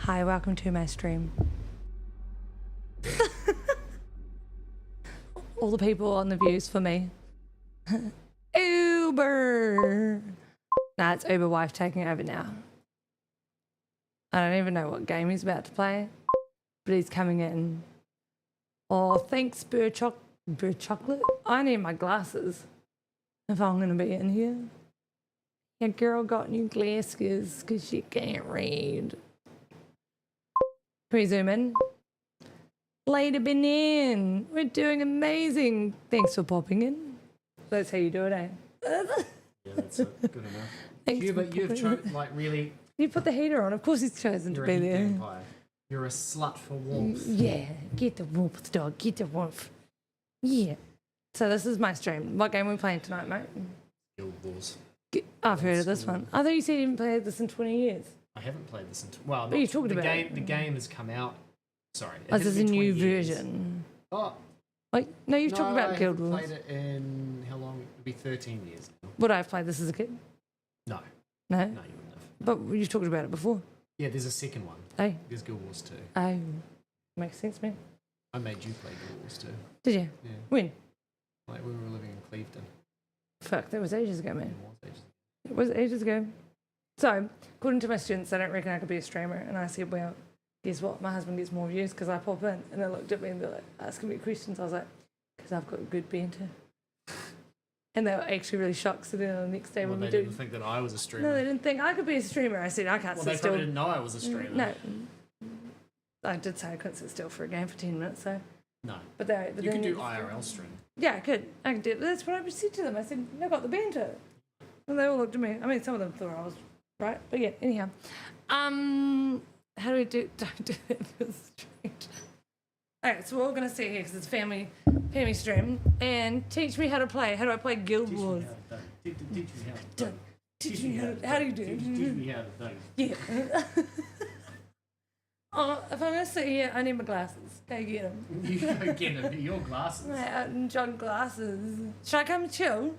Hi, welcome to my stream. All the people on the views for me. Uber! Nah, it's Uber wife taking over now. I don't even know what game he's about to play, but he's coming in. Oh, thanks, Bird Chocolate. I need my glasses if I'm going to be in here. Your girl got new glasses because she can't read. Can we zoom in? Later, been in. We're doing amazing. Thanks for popping in. That's how you do it, eh? Yeah, that's good enough. You've like really. You put the heater on. Of course, he's chosen to be there. Vampire. You're a slut for warmth. Yeah, get the warmth, dog. Get the warmth. Yeah. So this is my stream. What game are we playing tonight, mate? Guild Wars. I've heard of this one. I thought you said you didn't play this in 20 years. I haven't played this in. Well, but you talked about it. The game has come out. Sorry. This is a new version. Oh. Like, no, you've talked about Guild Wars. I played it in how long? It'll be 13 years now. Would I have played this as a kid? No. No? No, you wouldn't have. But you've talked about it before. Yeah, there's a second one. Oh. There's Guild Wars 2. Oh. Makes sense, man. I made you play Guild Wars 2. Did you? Yeah. When? Like when we were living in Clevedon. Fuck, that was ages ago, man. It was ages ago. It was ages ago. So, according to my students, they don't reckon I could be a streamer. And I said, well, guess what? My husband gets more views because I pop in. And they looked at me and they're like, asking me questions. I was like, because I've got good banter. And they were actually really shocked. So then the next day when we they didn't think that I was a streamer. No, they didn't think I could be a streamer. I said, I can't sit still. Well, they probably didn't know I was a streamer. No. I did say I couldn't sit still for a game for 10 minutes, so. No. But you could do IRL stream. Yeah, I could. I could do it. That's what I said to them. I said, I got the banter. And they all looked at me. I mean, some of them thought I was right. But yeah, anyhow. How do we do? Don't do it for stream. Alright, so we're all going to sit here because it's family stream. And teach me how to play. How do I play Guild Wars? Teach me how to Teach me how do you do it? Teach me how to do. Yeah. Oh, if I'm going to sit here, I need my glasses. Go get them. You go get them. Your glasses. John glasses. Should I come and chill?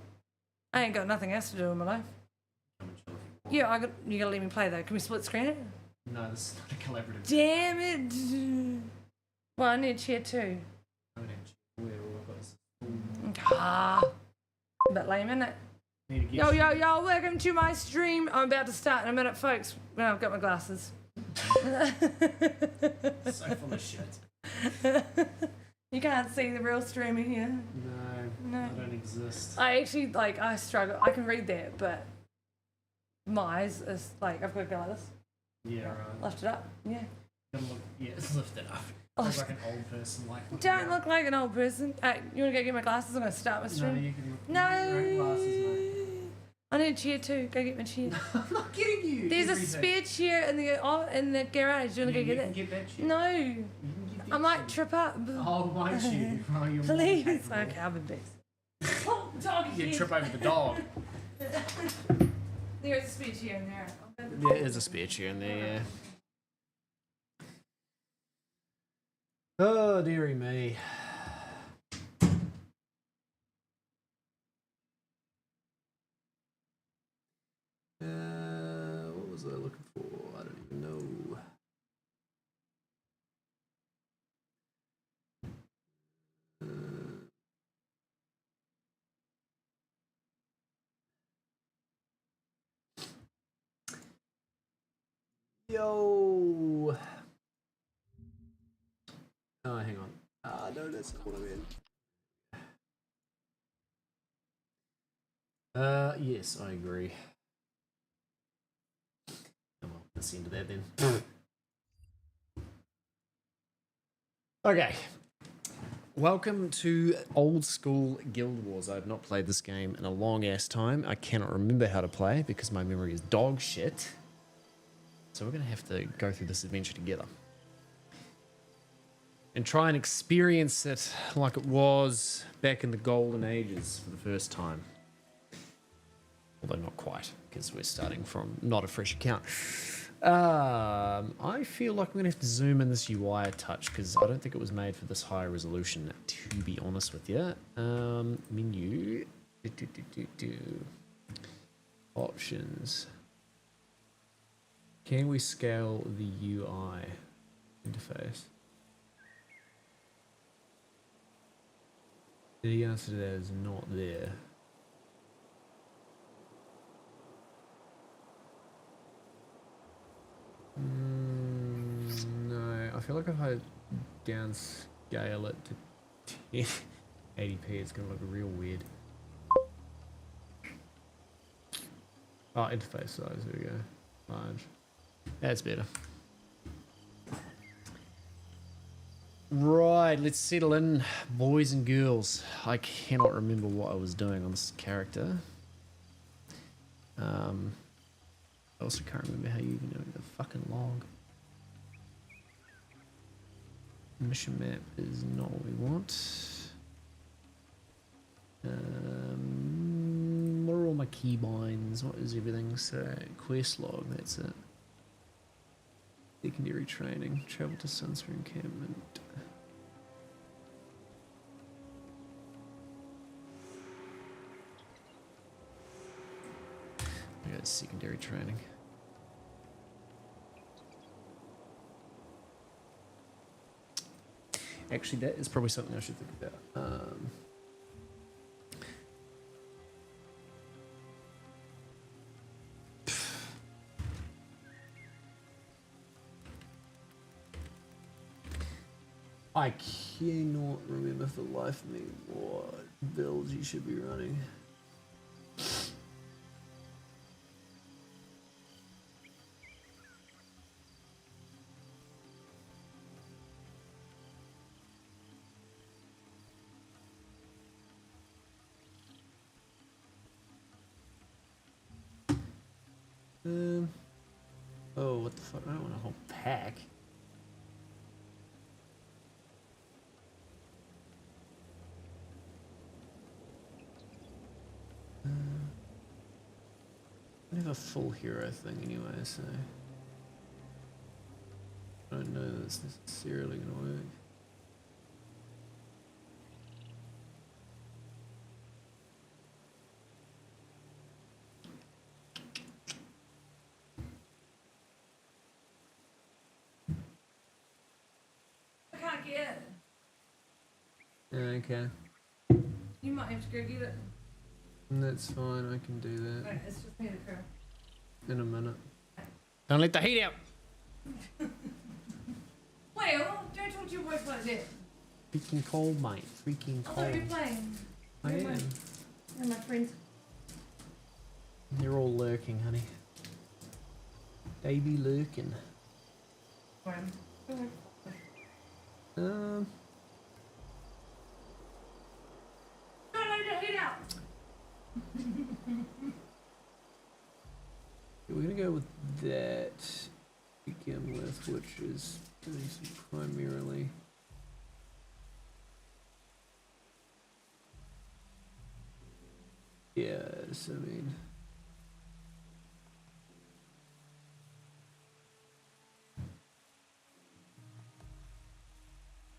I ain't got nothing else to do in my life. Yeah, you got to let me play though. Can we split screen it? No, this is not a collaborative. Damn it. Well, I need a chair too. Ah. A bit lame, isn't it? Yo, welcome to my stream. I'm about to start in a minute, folks, when I've got my glasses. So full of shit. You can't see the real streamer here. No, I don't exist. I actually, I struggle. I can read that, but my eyes is, I've got to go like this. Yeah, right. Lift it up, yeah. Yes. Just lift it up. Oh, Look like an old person. Like don't look like an old person. You want to go get my glasses? I'm going to start my No, stream. you can. No. Your own glasses, mate. I need a chair too. Go get my chair. I'm not kidding you. There's a Everything. spare chair in the garage. Do you want to go get You it? can get that chair. No. You can get that I might chair. trip up. Oh, won't you? Oh, you're more Please. capable. Okay, I'll be best. Oh, dog You again. trip over the dog. There's a spare chair in there. There is a spare chair in there, yeah. Oh, dearie me. What was I looking for? I don't even know. Yo. Oh, hang on. No, that's not what I meant. Yes, I agree. Oh well, that's the end of that then. Okay. Welcome to Old School Guild Wars. I have not played this game in a long ass time. I cannot remember how to play because my memory is dog shit. So we're going to have to go through this adventure together. And try and experience it like it was back in the golden ages for the first time. Although not quite, because we're starting from not a fresh account. I feel like I'm going to have to zoom in this UI a touch, because I don't think it was made for this high resolution, to be honest with you. Menu. Options. Can we scale the UI interface? The answer to that is not there. No, I feel like if I downscale it to 1080p, it's gonna look real weird. Oh, interface size, there we go. Large. That's better. Right, let's settle in, boys and girls. I cannot remember what I was doing on this character. I also can't remember how you even know the fucking log. Mission map is not what we want. What are all my keybinds? What is everything? So, quest log, that's it. Secondary training, travel to Sunspear encampment. I got secondary training. Actually, that is probably something I should think about. I cannot remember for the life of me what builds you should be running. Oh, what the fuck? I don't want a whole pack. I don't have a full hero thing anyway, so I don't know that it's necessarily gonna work. I can't get it. Okay, You might have to go get it. that's fine. I can do that Right, it's just me and the girl. in a minute. Don't let the heat out. Well, don't talk to your wife like that. Freaking cold, mate. Freaking I thought cold. you were playing. I am. And my friends. They're all lurking, honey. They be lurking. Well, Um, No, the heat out. we're gonna go with that to begin with, which is doing some primarily. Yes, I mean.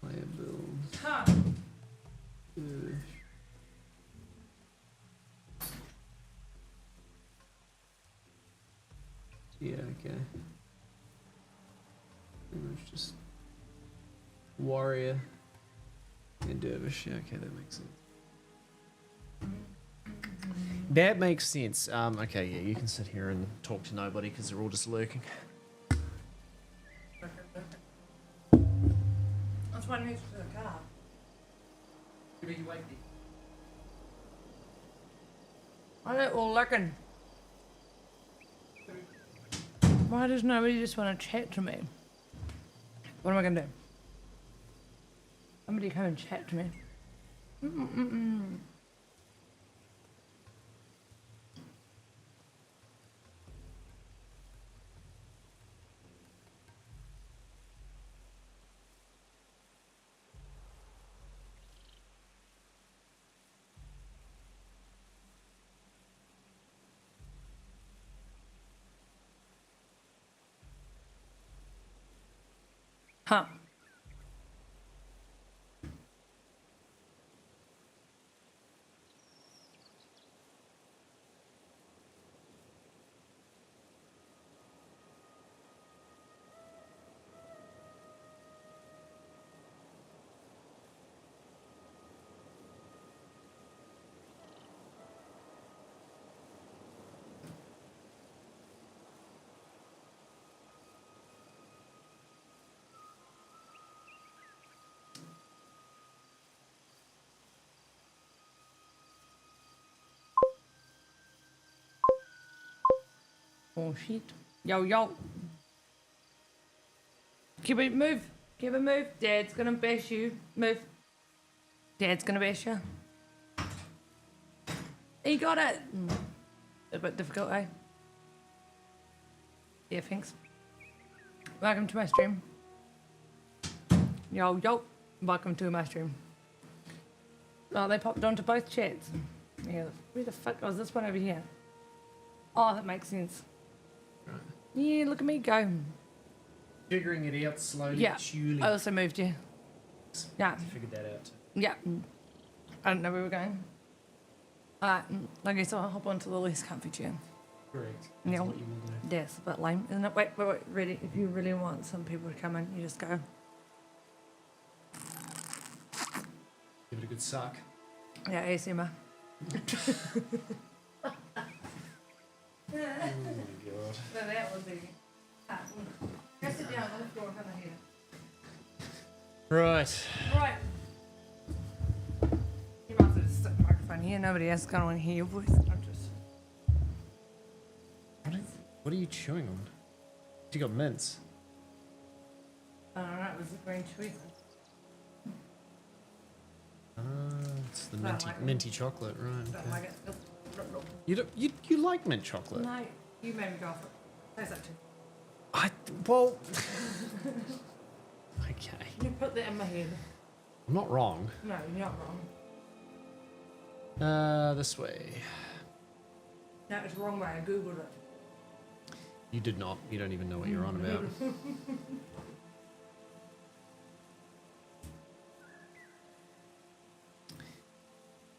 Player builds. Huh. Yeah, okay. Pretty much just warrior and dervish. Yeah, okay, that makes sense. That makes sense. Okay, yeah, you can sit here and talk to nobody because they're all just lurking. That's why I need to the car. Why are they all lurking? Why does nobody just want to chat to me? What am I going to do? Somebody come and chat to me. Huh. Oh shit. Yo, yo. Keep it, move. Keep it, move. Dad's gonna bash you. Move. Dad's gonna bash you. He got it. A bit difficult, eh? Yeah, thanks. Welcome to my stream. Yo, yo. Welcome to my stream. Oh, they popped onto both chats. Yeah, where the fuck was this one over here? Oh, that makes sense. Right. Yeah, look at me go. Figuring it out slowly, Yeah, surely. I also moved you. Yeah, Figured that out. yeah. I don't know where we're going. Like I said, I'll hop onto the least comfy chair. Correct. Yeah. That's what you will do. That's a bit lame, isn't it? Wait, ready. If you really want some people to come in, you just go. Give it a good suck. Yeah, ASMR. Oh my god. So that would be. Go sit down on the floor, come here. Right. Right. You might as well just stick the microphone here. Nobody else is going to want to hear your voice. I'm just. What are you chewing on? You got mints. Alright, was it green chewy? It's the Don't minty, like it. minty chocolate, right? Don't Okay. like it. You like mint chocolate? No, you made me go for it. Taste that too. Well. Okay. You put that in my head. I'm not wrong. No, you're not wrong. This way. No, it's the wrong way. I googled it. You did not. You don't even know what you're on about.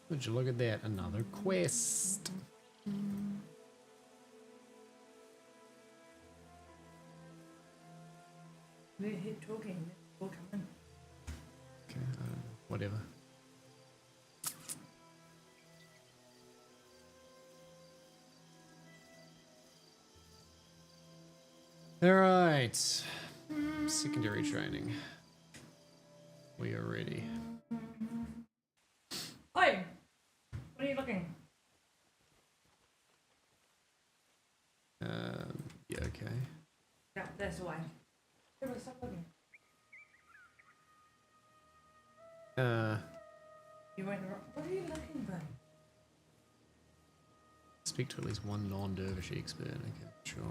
Would you look at that? Another quest. We're here talking. We'll come in. Okay, whatever. All right. Secondary training. We are ready. Oi! What are you looking? Yeah, okay. Yeah, that's the way. Everybody stop looking. You went wrong. What are you looking for? Speak to at least one non-dervish expert. Okay, sure.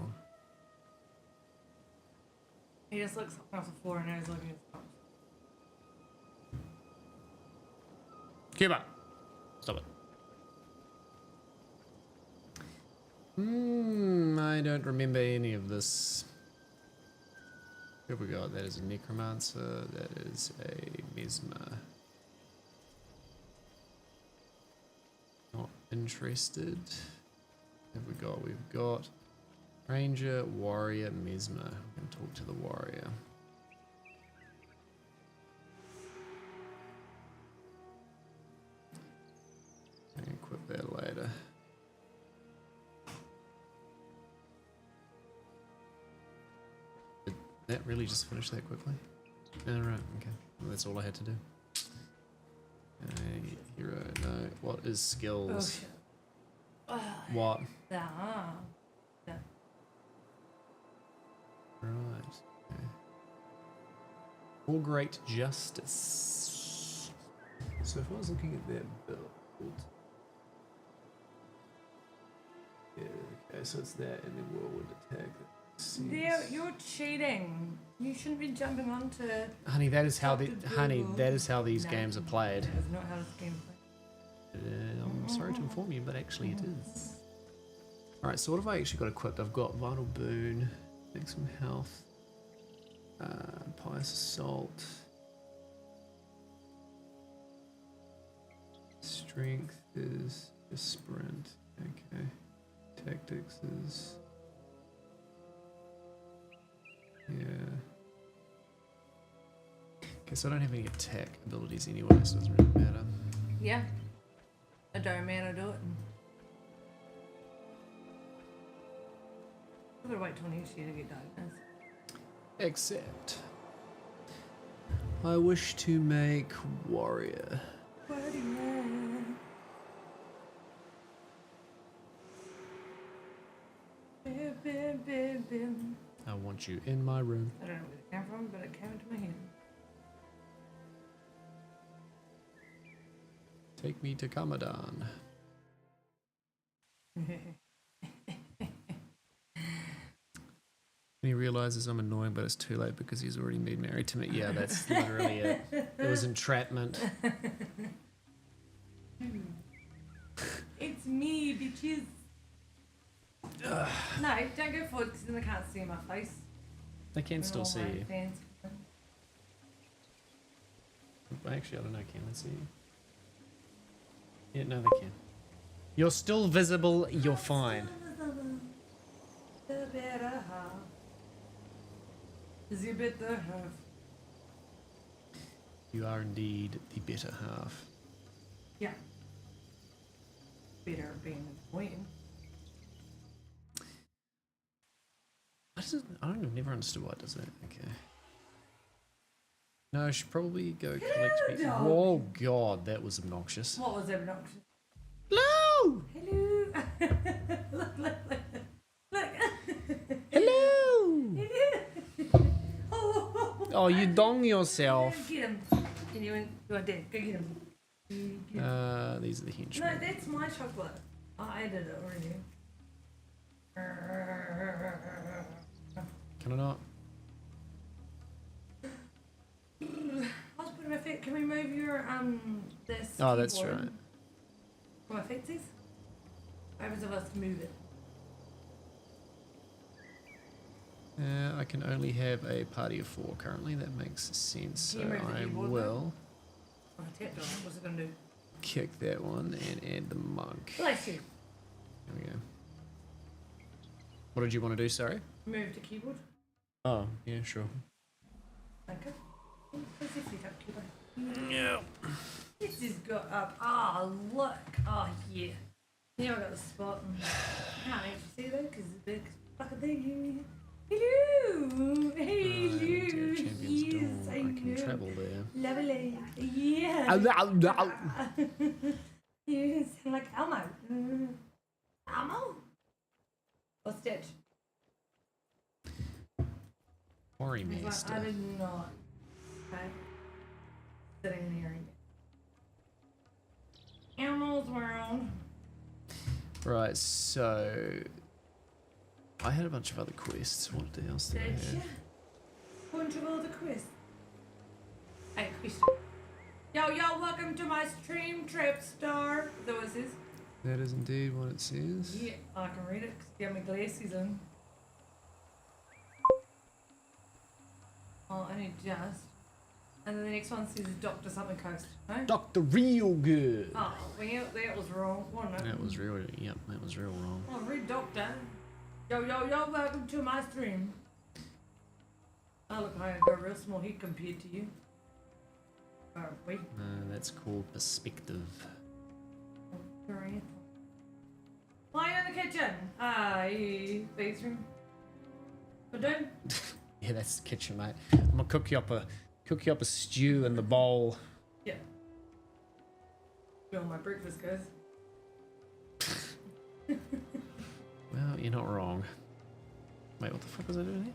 He just looks across the floor and is looking at his phone. Cuba! Stop it. I don't remember any of this. Here we go. That is a necromancer. That is a mesmer. Not interested. Have we got? We've got ranger, warrior, mesmer. We can talk to the warrior. I can equip that later. Did that really just finish that quickly? Alright, okay. Well, that's all I had to do. Hero, no. What is skills? Oh, What? yeah. Right. Okay. For great justice. So if I was looking at that build. Yeah, okay, so it's that and then whirlwind attack. Yeah, you're cheating. You shouldn't be jumping onto. Honey, that is how that is how these No, games are played. That is not how this game is played. I'm sorry to inform you, but actually it is. Alright, so what have I actually got equipped? I've got Vital Boon, maximum health, Pious Assault, Strength is a sprint, okay. Tactics is... yeah. Okay, so I don't have any attack abilities anyway, so it doesn't really matter. Yeah. I don't man, I do it. I'm gonna wait till next year to get diagnosed. Except I wish to make warrior. I want you in my room. I don't know where it came from, but it came into my head. Take me to Kamadan. And he realizes I'm annoying, but it's too late because he's already been married to me. Yeah, that's literally it. It was entrapment. It's me, bitches. No, don't go forward because then they can't see my face. They can still see you. Fans. Actually, I don't know. Can they see you? Yeah, no, they can. You're still visible. You're fine. The better half. The better half. You are indeed the better half. Yeah. Better being annoying. I don't know, never understood why it does that. Okay. No, I should probably go collect me. dog. Whoa, God, that was obnoxious. What was obnoxious? Hello! Hello. Look. Hello! Oh, you dong yourself. Get him. And you went, go ahead, go get him. These are the henchmen. No, that's my chocolate. I ate it already. Can I not? I was putting my feet. Can we move your this? Oh, that's keyboard right. For my feetsies? Over of us to move it. I can only have a party of 4 currently. That makes sense. So Can you move the I keyboard will Oh, I tapped on it. What's it gonna do? kick that one and add the monk. Bless you. There we go. What did you want to do, sorry? Move the keyboard. Oh, yeah, sure. Okay. Where's this setup keyboard? Yeah. This has got up. Oh, look. Oh, yeah. Now I got the spot. And I can't actually see though because it's a big fucking thing. Hello. Hello. Champions Yes, Dawn. I can know. travel there. Lovely. Yeah. You sound like Elmo. Elmo? Or Stitch? Quarry He's like, Master. I did not. Okay. Sitting in here and Right, so I had a bunch of other quests. What else did I have? Bunch of other quests. Hey, question. Yo, welcome to my stream trip star. Is that what it says? That is indeed what it says. Yeah, I can read it because you have my glasses on. Oh, I need just. And then the next one says Dr. Something Coast. No? Dr. Real Good. Oh, well, that was wrong, wasn't it? That was real, yep, that was real wrong. Oh, read Doctor. Yo, welcome to my stream. Oh, look, I got a real small head compared to you. Wait. That's called perspective. Fly in the kitchen. Bathroom. We're done. Yeah, that's the kitchen, mate. I'm gonna cook you up a stew in the bowl. Yeah. Well, my breakfast goes. Well, you're not wrong. Wait, what the fuck was I doing here?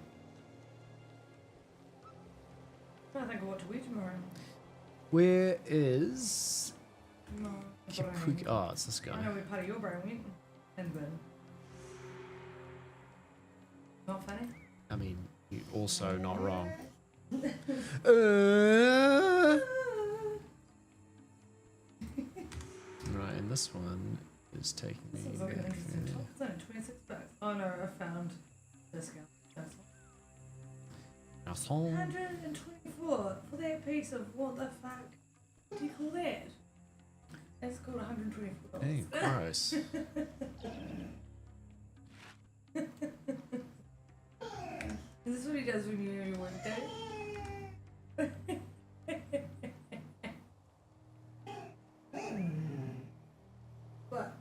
I'm trying to think of what to eat tomorrow. Where is... No. Oh, it's this guy. I know where part of your brain went. And burn. Not funny? I mean, you're also not wrong. Right, and this one is taking me This is like an back interesting there. top. It's only 26 bucks. Oh no, I found discount. That's Asshole. 124 for that piece of what the fuck? What do you call that? That's called $124. Hey, gross. Is this what he does when you have your work day? What?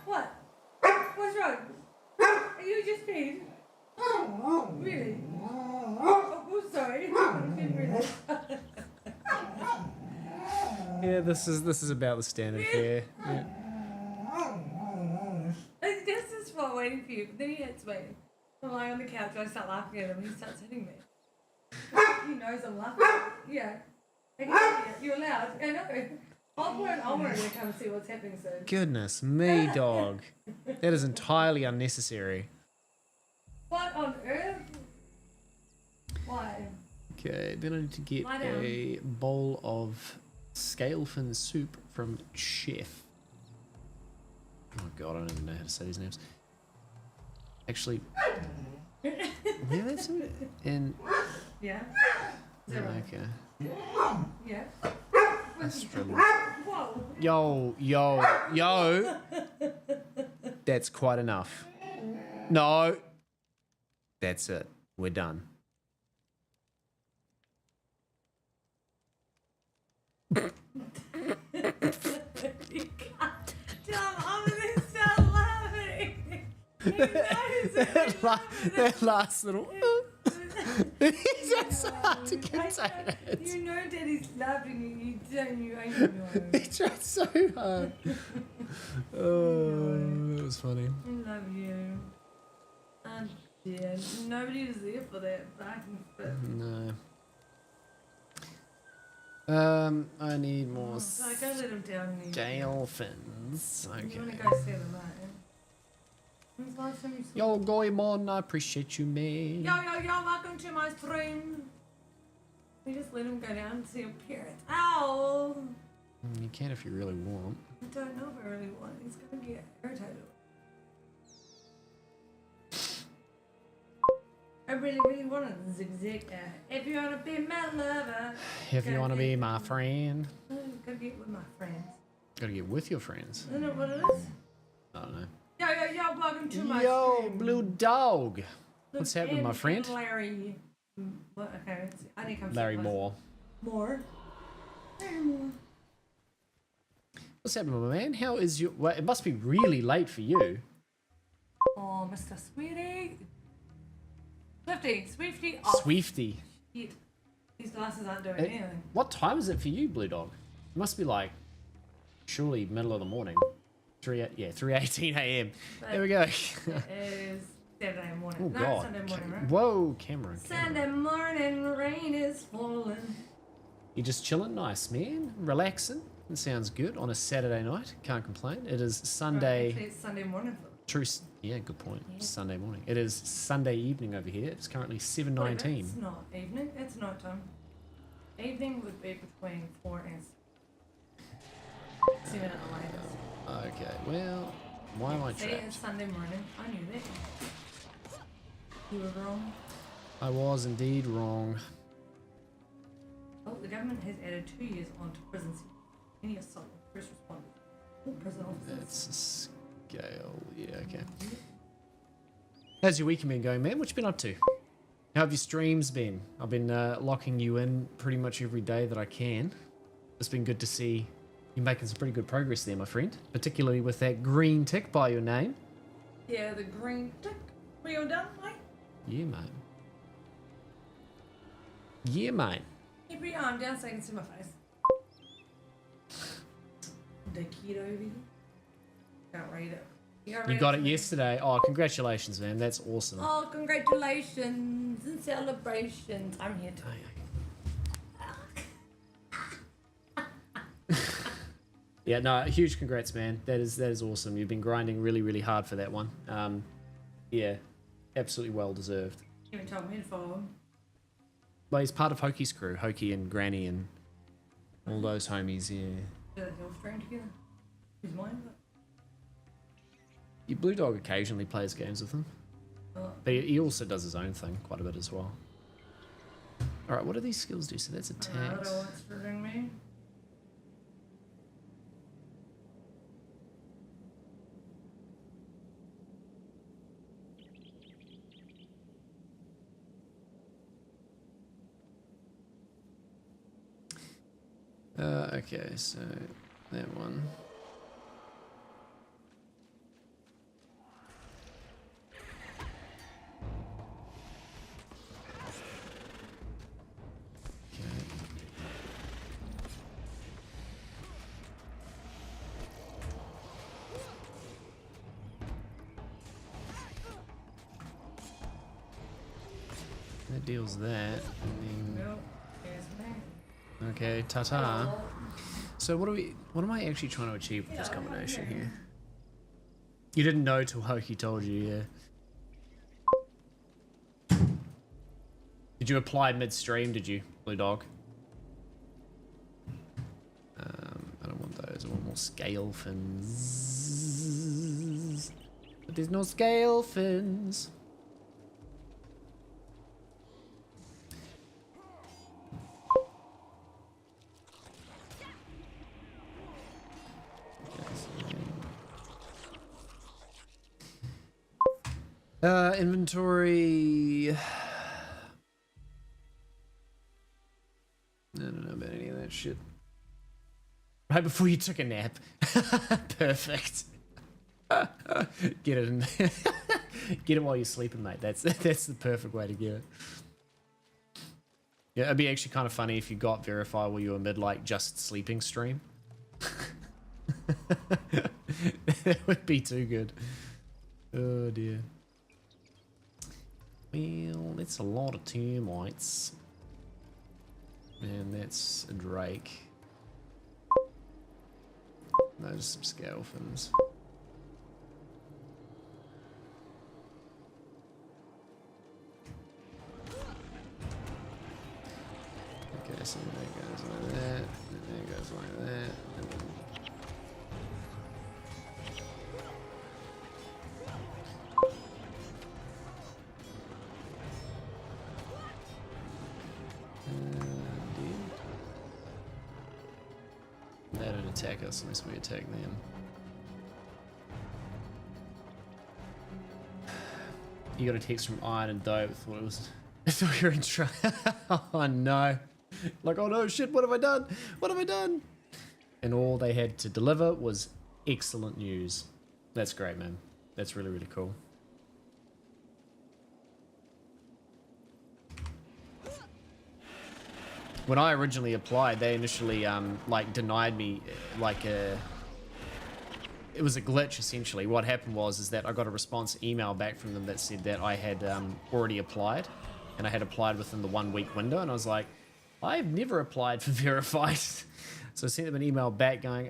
What? What's wrong? Are you just peed? Really? Oh, sorry. I didn't realize. Yeah, this is about the standard fare. Yeah. This is while waiting for you, but then he hits me. I'm lying on the couch, I start laughing at him, and he starts hitting me. He knows I'm laughing. Yeah. I can hear you. You're loud. I know. I'll put an Elmer to come and see what's happening soon. Goodness me, dog. That is entirely unnecessary. What on earth? Why? Okay, then I need to get Lie down. a bowl of scale fin soup from Chef. Oh god, I don't even know how to say these names. Actually, where that's in. Yeah? Is that right? Okay. Yeah? Australia. Whoa! Yo. That's quite enough. No. That's it. We're done. You can't tell I'm gonna start laughing. He knows that last little. It's so hard to contain it. You know Daddy's laughing and you don't, you ain't know. He tried so hard. Oh, that was funny. I love you. And yeah, nobody was there for that fucking fit. No. I need more So I go let him down and scale fins. You Okay. wanna go see them, mate? When's the last time you saw Yo, Goemon, I appreciate you, man. Yo, welcome to my stream. We just let him go down and see your parents. Ow! You can if you really want. I don't know if I really want. He's gonna get irritated. I really want to zigzag. If you wanna be my lover. If you want to be my friend. Gotta get with my friends. Gotta get with your friends. Isn't that what it is? I don't know. Yo, welcome to my Yo, stream. blue dog. Look, What's happening, my and friend? Larry. What? Okay, let's see. I need to come Larry sit Moore. More. Larry Moore. What's happening, my man? How is your... Well, it must be really late for you. Oh, Mr. Sweetie. Swifty. Oh, Swifty. shit. These glasses aren't doing Eh, anything. What time is it for you, blue dog? It must be like... Surely middle of the morning. 3:18 a.m. There we go. It is Saturday morning. Oh, No, God. Sunday morning, right? Whoa, Cameron. Sunday morning, rain is falling. You just chilling? Nice, man. Relaxing. It sounds good on a Saturday night. Can't complain. It is Sunday. Actually, it's Sunday morning. True. Yeah, good point. Yeah. Sunday morning. It is Sunday evening over here. It's currently 7:19. It's not evening. It's night time. Evening would be between 4 and 7 at the latest. Okay, well, why am I See, trapped? it's Sunday morning. I knew that. You were wrong. I was indeed wrong. Oh, the government has added 2 years onto prison sentence. Any assault with first responders. All prison officers. That's a scale. Yeah, okay. How's your weekend been going, man? What you been up to? How have your streams been? I've been locking you in pretty much every day that I can. It's been good to see you making some pretty good progress there, my friend. Particularly with that green tick by your name. Yeah, the green tick. We all done, mate? Yeah, mate. Yeah, mate. Keep your arm down so I can see my face. The kid over here. Can't read it. You got it yesterday. Oh, congratulations, man. That's awesome. Oh, congratulations and celebrations. I'm here too. Yeah, no, huge congrats, man. That is awesome. You've been grinding really, really hard for that one. Yeah, absolutely well deserved. You haven't told me to follow him. Well, he's part of Hokey's crew, Hokey and Granny and all those homies. Yeah. Do the hill stream together. Who's mine? Your Blue Dog occasionally plays games with him, Oh, but he also does his own thing quite a bit as well. All right, what do these skills do? So that's I don't know attacks. what's hurting me. Okay, so that one. That deals that. And Nope. Yes, ma'am. then, okay, ta-ta. So what am I actually trying to achieve with this combination here? You didn't know till Hokey told you, yeah. Did you apply midstream, did you, Blue Dog? I don't want those, I want more scale fins. But there's no scale fins. Inventory. I don't know about any of that shit. Right before you took a nap. Perfect. Get it in there. Get it while you're sleeping, mate. That's the perfect way to get it. Yeah, it'd be actually kind of funny if you got Verify while you were mid, like, just sleeping stream. That would be too good. Oh, dear. Well, that's a lot of termites. And that's a Drake. Those are some scale fins. Okay, so that goes like that, and that goes like that, and then... They don't attack us unless we attack them. You got a text from Iron and Dope. Thought it was. I thought you were in trouble. Oh no! Like, oh no, shit! What have I done? What have I done? And all they had to deliver was excellent news. That's great, man. That's really, really cool. When I originally applied, they initially like denied me like it was a glitch essentially. What happened was that I got a response email back from them that said that I had already applied and I had applied within the 1 week window, and I was like, I've never applied for verified. So I sent them an email back going,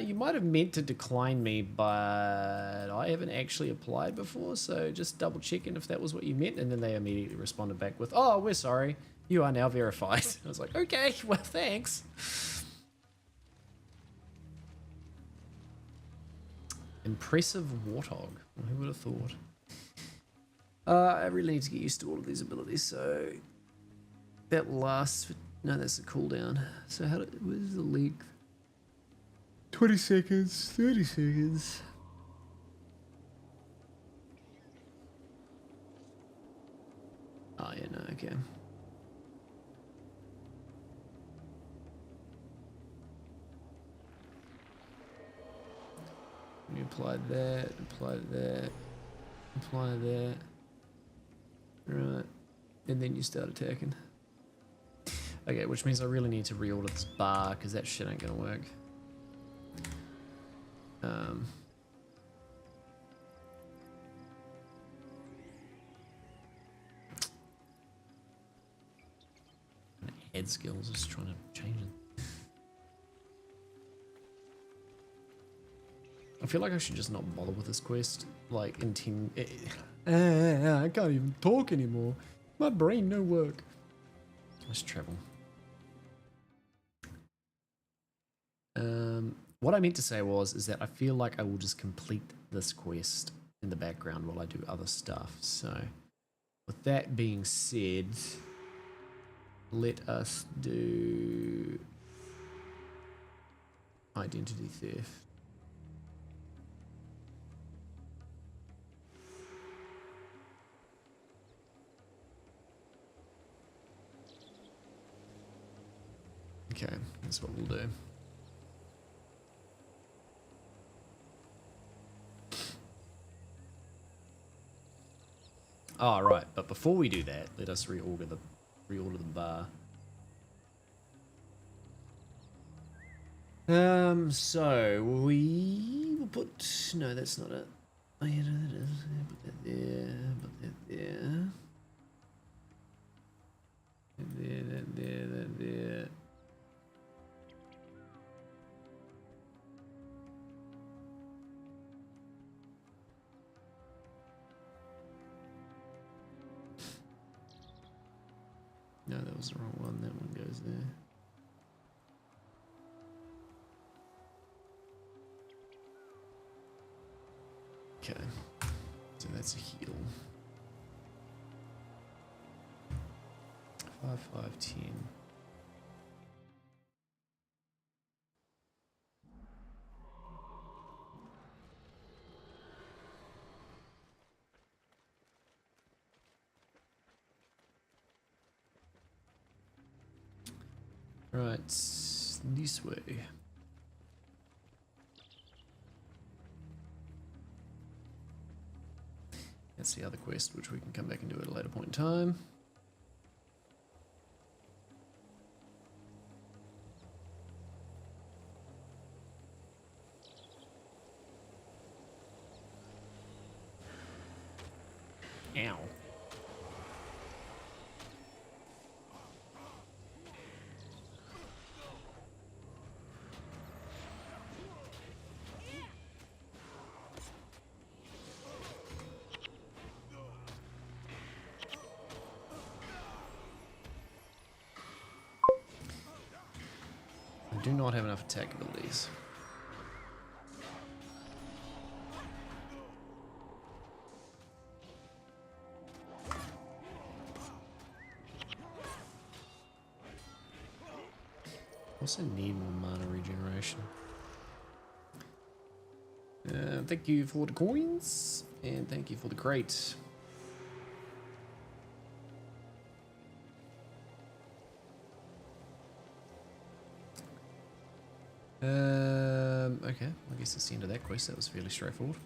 you might have meant to decline me, but I haven't actually applied before, so just double checking if that was what you meant. And then they immediately responded back with, oh, we're sorry. You are now verified. I was like, okay, well, thanks. Impressive warthog. Who would have thought? I really need to get used to all of these abilities, so that lasts for, no, that's the cooldown. So where's the length? 20 seconds, 30 seconds. Oh yeah, no, okay. You apply that, apply that, apply that. Right. And then you start attacking. Okay, which means I really need to reorder this bar because that shit ain't gonna work. Head skills, just trying to change it. I feel like I should just not bother with this quest. Like, I can't even talk anymore. My brain no work. Let's travel. What I meant to say is that I feel like I will just complete this quest in the background while I do other stuff. So, with that being said, let us do identity theft. Okay, that's what we'll do. Oh, right, but before we do that, let us reorder the bar. So we will put, no, that's not it. Oh yeah, no, that is. Put that there, put that there. That there. No, that was the wrong one. That one goes there. Okay, so that's a heal. 5, 5, 10. Right, this way. That's the other quest, which we can come back and do at a later point in time. Ow. I do not have enough attack abilities. Also need more mana regeneration. Thank you for the coins, and thank you for the crate. Okay, I guess that's the end of that quest. That was fairly straightforward.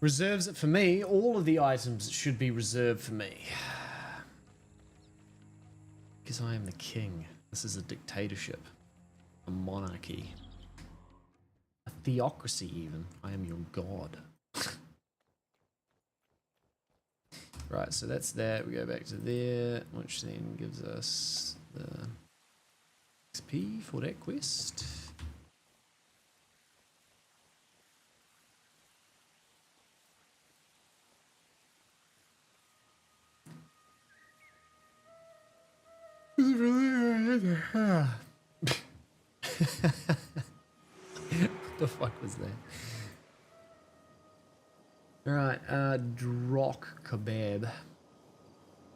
Reserves it for me. All of the items should be reserved for me. Because I am the king. This is a dictatorship. A monarchy. A theocracy even. I am your god. Right, so that's that. We go back to there, which then gives us the XP for that quest. What the fuck was that? Alright, Drock Kebab.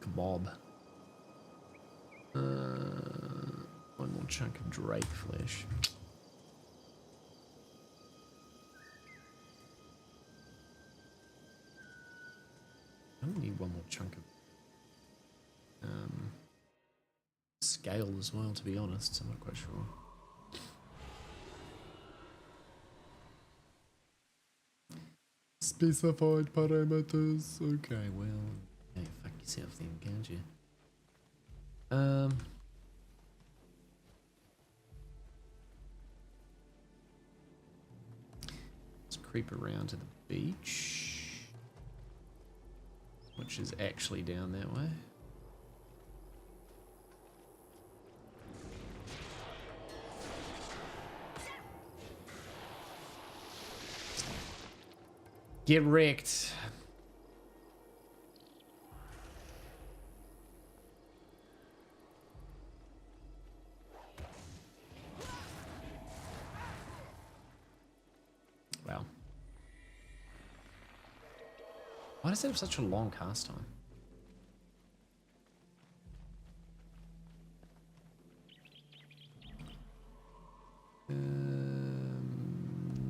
Kebab. One more chunk of Drake flesh. I need one more chunk of scale as well, to be honest, so I'm not quite sure. Specified parameters. Okay, well, hey, fuck yourself then, can't you? Let's creep around to the beach, which is actually down that way. Get wrecked. Wow. Why does it have such a long cast time?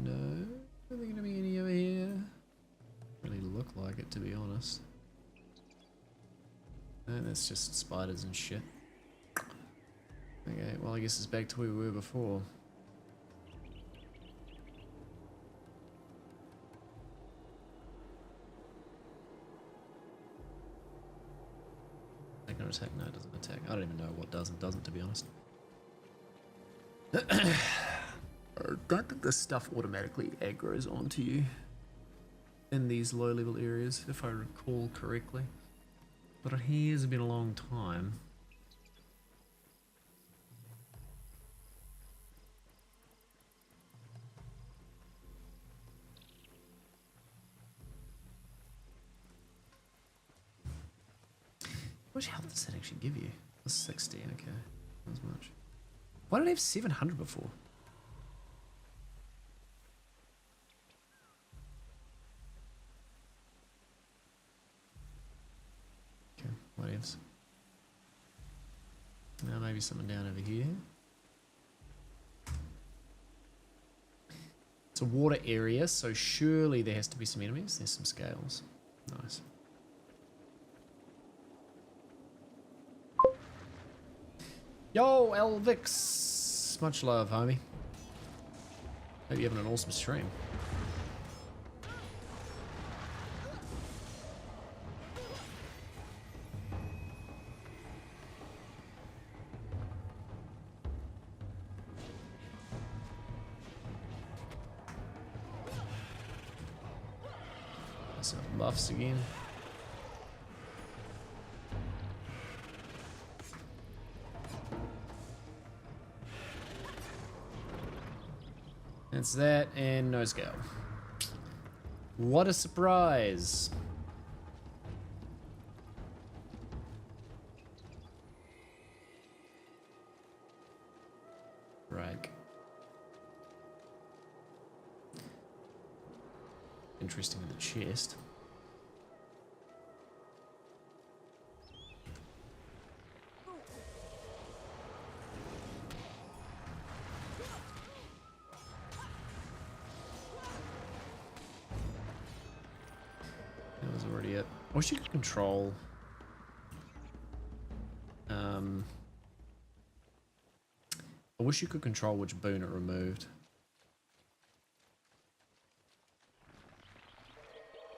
No. Are there gonna be any over here? Really look like it, to be honest. No, that's just spiders and shit. Okay, well I guess it's back to where we were before. Attack, no attack, no, it doesn't attack. I don't even know what does and doesn't, to be honest. I don't think this stuff automatically aggroes onto you in these low level areas, if I recall correctly. But it has been a long time. How much health does that actually give you? That's 60, okay. Not as much. Why did I have 700 before? Okay, what else? Now maybe something down over here. It's a water area, so surely there has to be some enemies. There's some scales. Nice. Yo, Elvix! Much love, homie. Hope you're having an awesome stream. Some buffs again. That's that, and no scale. What a surprise! Right. Interesting in the chest. That was already it. I wish you could control. I wish you could control which boon it removed.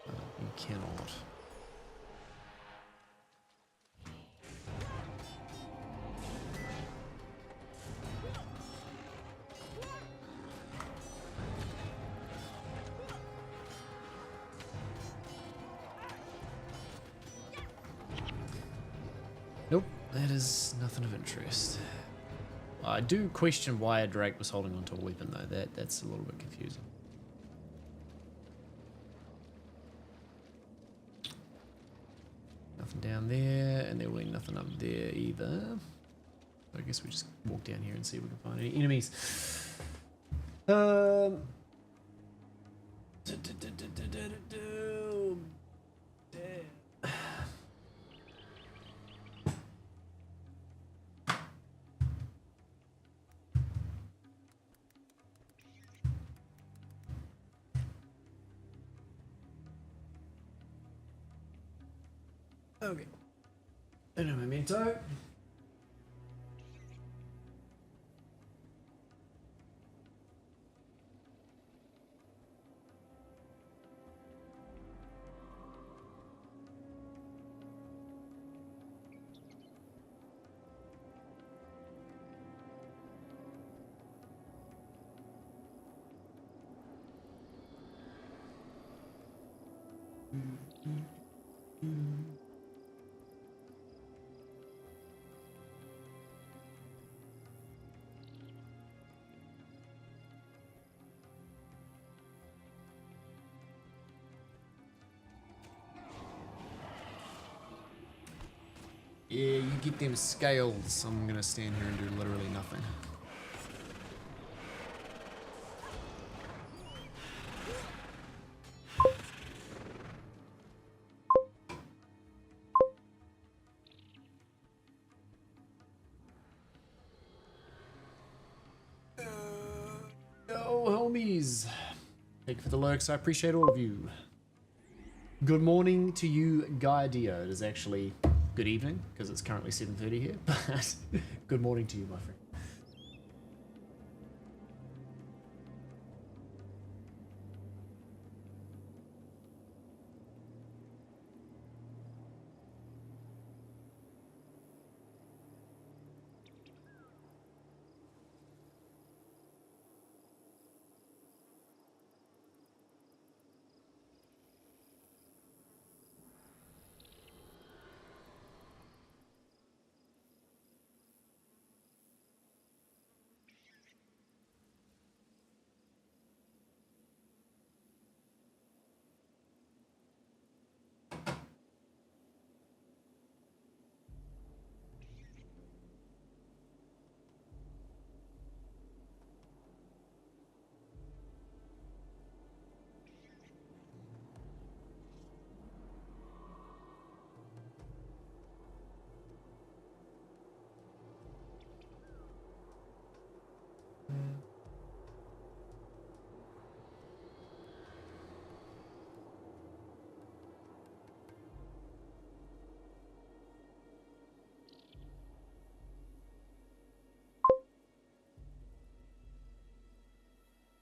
You cannot. that is nothing of interest. I do question why a Drake was holding onto a weapon though. That's a little bit confusing. Nothing down there, and there will be nothing up there either. So I guess we just walk down here and see if we can find any enemies. Okay. And a memento. Yeah, you get them scales. I'm gonna stand here and do literally nothing. Yo, homies. Thank you for the lurks. I appreciate all of you. Good morning to you, Guy Dio. It is actually good evening because it's currently 7:30 here, but good morning to you, my friend.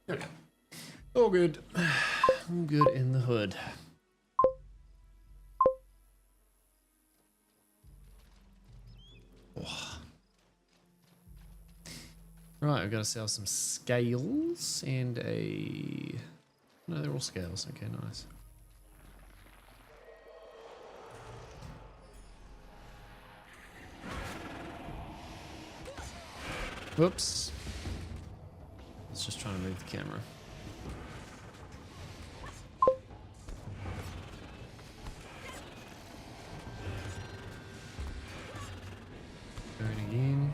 Okay. All good. All good in the hood. Oh. Right, we've got to sell some scales and a... No, they're all scales. Okay, nice. Whoops. I was just trying to move the camera. Burn again.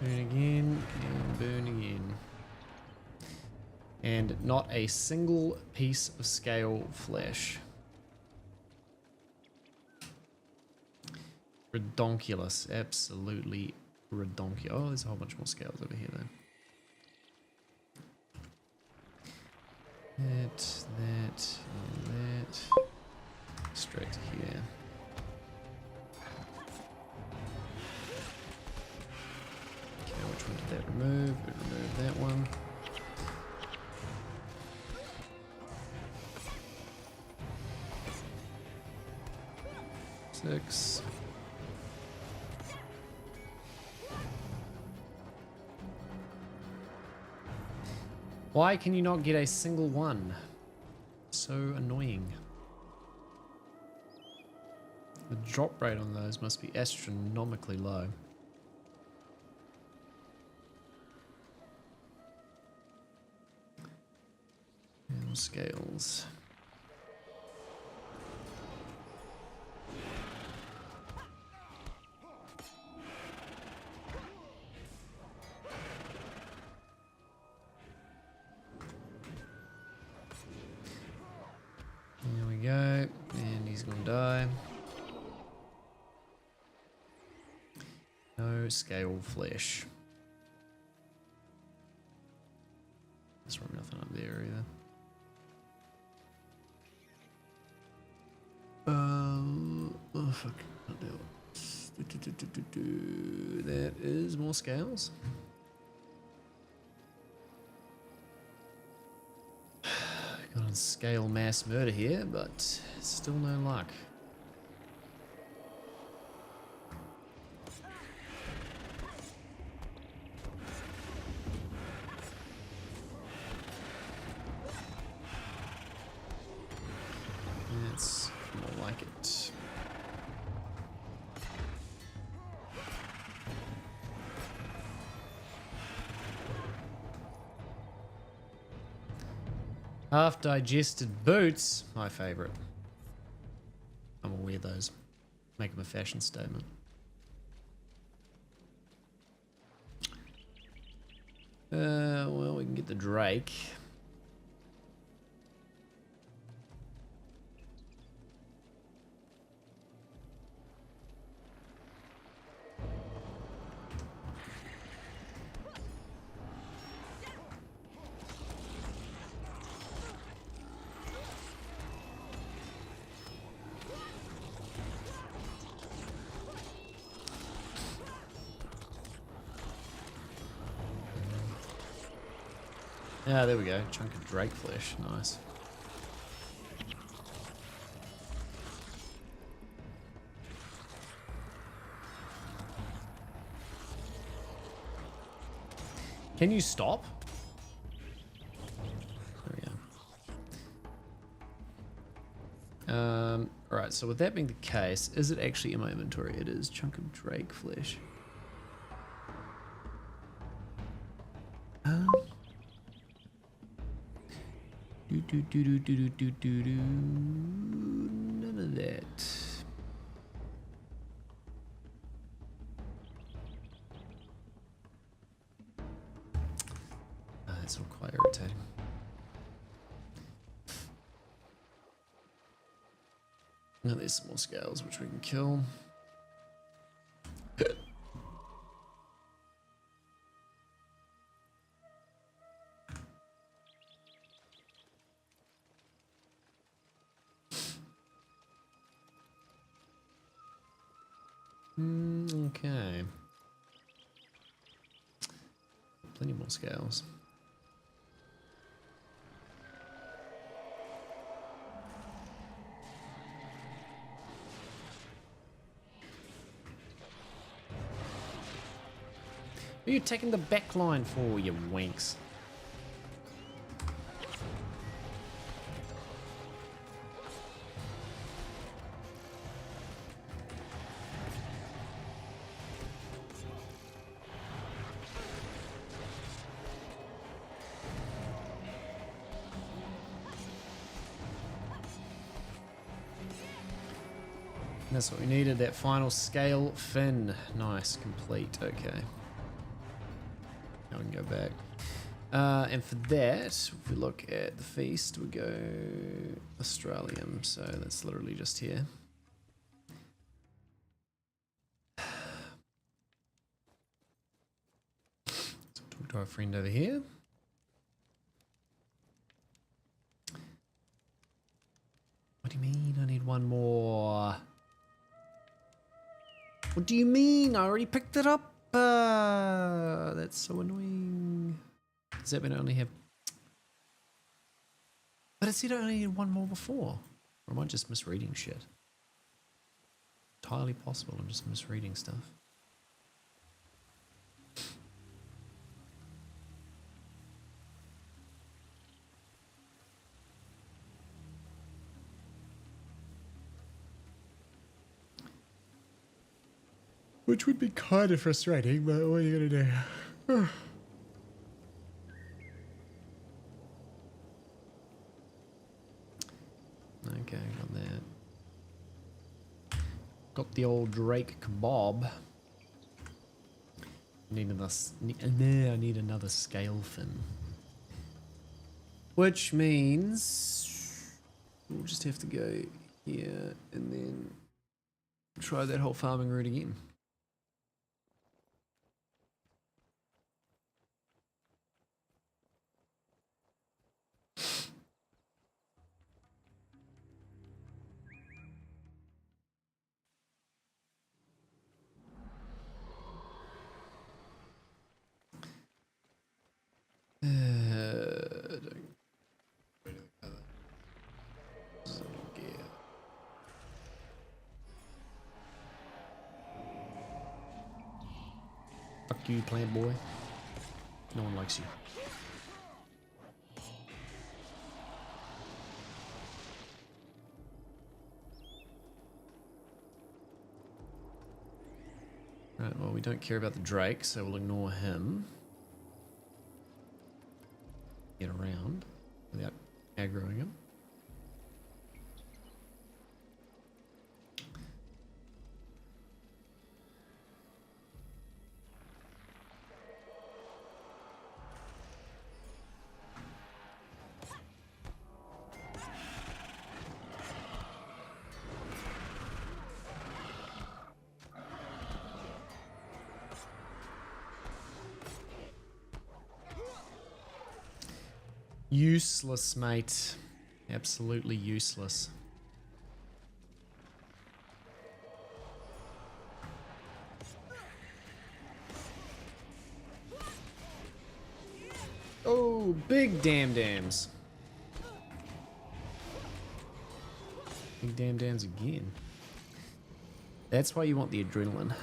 Burn again and burn again. And not a single piece of scale flesh. Redonkulous, absolutely redonkulous. Oh, there's a whole bunch more scales over here then. That, and that. Straight to here. Okay, which one did that remove? It removed that one. Six. Why can you not get a single one? So annoying. The drop rate on those must be astronomically low. And scales. There we go. And he's gonna die. No scale flesh. There's probably nothing up there either. Oh fuck, can't do it. That is more scales. Got on scale mass murder here, but still no luck. That's more like it. Half digested boots, my favorite. I'm gonna wear those. Make them a fashion statement. Well, we can get the Drake. Ah, there we go. Chunk of Drake flesh. Nice. Can you stop? There we go. Alright, so with that being the case, is it actually in my inventory? It is. Chunk of Drake flesh. None of that. That's all quite irritating. Now there's some more scales which we can kill. Okay. Plenty more scales. What are you taking the back line for, you wanks? That's what we needed, that final scale fin. Nice, complete, okay. Now we can go back. And for that, if we look at the feast, we go Australium, so that's literally just here. So talk to our friend over here. What do you mean I need one more? What do you mean? I already picked it up. That's so annoying. Does that mean I only have... But it said I only had one more before. Or am I just misreading shit? Entirely possible. I'm just misreading stuff. Which would be kind of frustrating, but what are you gonna do? Okay, got that. Got the old Drake kebab. Need another. I need another scale fin. Which means we'll just have to go here and then try that whole farming route again. Fuck you, plant boy. No one likes you. Right, well, we don't care about the Drake, so we'll ignore him. Get around without aggroing him. Useless, mate. Absolutely useless. Oh, big dams. Big dams again. That's why you want the adrenaline,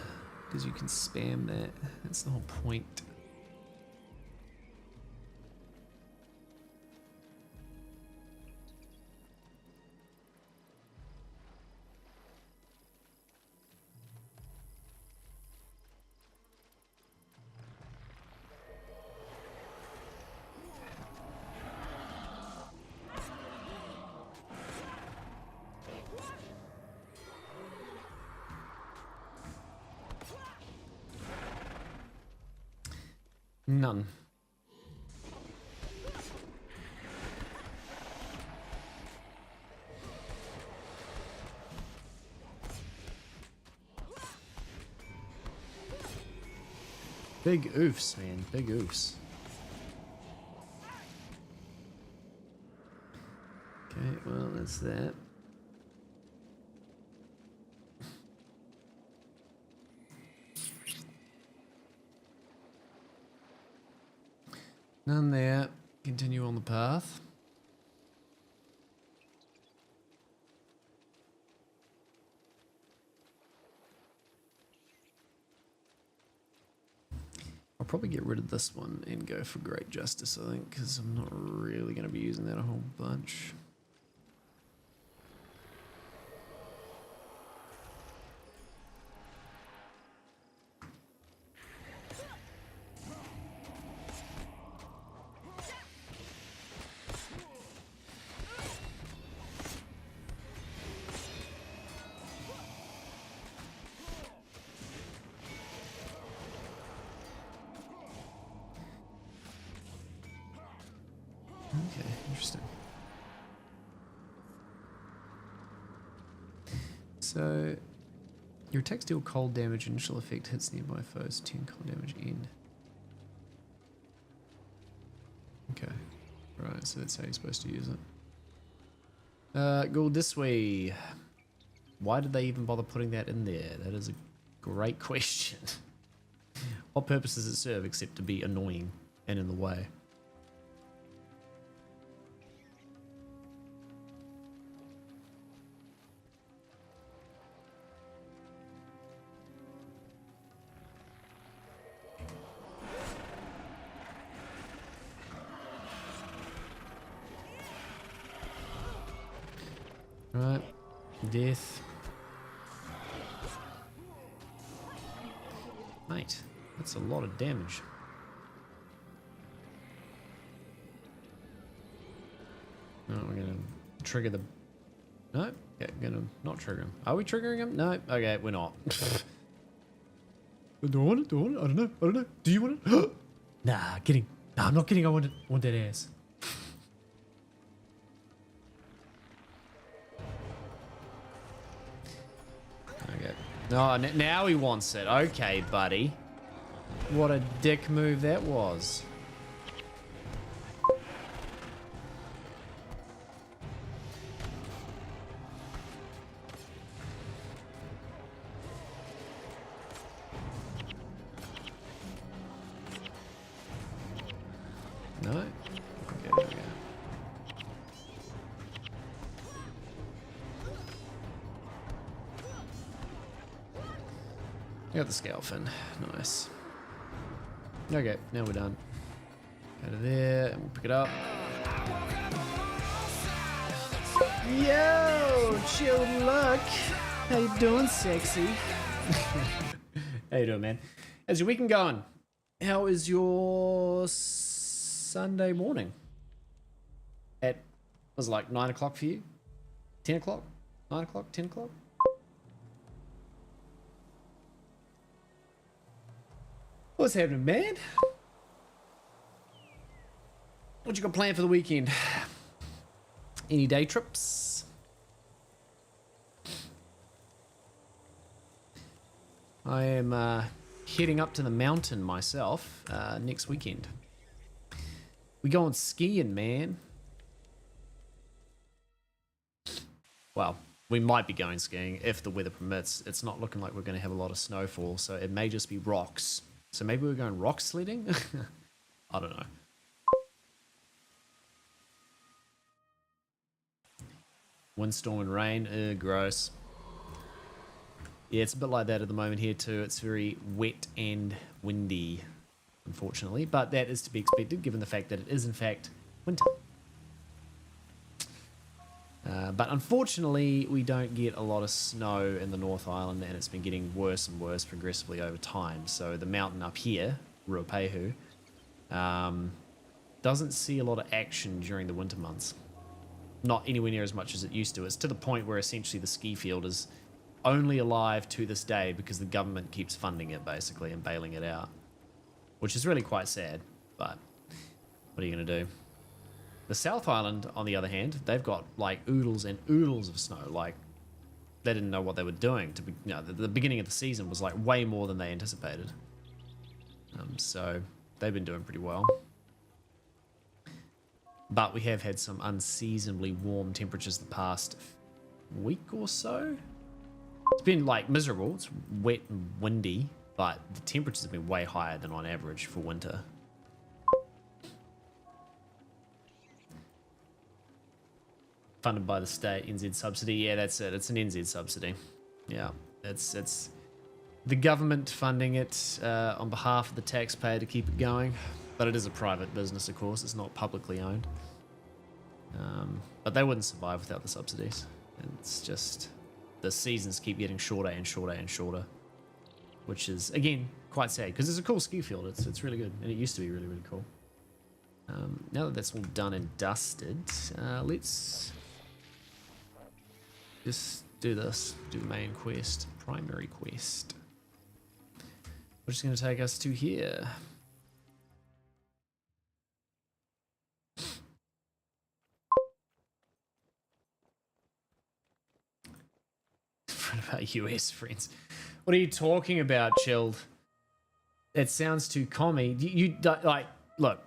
because you can spam that. That's the whole point. None. Big oofs, man. Big oofs. Okay, well, that's that. None there. Continue on the path. I'll probably get rid of this one and go for Great Justice, I think, because I'm not really going to be using that a whole bunch. Okay, interesting. So, your attacks deal cold damage, initial effect hits nearby foes, 10 cold damage end. Okay, right, so that's how you're supposed to use it. Go this way. Why did they even bother putting that in there? That is a great question. What purpose does it serve except to be annoying and in the way? Right, death. Mate, that's a lot of damage. No, we're gonna trigger the... No, yeah, gonna not trigger him. Are we triggering him? No, okay, we're not. Do I want it? Do I want it? I don't know. Do you want it? Nah, kidding. Nah, I'm not kidding. I want that ass. Okay. Oh, now he wants it. Okay, buddy. What a dick move that was. No? Okay, there we go. Got the scale fin. Nice. Okay, now we're done. Go to there, and we'll pick it up. Yo, chill luck. How you doing, sexy? How you doing, man? How's your weekend going? How is your Sunday morning? At, was it like 9 o'clock for you? 10 o'clock? 9 o'clock? 10 o'clock? What's happening, man? What you got planned for the weekend? Any day trips? I am heading up to the mountain myself next weekend. We going skiing, man. Well, we might be going skiing if the weather permits. It's not looking like we're going to have a lot of snowfall, so it may just be rocks. So maybe we're going rock sledding? I don't know. Windstorm and rain, gross. Yeah, it's a bit like that at the moment here too. It's very wet and windy, unfortunately. But that is to be expected given the fact that it is in fact winter. But unfortunately, we don't get a lot of snow in the North Island, and it's been getting worse and worse progressively over time. So the mountain up here, Ruapehu, doesn't see a lot of action during the winter months. Not anywhere near as much as it used to. It's to the point where essentially the ski field is only alive to this day because the government keeps funding it, basically, and bailing it out. Which is really quite sad, but what are you going to do? The South Island, on the other hand, they've got like oodles and oodles of snow. Like, they didn't know what they were doing. The beginning of the season was like way more than they anticipated. So they've been doing pretty well. But we have had some unseasonably warm temperatures the past week or so. It's been like miserable. It's wet and windy, but the temperatures have been way higher than on average for winter. Funded by the state, NZ subsidy. Yeah, that's it. It's an NZ subsidy. Yeah, it's the government funding it on behalf of the taxpayer to keep it going. But it is a private business, of course. It's not publicly owned. But they wouldn't survive without the subsidies. And it's just the seasons keep getting shorter and shorter and shorter, which is again quite sad because it's a cool ski field. It's really good, and it used to be really really cool. Now that that's all done and dusted, let's just do this. Do the main quest, primary quest, which is going to take us to here. About US friends. What are you talking about, Chilled? That sounds too commie. You like, look,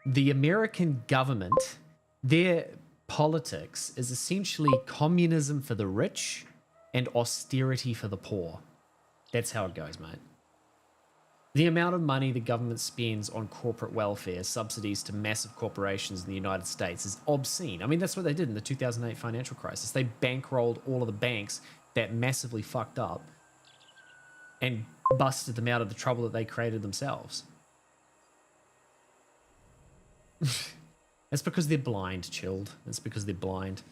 the American government, their politics is essentially communism for the rich and austerity for the poor. That's how it goes, mate. The amount of money the government spends on corporate welfare, subsidies to massive corporations in the United States is obscene. I mean, that's what they did in the 2008 financial crisis. They bankrolled all of the banks that massively fucked up and busted them out of the trouble that they created themselves. That's because they're blind, Chilled. That's because they're blind.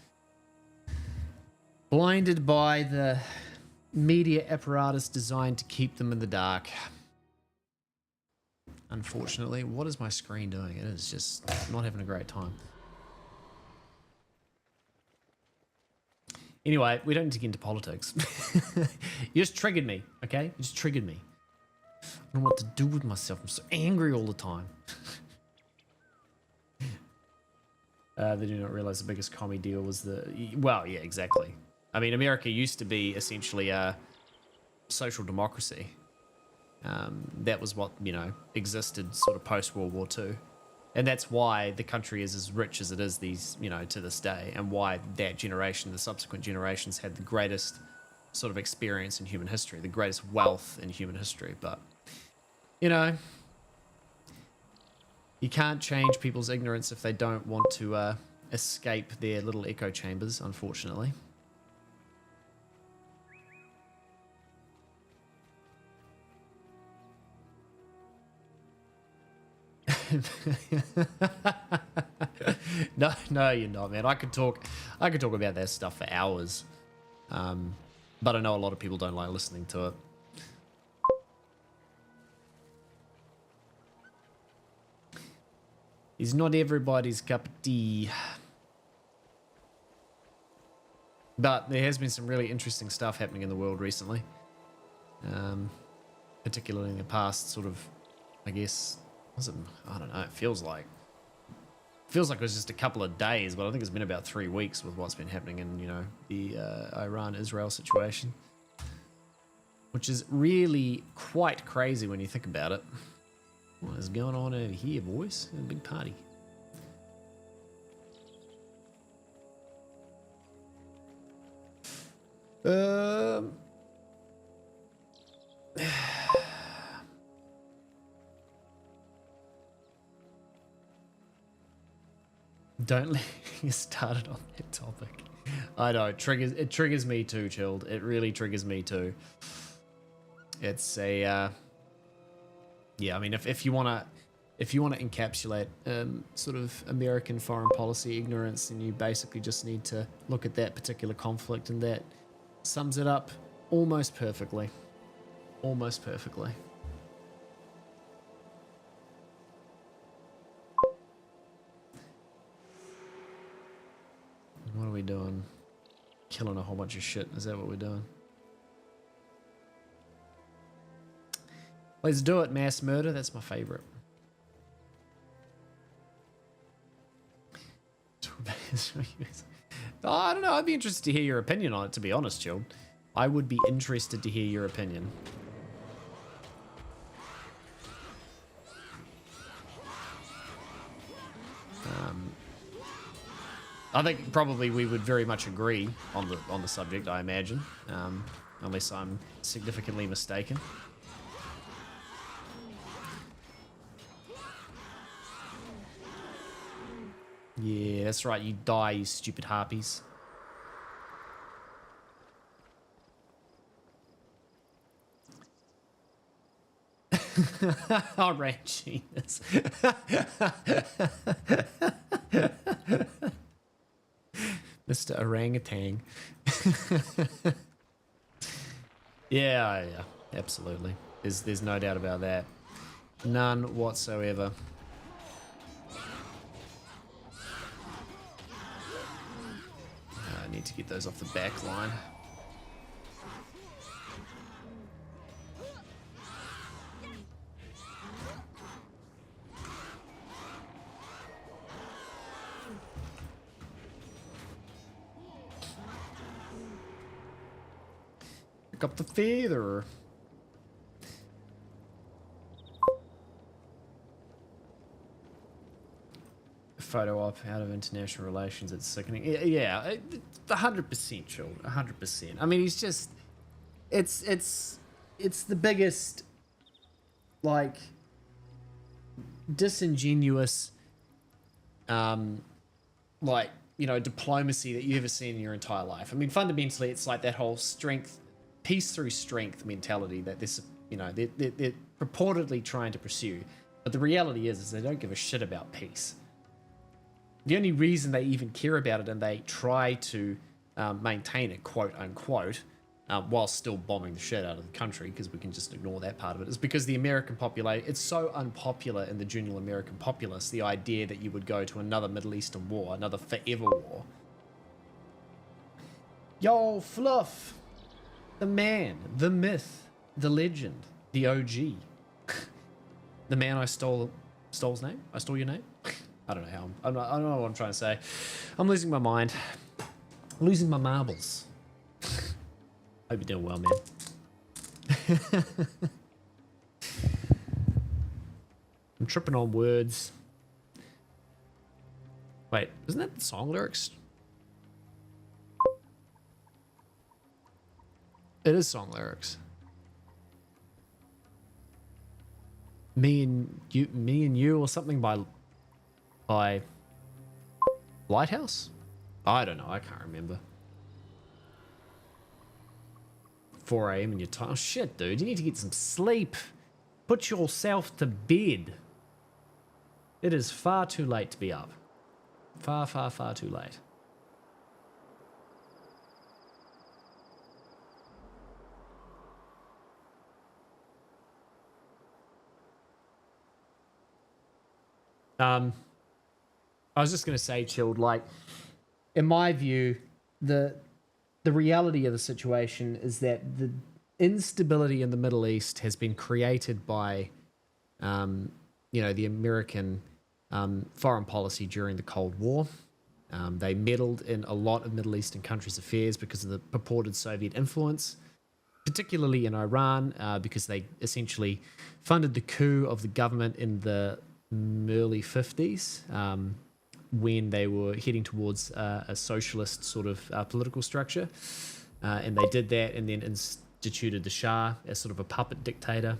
Blinded by the media apparatus designed to keep them in the dark. unfortunately. What is my screen doing? It is just not having a great time. Anyway, we don't need to get into politics. You just triggered me, okay? You just triggered me. I don't know what to do with myself. I'm so angry all the time. They do not realize the biggest commie deal was well, yeah, exactly. I mean, America used to be essentially a social democracy. That was what, you know, existed sort of post-World War II. And that's why the country is as rich as it is to this day, and why that generation, the subsequent generations, had the greatest sort of experience in human history, the greatest wealth in human history. But, you know, you can't change people's ignorance if they don't want to escape their little echo chambers, unfortunately. No, you're not, man. I could talk about that stuff for hours, but I know a lot of people don't like listening to it. It's not everybody's cup of tea, but there has been some really interesting stuff happening in the world recently, particularly in the past sort of, I guess. I don't know. It feels like it was just a couple of days, but I think it's been about 3 weeks with what's been happening in, you know, the Iran-Israel situation, which is really quite crazy when you think about it. What is going on over here, boys? A big party. Don't let me get started on that topic. I know, it triggers me too, Chilled. It really triggers me too. It's a yeah, I mean, if you wanna encapsulate sort of American foreign policy ignorance, then you basically just need to look at that particular conflict, and that sums it up almost perfectly. Almost perfectly. What are we doing? Killing a whole bunch of shit. Is that what we're doing? Let's do it. Mass murder. That's my favorite. Oh, I don't know. I'd be interested to hear your opinion on it, to be honest, Chilled. I would be interested to hear your opinion. I think probably we would very much agree on the subject, I imagine, unless I'm significantly mistaken. Yeah, that's right. You die, you stupid harpies. Oranginess. Mr. Orangutan. Yeah, absolutely. There's no doubt about that. None whatsoever. I need to get those off the back line. Pick up the feather. Photo op out of international relations. It's sickening. Yeah, 100% Chilled. 100%. I mean, he's just. It's the biggest, like, disingenuous, like, you know, diplomacy that you've ever seen in your entire life. I mean, fundamentally, it's like that whole peace through strength mentality that this, you know, they're purportedly trying to pursue. But the reality is they don't give a shit about peace. The only reason they even care about it and they try to maintain it, quote unquote, while still bombing the shit out of the country, because we can just ignore that part of it, is because the American population, it's so unpopular in the general American populace, the idea that you would go to another Middle Eastern war, another forever war. Yo, Fluff, the man, the myth, the legend, the OG, the man I stole his name? I stole your name? I don't know how, I don't know what I'm trying to say. I'm losing my mind. Losing my marbles. Hope you're doing well, man. I'm tripping on words. Wait, isn't that the song lyrics? It is song lyrics. Me and you, or something by Lighthouse? I don't know. I can't remember. 4 a.m. in your time. Oh, shit, dude. You need to get some sleep. Put yourself to bed. It is far too late to be up. Far, far, far too late. I was just going to say, Chilled, like, in my view, the reality of the situation is that the instability in the Middle East has been created by, the American foreign policy during the Cold War. They meddled in a lot of Middle Eastern countries' affairs because of the purported Soviet influence, particularly in Iran, because they essentially funded the coup of the government in the early 50s. When they were heading towards a socialist sort of political structure. And they did that and then instituted the Shah as sort of a puppet dictator.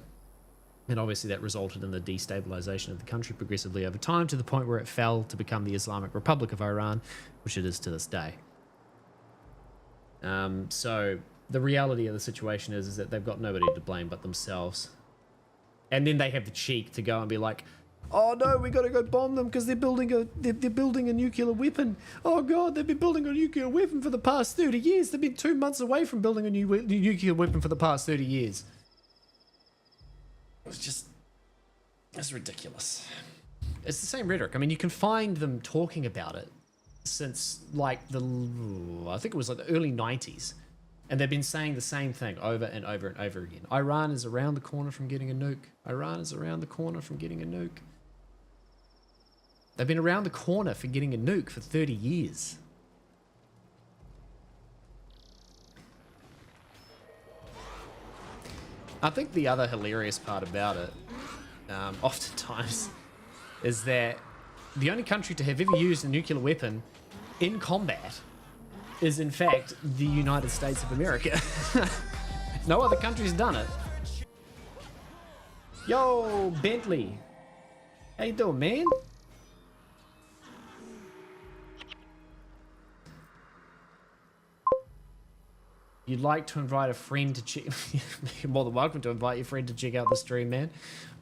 And obviously that resulted in the destabilization of the country progressively over time, to the point where it fell to become the Islamic Republic of Iran, which it is to this day. So the reality of the situation is that they've got nobody to blame but themselves. And then they have the cheek to go and be like, oh no, we got to go bomb them because they're building a nuclear weapon. Oh god, they've been building a nuclear weapon for the past 30 years. They've been 2 months away from building a new nuclear weapon for the past 30 years. It's ridiculous. It's the same rhetoric. I mean, you can find them talking about it since like I think it was like the early 90s. And they've been saying the same thing over and over and over again. Iran is around the corner from getting a nuke. Iran is around the corner from getting a nuke. They've been around the corner for getting a nuke for 30 years. I think the other hilarious part about it, oftentimes, is that the only country to have ever used a nuclear weapon in combat is, in fact, the United States of America. No other country's done it. Yo, Bentley. How you doing, man? You'd like to invite a friend to check... You're more than welcome to invite your friend to check out the stream, man.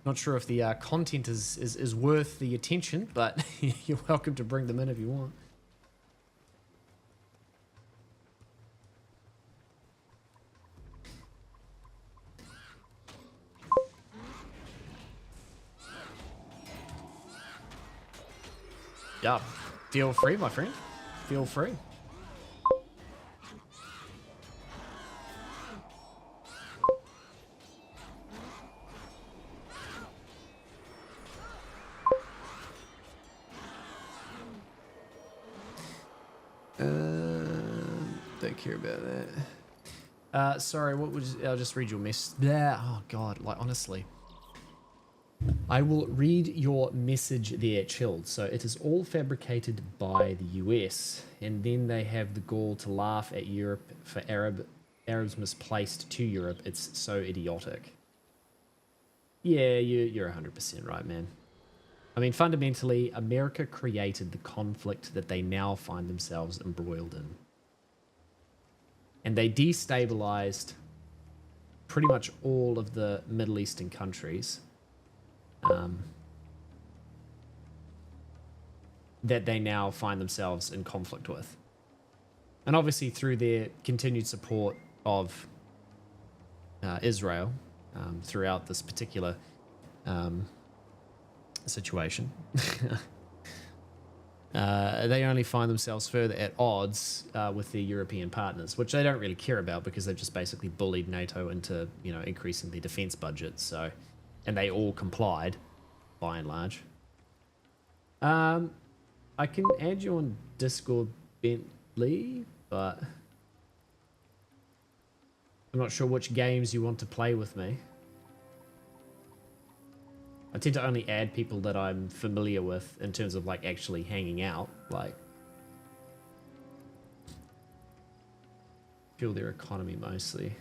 Not sure if the content is worth the attention, but you're welcome to bring them in if you want. Yeah, feel free, my friend. Feel free. Don't care about that. Sorry, what was... I'll just read your message. Oh, God, like, honestly. I will read your message there, Chilled. So it is all fabricated by the US, and then they have the gall to laugh at Europe for Arabs misplaced to Europe. It's so idiotic. Yeah, you're 100% right, man. I mean, fundamentally, America created the conflict that they now find themselves embroiled in. And they destabilized pretty much all of the Middle Eastern countries that they now find themselves in conflict with. And obviously through their continued support of Israel throughout this particular situation. They only find themselves further at odds with their European partners, which they don't really care about because they've just basically bullied NATO into, increasing their defense budget. So, and they all complied, by and large. I can add you on Discord, Bentley, but I'm not sure which games you want to play with me. I tend to only add people that I'm familiar with in terms of like actually hanging out, like fuel their economy mostly.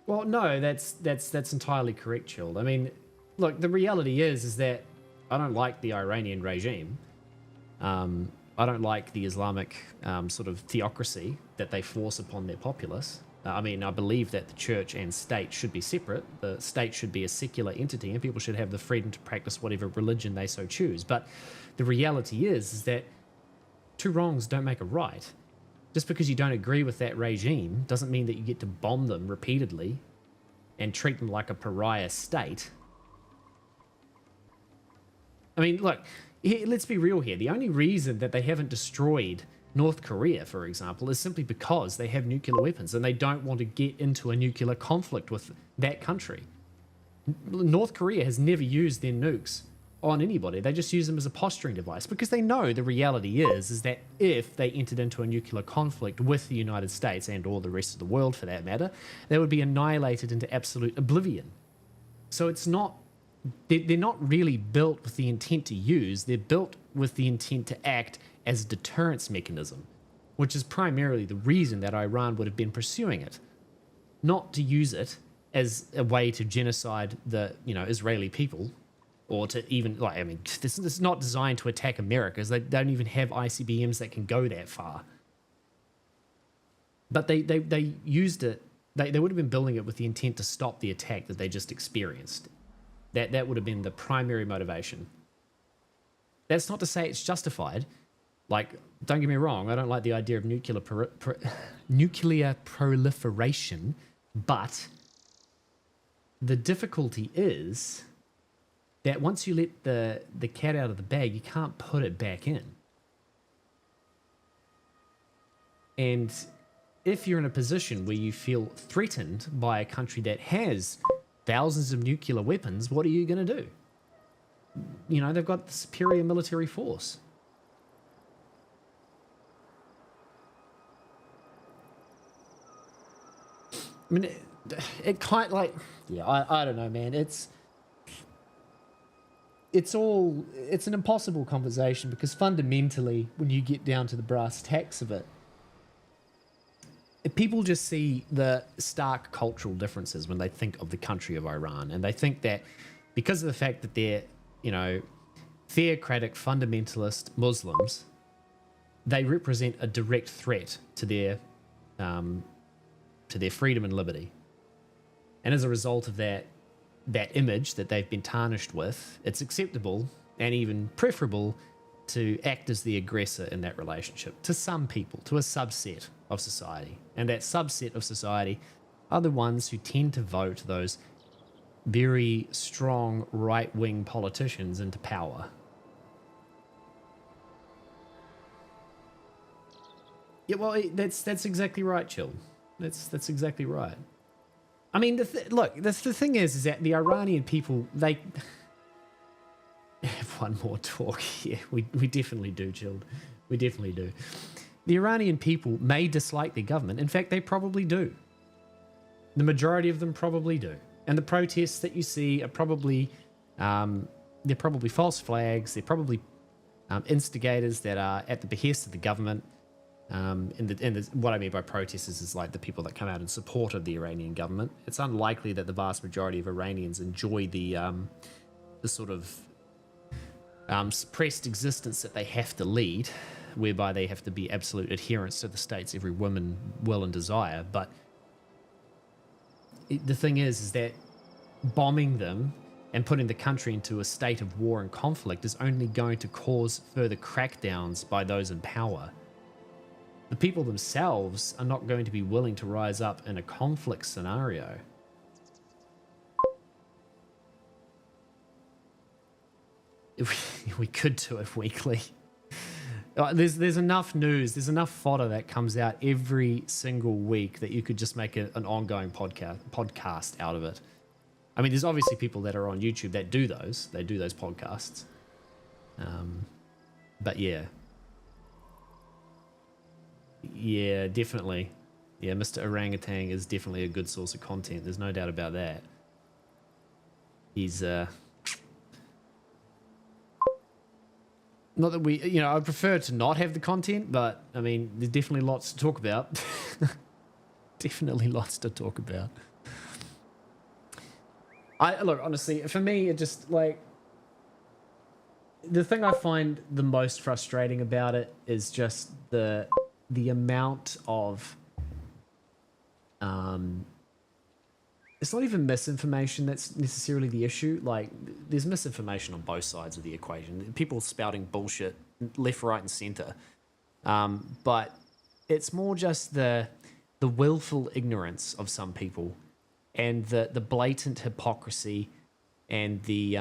Well, no, that's entirely correct, Chilled. I mean, look, the reality is that I don't like the Iranian regime. I don't like the Islamic sort of theocracy that they force upon their populace. I mean, I believe that the church and state should be separate. The state should be a secular entity and people should have the freedom to practice whatever religion they so choose. But the reality is that two wrongs don't make a right. Just because you don't agree with that regime doesn't mean that you get to bomb them repeatedly and treat them like a pariah state. I mean, look, let's be real here. The only reason that they haven't destroyed North Korea, for example, is simply because they have nuclear weapons and they don't want to get into a nuclear conflict with that country. North Korea has never used their nukes on anybody. They just use them as a posturing device because they know the reality is that if they entered into a nuclear conflict with the United States and or the rest of the world for that matter, they would be annihilated into absolute oblivion. So it's not, they're not really built with the intent to use, they're built with the intent to act as a deterrence mechanism, which is primarily the reason that Iran would have been pursuing it, not to use it as a way to genocide the Israeli people, or to even like this is not designed to attack America, because they don't even have ICBMs that can go that far. But they used it. They would have been building it with the intent to stop the attack that they just experienced. That would have been the primary motivation. That's not to say it's justified. Like, don't get me wrong, I don't like the idea of nuclear proliferation, but the difficulty is that once you let the cat out of the bag, you can't put it back in. And if you're in a position where you feel threatened by a country that has thousands of nuclear weapons, what are you going to do? They've got the superior military force. I mean, it kind of like, I don't know, man. It's an impossible conversation because fundamentally, when you get down to the brass tacks of it, people just see the stark cultural differences when they think of the country of Iran. And they think that because of the fact that they're, theocratic fundamentalist Muslims, they represent a direct threat to their freedom and liberty. And as a result of that image that they've been tarnished with, it's acceptable and even preferable to act as the aggressor in that relationship to some people, to a subset of society. And that subset of society are the ones who tend to vote those very strong right-wing politicians into power. Yeah, well, that's exactly right, Chill. That's exactly right. I mean, the thing is that the Iranian people, they have one more talk here. We definitely do, Chilled. We definitely do. The Iranian people may dislike their government. In fact, they probably do. The majority of them probably do. And the protests that you see are probably, they're probably false flags. They're probably instigators that are at the behest of the government. What I mean by protesters is like the people that come out in support of the Iranian government. It's unlikely that the vast majority of Iranians enjoy the sort of suppressed existence that they have to lead, whereby they have to be absolute adherents to the state's every woman will and desire. But the thing is that bombing them and putting the country into a state of war and conflict is only going to cause further crackdowns by those in power. the people themselves are not going to be willing to rise up in a conflict scenario. If we could do it weekly. There's enough news, there's enough fodder that comes out every single week that you could just make an ongoing podcast out of it. I mean, there's obviously people that are on YouTube that do those. They do those podcasts. But yeah. Yeah, definitely. Yeah, Mr. Orangutan is definitely a good source of content. There's no doubt about that. He's not that we, you know, I prefer to not have the content, but I mean, there's definitely lots to talk about. Definitely lots to talk about. Look, honestly, for me, it just like the thing I find the most frustrating about it is just the amount of it's not even misinformation that's necessarily the issue. Like, there's misinformation on both sides of the equation. People spouting bullshit left, right, and center. But it's more just the willful ignorance of some people, and the blatant hypocrisy, and the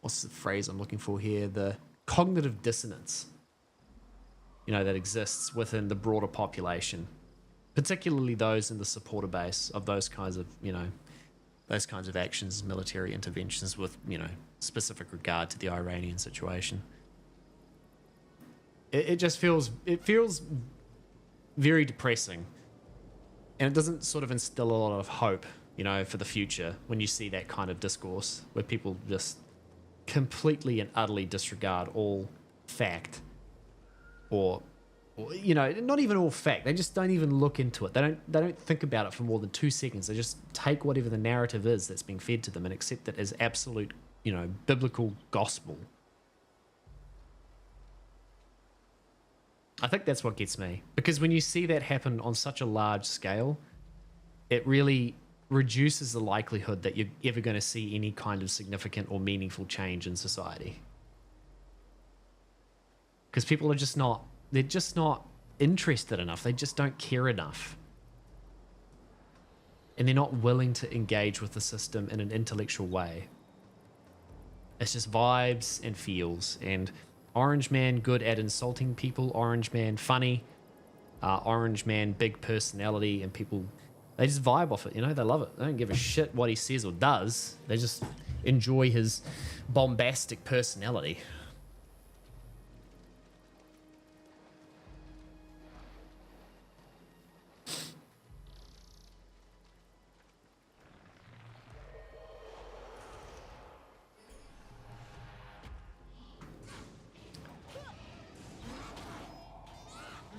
what's the phrase I'm looking for here? The cognitive dissonance, you know, that exists within the broader population. Particularly those in the supporter base of those kinds of, you know, those kinds of actions, military interventions with, you know, specific regard to the Iranian situation. It just feels very depressing, and it doesn't sort of instill a lot of hope, you know, for the future when you see that kind of discourse where people just completely and utterly disregard all fact or you know, not even all fact. They just don't even look into it. They don't think about it for more than 2 seconds. They just take whatever the narrative is that's being fed to them and accept it as absolute, you know, biblical gospel. I think that's what gets me, because when you see that happen on such a large scale, it really reduces the likelihood that you're ever going to see any kind of significant or meaningful change in society. Because people are just not, they're just not interested enough. They just don't care enough. And they're not willing to engage with the system in an intellectual way. It's just vibes and feels. And Orange Man good at insulting people. Orange Man funny. Orange Man big personality. And people, they just vibe off it, you know? They love it. They don't give a shit what he says or does. They just enjoy his bombastic personality.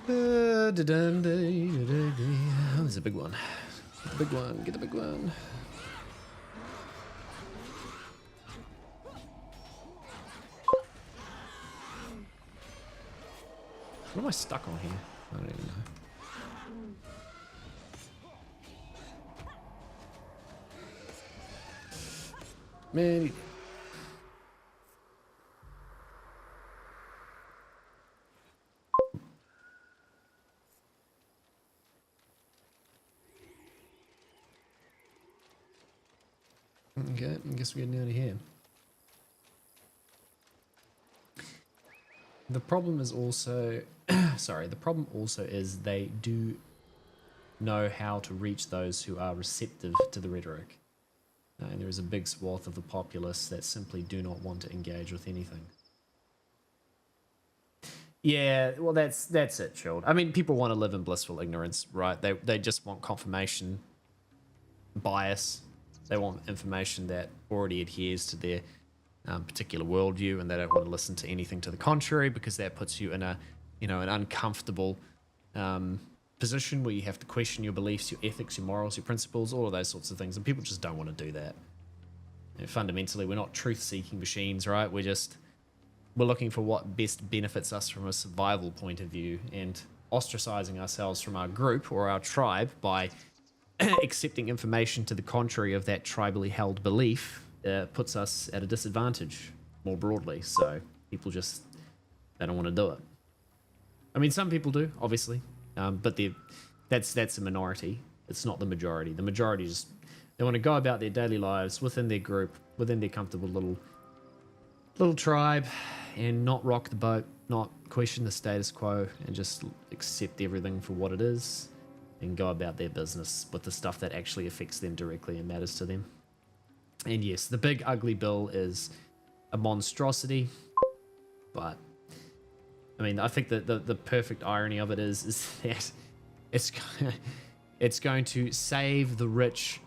Oh, there's a big one. Get the big one. Get the big one. What am I stuck on here? I don't even know. Man. Okay, I guess we're getting out of here. The problem is also, the problem also is they do know how to reach those who are receptive to the rhetoric. And there is a big swath of the populace that simply do not want to engage with anything. Yeah, well, that's it, Chilled. I mean, people want to live in blissful ignorance, right? They just want confirmation bias. They want information that already adheres to their particular worldview, and they don't want to listen to anything to the contrary, because that puts you in a, you know, an uncomfortable position where you have to question your beliefs, your ethics, your morals, your principles, all of those sorts of things. And people just don't want to do that. And fundamentally, we're not truth-seeking machines, right? We're looking for what best benefits us from a survival point of view, and ostracizing ourselves from our group or our tribe by accepting information to the contrary of that tribally held belief puts us at a disadvantage more broadly. So people just, they don't want to do it. I mean, some people do, obviously, but that's a minority. It's not the majority. The majority just, they want to go about their daily lives within their group, within their comfortable little tribe, and not rock the boat, not question the status quo, and just accept everything for what it is, and go about their business with the stuff that actually affects them directly and matters to them. And yes, the big ugly bill is a monstrosity, but I mean, I think that the perfect irony of it is that it's going to save the rich.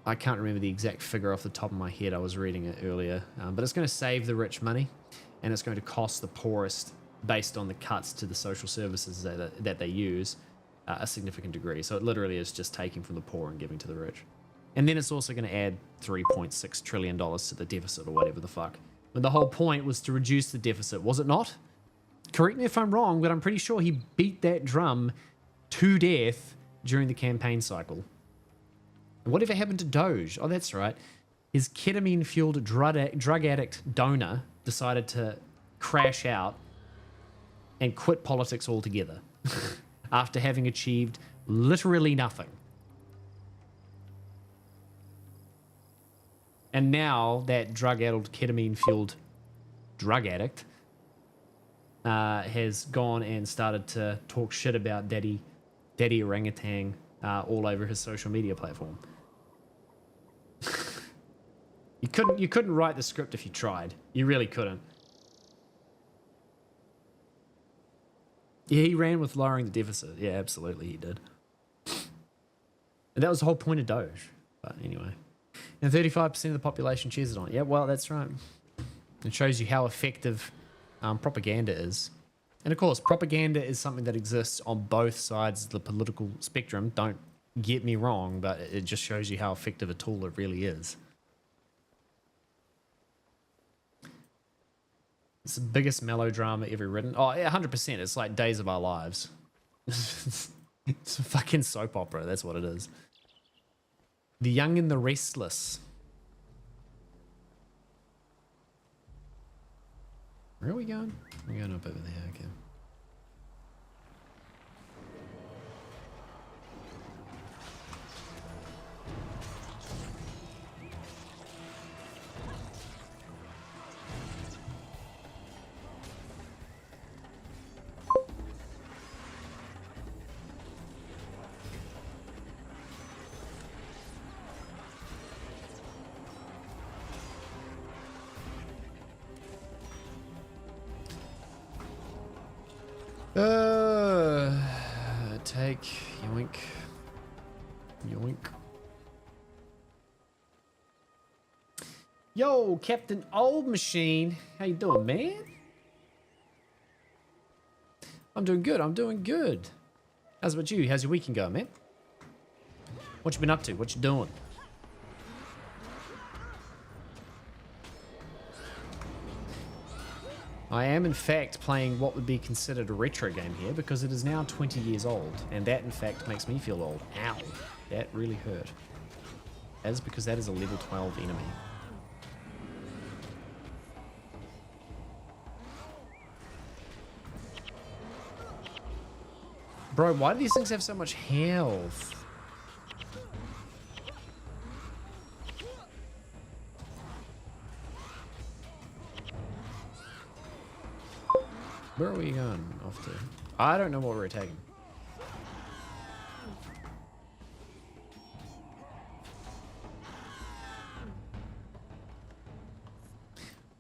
I can't remember the exact figure off the top of my head. I was reading it earlier, but it's going to save the rich money, and it's going to cost the poorest, based on the cuts to the social services that they use, a significant degree. So it literally is just taking from the poor and giving to the rich. And then it's also going to add $3.6 trillion to the deficit or whatever the fuck. But the whole point was to reduce the deficit, was it not? Correct me if I'm wrong, but I'm pretty sure he beat that drum to death during the campaign cycle. And whatever happened to Doge? Oh, that's right. His ketamine-fueled drug addict donor decided to crash out and quit politics altogether after having achieved literally nothing. And now that drug-addled, ketamine-fueled drug addict has gone and started to talk shit about Daddy Orangutan all over his social media platform. You couldn't write the script if you tried. You really couldn't. Yeah, he ran with lowering the deficit. Yeah, absolutely he did. And that was the whole point of Doge. But anyway. And 35% of the population cheers it on. Yeah, well, that's right. It shows you how effective propaganda is. And of course, propaganda is something that exists on both sides of the political spectrum. Don't get me wrong, but it just shows you how effective a tool it really is. It's the biggest melodrama ever written. Oh, 100%. It's like Days of Our Lives. It's a fucking soap opera. That's what it is. The Young and the Restless. Where are we going? We're going up over there, okay. Take yoink. Yoink. Yo, Captain Old Machine. How you doing, man? I'm doing good. I'm doing good. How's about you? How's your weekend going, man? What you been up to? What you doing? I am in fact playing what would be considered a retro game here because it is now 20 years old, and that in fact makes me feel old. Ow, that really hurt. That is because that is a level 12 enemy. Bro, why do these things have so much health? Where are we going off to? I don't know what we're taking.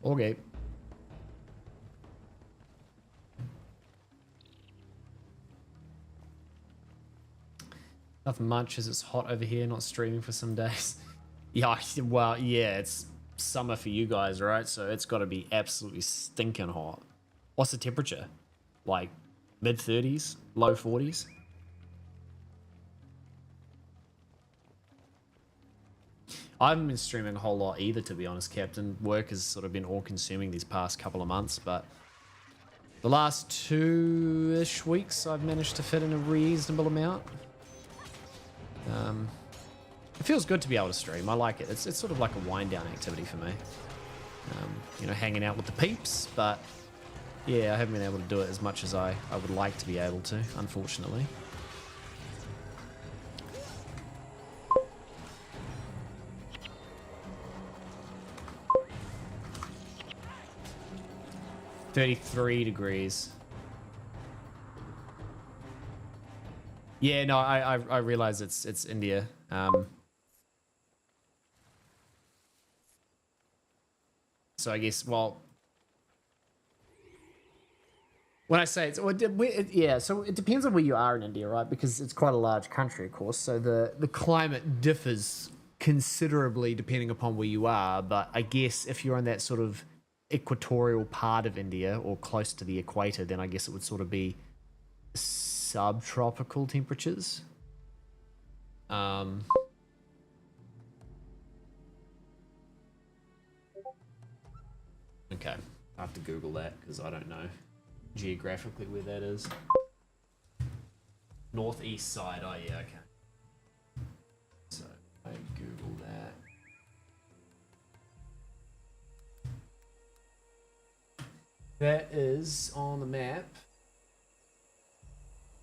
Okay. Nothing much as it's hot over here, not streaming for some days. Yeah, well, yeah, it's summer for you guys, right? So it's got to be absolutely stinking hot. What's the temperature? Like mid 30s, low 40s? I haven't been streaming a whole lot either, to be honest, Captain. Work has sort of been all-consuming these past couple of months, but the last 2-ish weeks I've managed to fit in a reasonable amount. It feels good to be able to stream. I like it. It's sort of like a wind-down activity for me. You know, hanging out with the peeps, but Yeah, I haven't been able to do it as much as I would like to be able to, unfortunately. $33 degrees. Yeah, no, I realize it's India. So I guess, well, when I say it's, well, yeah, so it depends on where you are in India, right? Because it's quite a large country, of course. So the climate differs considerably depending upon where you are. But I guess if you're in that sort of equatorial part of India or close to the equator, then I guess it would sort of be subtropical temperatures. Okay, I have to Google that because I don't know geographically where that is. Northeast side. Oh yeah, okay. So I Google that. That is on the map.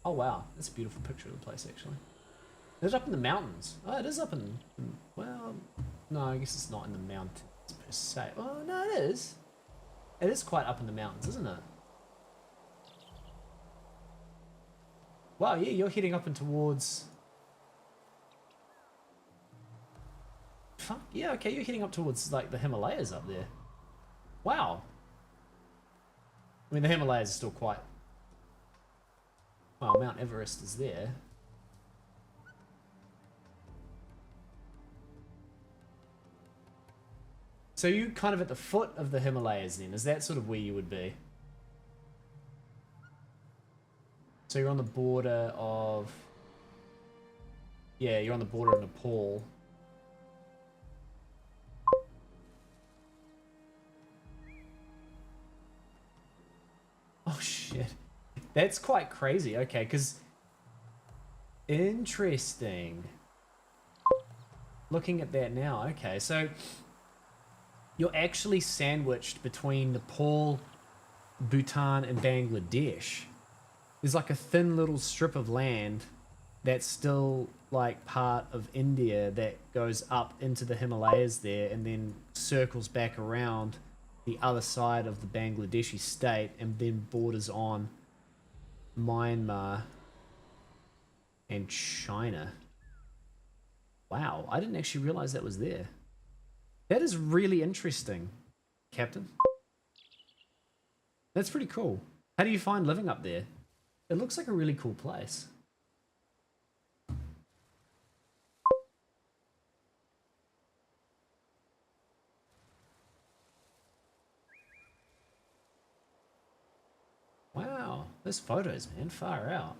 Oh wow, that's a beautiful picture of the place actually. It's up in the mountains. Oh, it is up in, well, no, I guess it's not in the mountains per se. Oh no, it is. It is quite up in the mountains, isn't it? Wow, yeah, you're heading up and towards... Fuck, yeah, okay, you're heading up towards, like, the Himalayas up there. Wow. I mean, the Himalayas are still quite... Well, Mount Everest is there. So you kind of at the foot of the Himalayas then? Is that sort of where you would be? So you're on the border of... Yeah, you're on the border of Nepal. Oh shit. That's quite crazy. Okay, because... Interesting. Looking at that now. Okay, so... You're actually sandwiched between Nepal, Bhutan, and Bangladesh. There's like a thin little strip of land that's still like part of India that goes up into the Himalayas there and then circles back around the other side of the Bangladeshi state and then borders on Myanmar and China. Wow, I didn't actually realize that was there. That is really interesting, Captain. That's pretty cool. How do you find living up there? It looks like a really cool place. Wow, those photos, man, far out.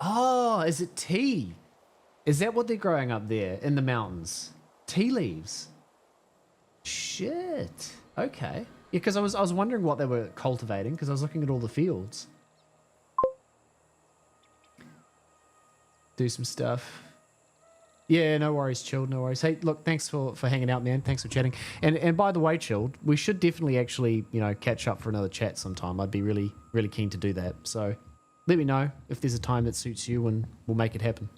Oh, is it tea? Is that what they're growing up there in the mountains? Tea leaves. Shit. Okay. Yeah, because I was wondering what they were cultivating because I was looking at all the fields. Do some stuff. Yeah, no worries, Chilled, no worries. Hey, look, thanks for hanging out, man. Thanks for chatting. And by the way, Chilled, we should definitely actually, you know, catch up for another chat sometime. I'd be really, really keen to do that. So let me know if there's a time that suits you and we'll make it happen.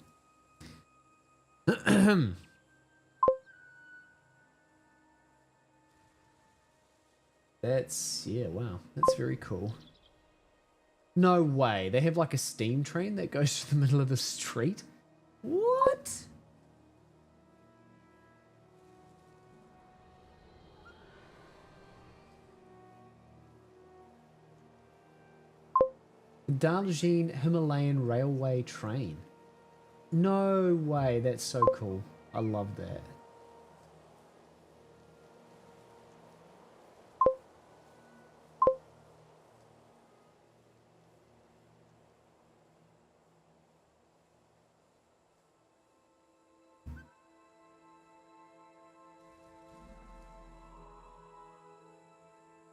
That's, yeah, wow. That's very cool. No way. They have like a steam train that goes through the middle of the street? What? Darjeeling Himalayan Railway train. No way. That's so cool. I love that.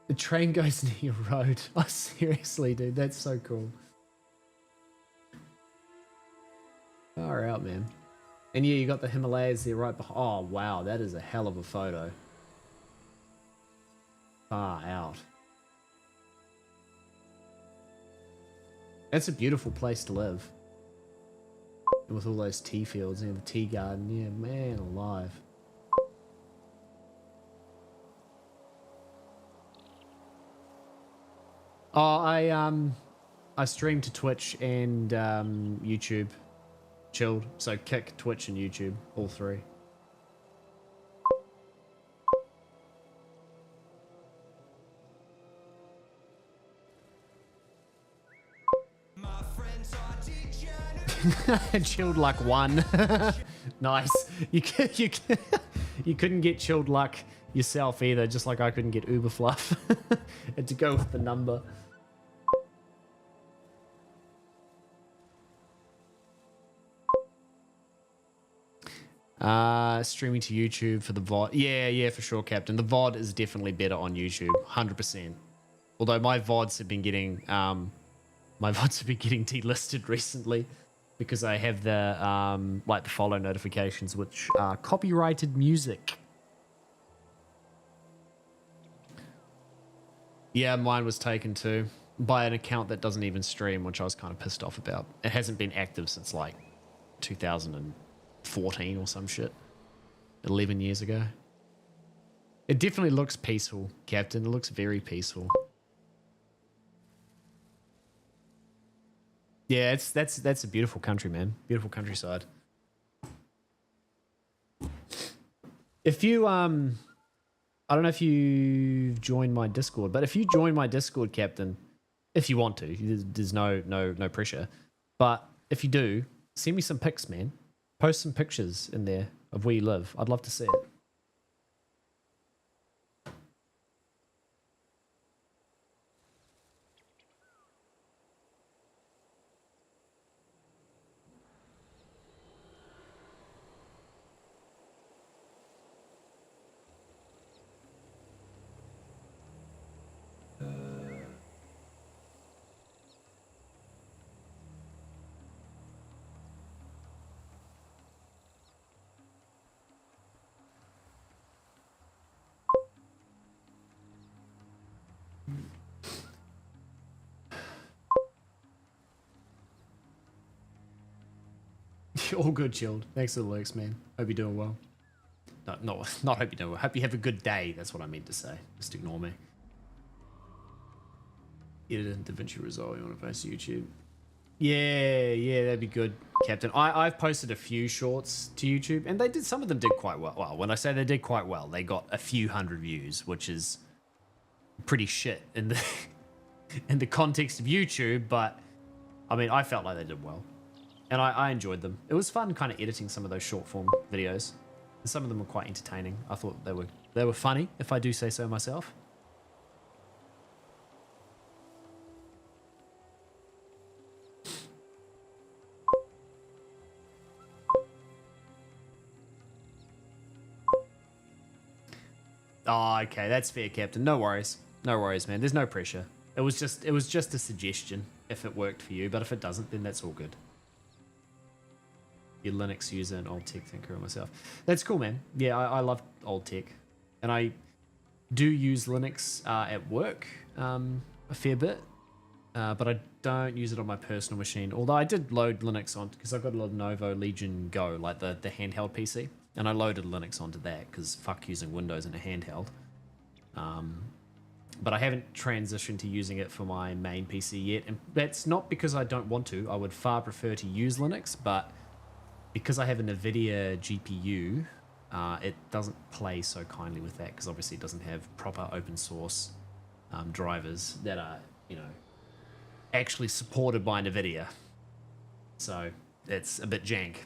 The train goes near your road. Oh, seriously, dude. That's so cool. Far out, man. And yeah, you got the Himalayas there right behind. Oh, wow. That is a hell of a photo. far out. That's a beautiful place to live. And with all those tea fields and the tea garden, yeah, man alive. Oh, I stream to Twitch and YouTube. Chilled. So Kick, Twitch, and YouTube, all three. Chilled luck 1. Nice. You couldn't get chilled luck yourself either, just like I couldn't get Uber Fluff. Had to go with the number. Streaming to YouTube for the VOD. Yeah, for sure, Captain. The VOD is definitely better on YouTube, 100%. Although my VODs have been getting delisted recently because I have the like the follow notifications, which are copyrighted music. Yeah, mine was taken too by an account that doesn't even stream, which I was kind of pissed off about. It hasn't been active since like 2014 or some shit. 11 years ago. It definitely looks peaceful, Captain. It looks very peaceful. Yeah, that's a beautiful country, man. Beautiful countryside. If you I don't know if you've joined my Discord, but if you join my Discord, Captain, if you want to, there's no pressure. But if you do, send me some pics, man. Post some pictures in there of where you live. I'd love to see it. All good, chilled. Thanks for the lurks, man. Hope you're doing well. No, not hope you're doing well. Hope you have a good day. That's what I meant to say. Just ignore me. Edit in DaVinci Resolve. You want to post to YouTube? Yeah, that'd be good, Captain. I've posted a few shorts to YouTube, and some of them did quite well. Well, when I say they did quite well, they got a few hundred views, which is pretty shit in the in the context of YouTube. But I mean, I felt like they did well. And I enjoyed them. It was fun kind of editing some of those short form videos. And some of them were quite entertaining. I thought they were funny, if I do say so myself. Oh, okay, that's fair, Captain. No worries. No worries, man. There's no pressure. It was just a suggestion if it worked for you, but if it doesn't, then that's all good. Your Linux user and old tech thinker myself. That's cool, man. Yeah, I love old tech. And I do use Linux at work a fair bit, but I don't use it on my personal machine. Although I did load Linux on, because I've got a Lenovo Legion Go, like the handheld PC. And I loaded Linux onto that, because fuck using Windows in a handheld. But I haven't transitioned to using it for my main PC yet. And that's not because I don't want to. I would far prefer to use Linux, but because I have a NVIDIA GPU, it doesn't play so kindly with that, because obviously it doesn't have proper open source drivers that are, actually supported by NVIDIA. So it's a bit jank.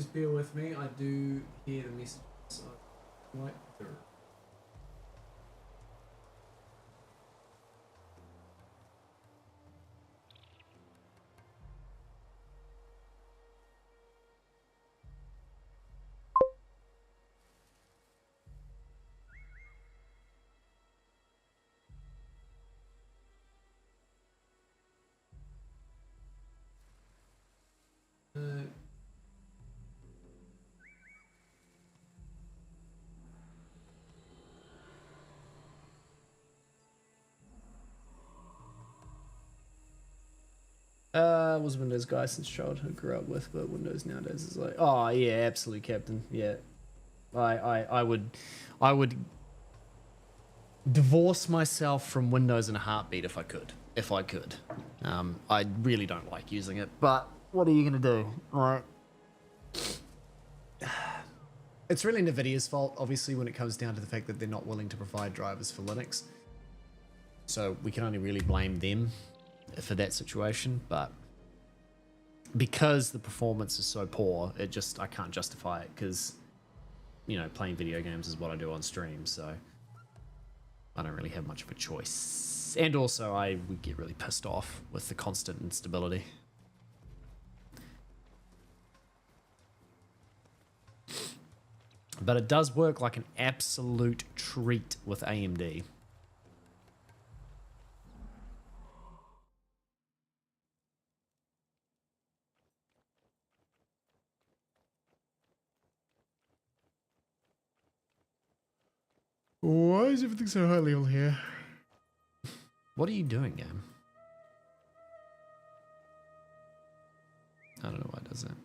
Just bear with me. I do hear the message. So, right there. Was a Windows guy since childhood, grew up with, but Windows nowadays is like, oh yeah, absolutely, Captain. Yeah, I would divorce myself from Windows in a heartbeat if I could. If I could, I really don't like using it, but what are you gonna do? Like, it's really NVIDIA's fault, obviously, when it comes down to the fact that they're not willing to provide drivers for Linux. So we can only really blame them for that situation, but because the performance is so poor, I can't justify it because, you know, playing video games is what I do on stream, so I don't really have much of a choice. And also, I would get really pissed off with the constant instability. But it does work like an absolute treat with AMD. Why is everything so high level here? What are you doing, game? I don't know why it does that.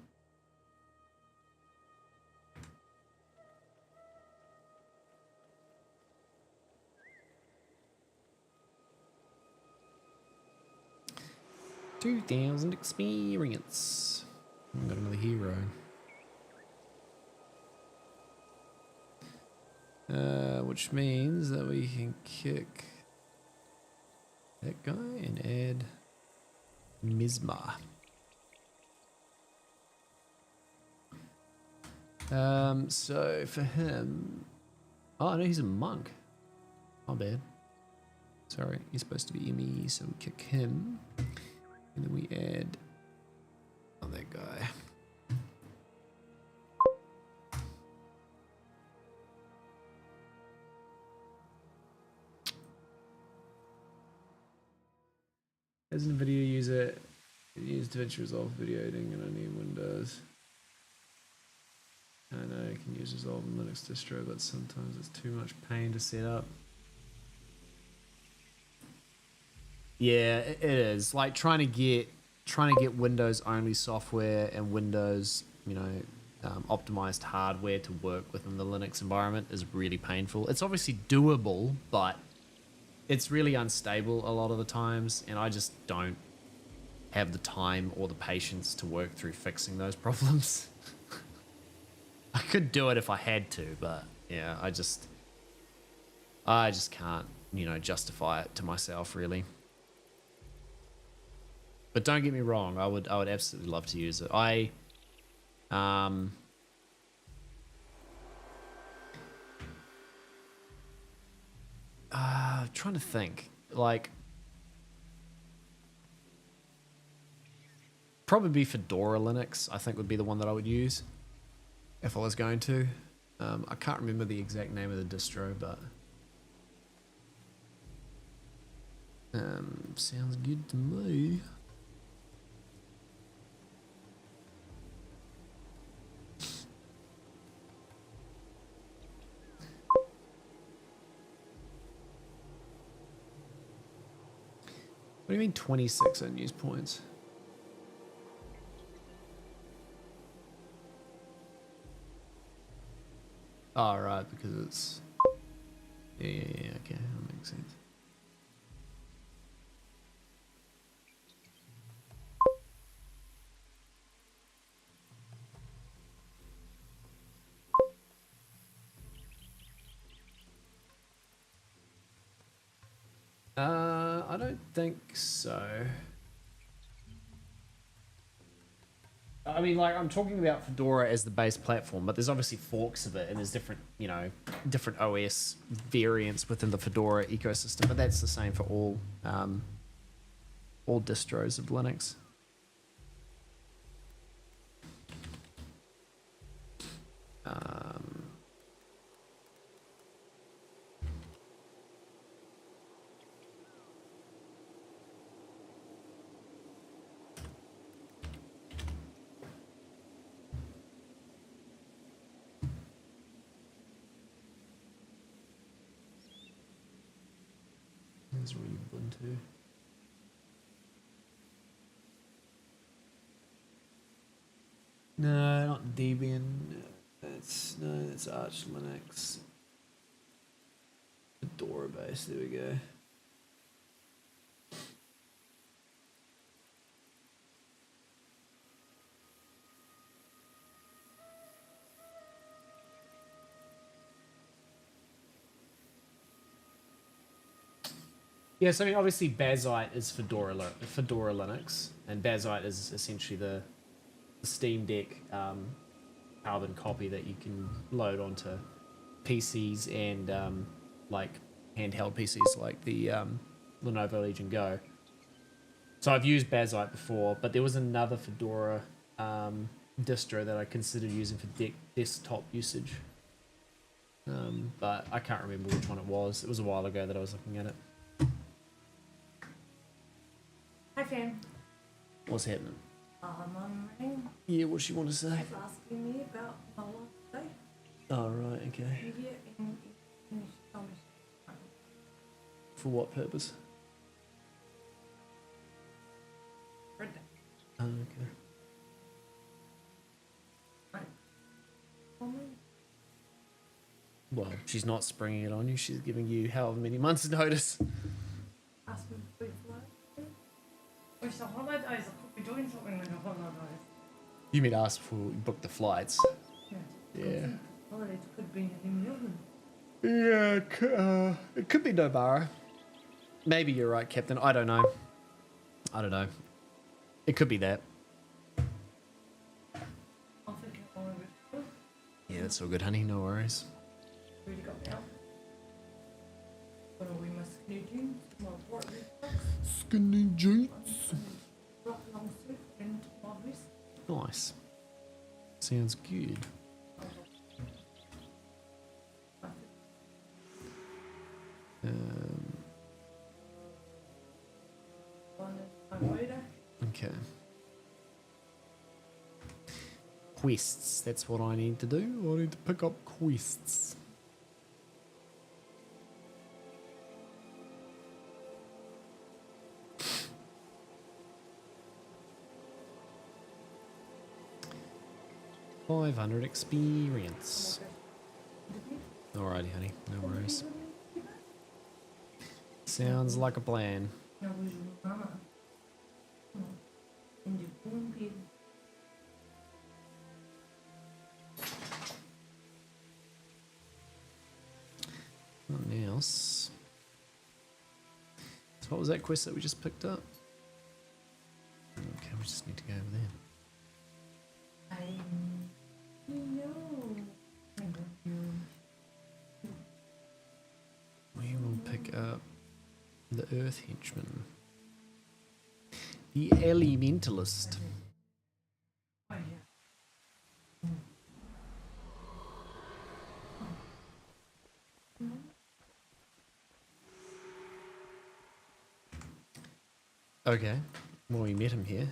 $2,000 experience. I've got another hero. Which means that we can kick that guy and add Misma. So for him, oh no, he's a monk. Not bad. Sorry, he's supposed to be ME, so we kick him, and then we add that guy. As a video user, it used DaVinci Resolve video editing and only in Windows. I know you can use Resolve in Linux distro, but sometimes it's too much pain to set up. Yeah, it is. Like trying to get Windows only software and Windows, you know, optimized hardware to work within the Linux environment is really painful. It's obviously doable, but it's really unstable a lot of the times, and I just don't have the time or the patience to work through fixing those problems. I could do it if I had to, but yeah, I just can't, you know, justify it to myself really. But don't get me wrong, I would absolutely love to use it. Trying to think, like, probably Fedora Linux, I think would be the one that I would use if I was going to. I can't remember the exact name of the distro, but sounds good to me. What do you mean 26 unused points? Oh, right, because it's... Yeah, okay, that makes sense. I don't think so. I mean, like, I'm talking about Fedora as the base platform, but there's obviously forks of it, and there's different, you know, different OS variants within the Fedora ecosystem. But that's the same for all distros of Linux. There's Ubuntu. No, not Debian. That's Arch Linux. Fedora base. There we go. Yes, I mean obviously Bazite is Fedora Linux, and Bazite is essentially the Steam Deck carbon copy that you can load onto PCs and like handheld PCs like the Lenovo Legion Go. So I've used Bazite before, but there was another Fedora distro that I considered using for desktop usage, but I can't remember which one it was. It was a while ago that I was looking at it. Hi, fam. What's happening? Mum rang. Yeah, what she want to say? She's asking me about my last day. Oh, right, okay. Yeah, and she told me For what purpose? birthday. Oh, okay. Right. For me. Well, she's not springing it on you. She's giving you however many months' notice. Ask me for flight. It's a holidays. I could be doing something with the holidays. You mean ask before you book the flights? Yeah. Holidays could be in Melbourne. Yeah, it could be Nobara. Maybe you're right, Captain. I don't know. It could be that. I think it only was Yeah, that's all good, honey. No worries. really got me out. What are we must do? My port Skinny jeans. rock long suit and my wrist. Nice. Sounds good. Okay. Quests. That's what I need to do. I need to pick up quests. $500 experience. Alrighty, honey. No worries. Sounds like a plan. Nothing else. So what was that quest that we just picked up? Okay, we just need to go over there. We will pick up the Earth Henchman. The Elementalist. Okay. Well, we met him here.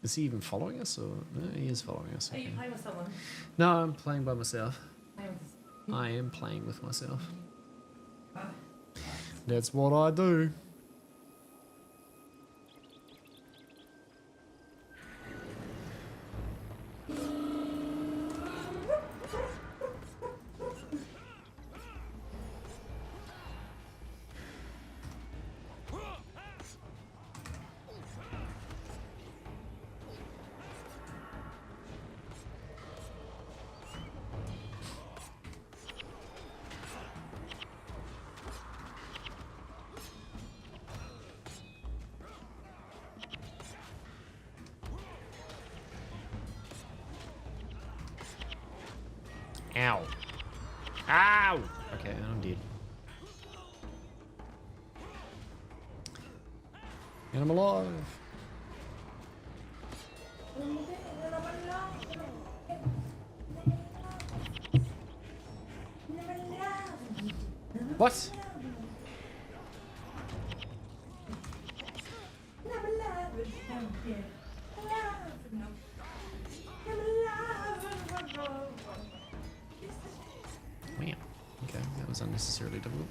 Is he even following us, or no? He is following us. Are you playing with someone? No, I'm playing by myself. Playing with I am playing with myself. That's what I do. Ow. Ow! Okay, I'm dead. And I'm alive. What? Man, okay, that was unnecessarily difficult.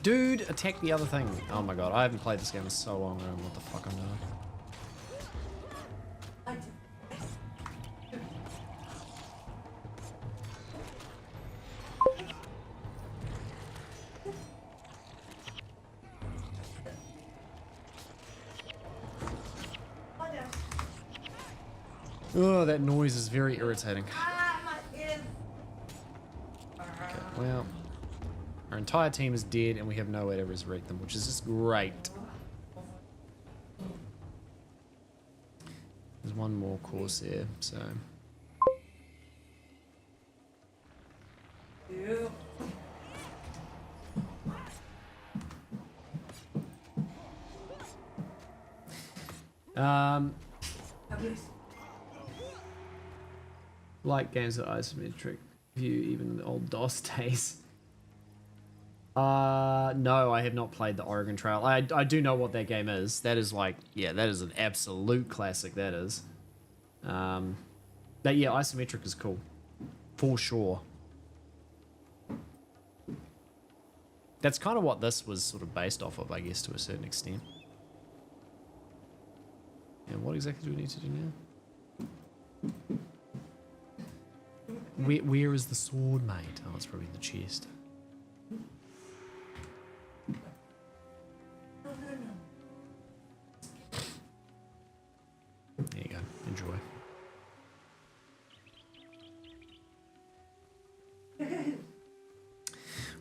Dude, attack the other thing. Oh my god, I haven't played this game in so long, I don't know what the fuck I'm doing. Oh, that noise is very irritating. Okay, well, our entire team is dead and we have no way to resurrect them, which is just great. There's one more course there, so. Like games that isometric view, even in the old DOS days. No, I have not played the Oregon Trail. I do know what that game is. That is like, yeah, that is an absolute classic, that is. But yeah, isometric is cool. For sure. That's kind of what this was sort of based off of, I guess, to a certain extent. And what exactly do we need to do now? Where is the sword, mate? Oh, it's probably in the chest. There you go. Enjoy.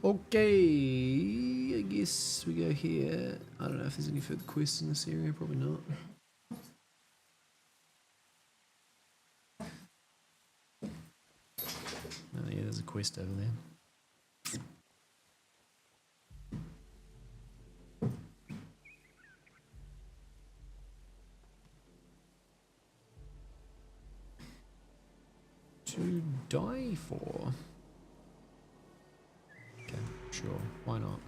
Okay, I guess we go here. I don't know if there's any further quests in this area. Probably not. Oh yeah, there's a quest over there. To die for? Okay, sure. Why not?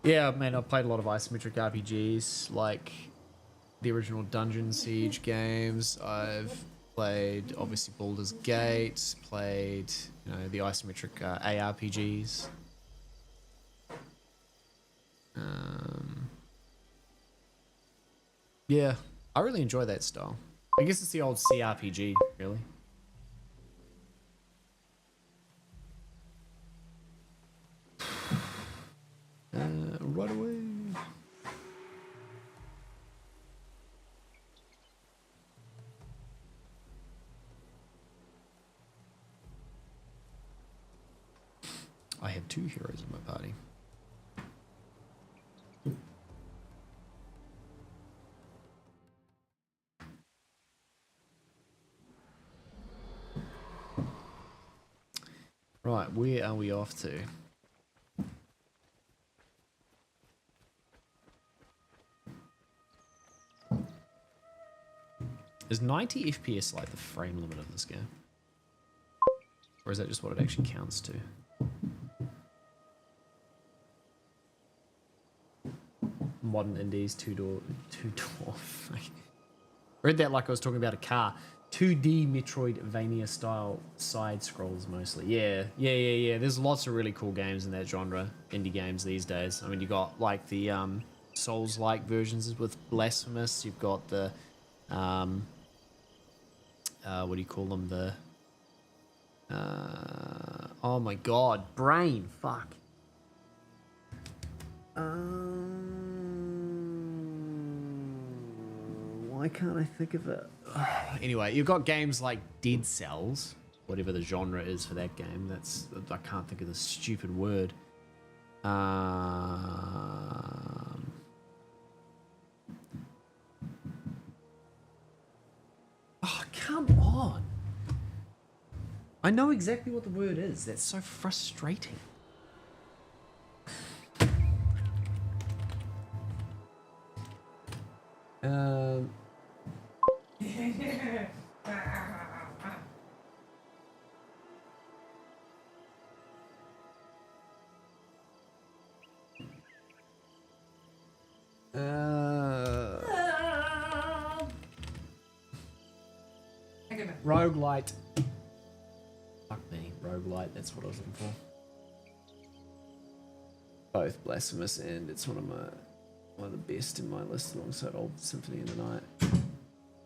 Yeah, man, I've played a lot of isometric RPGs, like the original Dungeon Siege games. I've played, obviously, Baldur's Gate, played, you know, the isometric ARPGs. Yeah, I really enjoy that style. I guess it's the old CRPG, really. Right away. I have 2 heroes in my party. Right, where are we off to? Is 90 FPS like the frame limit of this game? Or is that just what it actually counts to? Modern indies, two door. Read that like I was talking about a car. 2D Metroidvania style side scrolls mostly. Yeah. There's lots of really cool games in that genre, indie games these days. I mean, you got like the Souls-like versions with Blasphemous. You've got the what do you call them? The oh my god, brain, fuck. Why can't I think of it? Anyway, you've got games like Dead Cells, whatever the genre is for that game. I can't think of the stupid word. Oh, come on. I know exactly what the word is. That's so frustrating. Roguelite. Fuck me, roguelite, that's what I was looking for. Both Blasphemous and it's one of the best in my list alongside Old Symphony of the Night.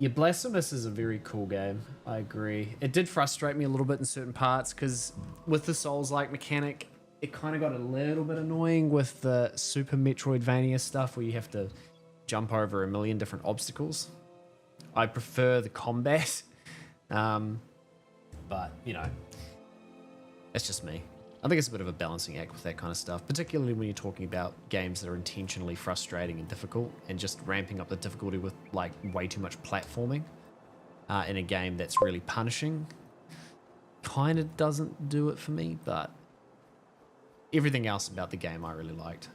Yeah, Blasphemous is a very cool game. I agree. It did frustrate me a little bit in certain parts because with the Souls-like mechanic, it kind of got a little bit annoying with the Super Metroidvania stuff where you have to jump over a million different obstacles. I prefer the combat, but you know, that's just me. I think it's a bit of a balancing act with that kind of stuff, particularly when you're talking about games that are intentionally frustrating and difficult and just ramping up the difficulty with like way too much platforming in a game that's really punishing. Kind of doesn't do it for me, but everything else about the game I really liked.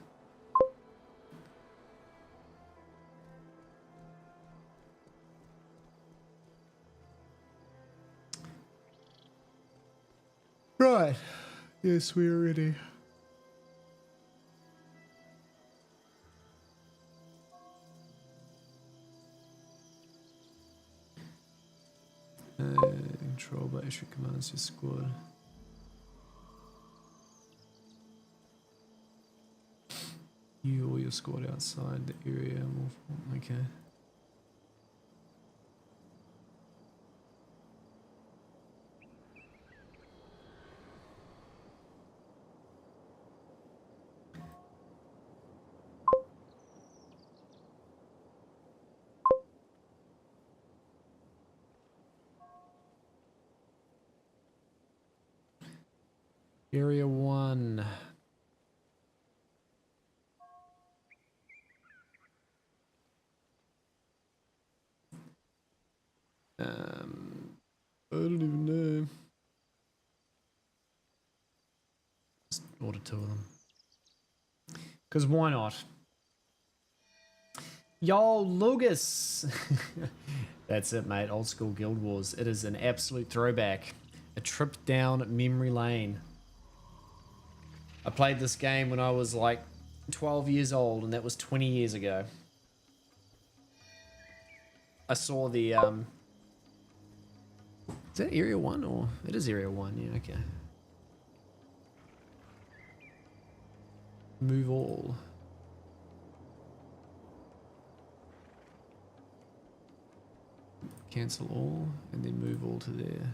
Right. Yes, we're ready. Control by issue commands to squad. You or your squad outside the area. Okay. Area 1. I don't even know. Just order 2 of them. Because why not? Yo, Lugus! That's it, mate. Old school Guild Wars. It is an absolute throwback. A trip down memory lane. I played this game when I was like 12 years old, and that was 20 years ago. I saw the, is that Area 1 or? It is Area 1, yeah, okay. Move all. Cancel all, and then move all to there.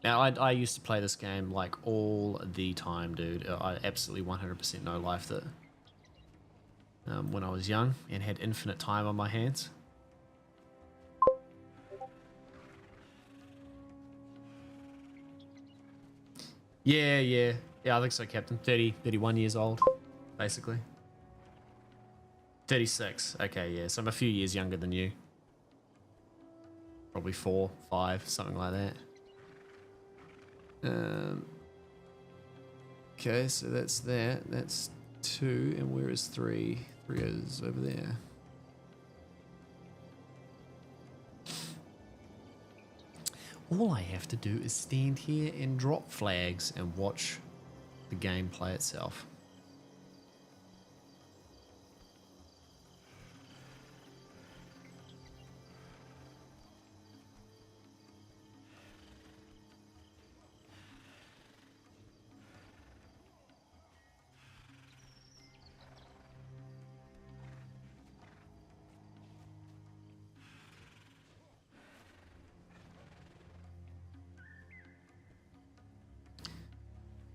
Now, I used to play this game like all the time, dude. I absolutely 100% no life that when I was young and had infinite time on my hands. Yeah, I think so, Captain. 30, 31 years old, basically. 36, okay, yeah, so I'm a few years younger than you. Probably 4, 5, something like that. Okay, so that's that. That's 2, and where is 3? 3 is over there. All I have to do is stand here and drop flags and watch the game play itself.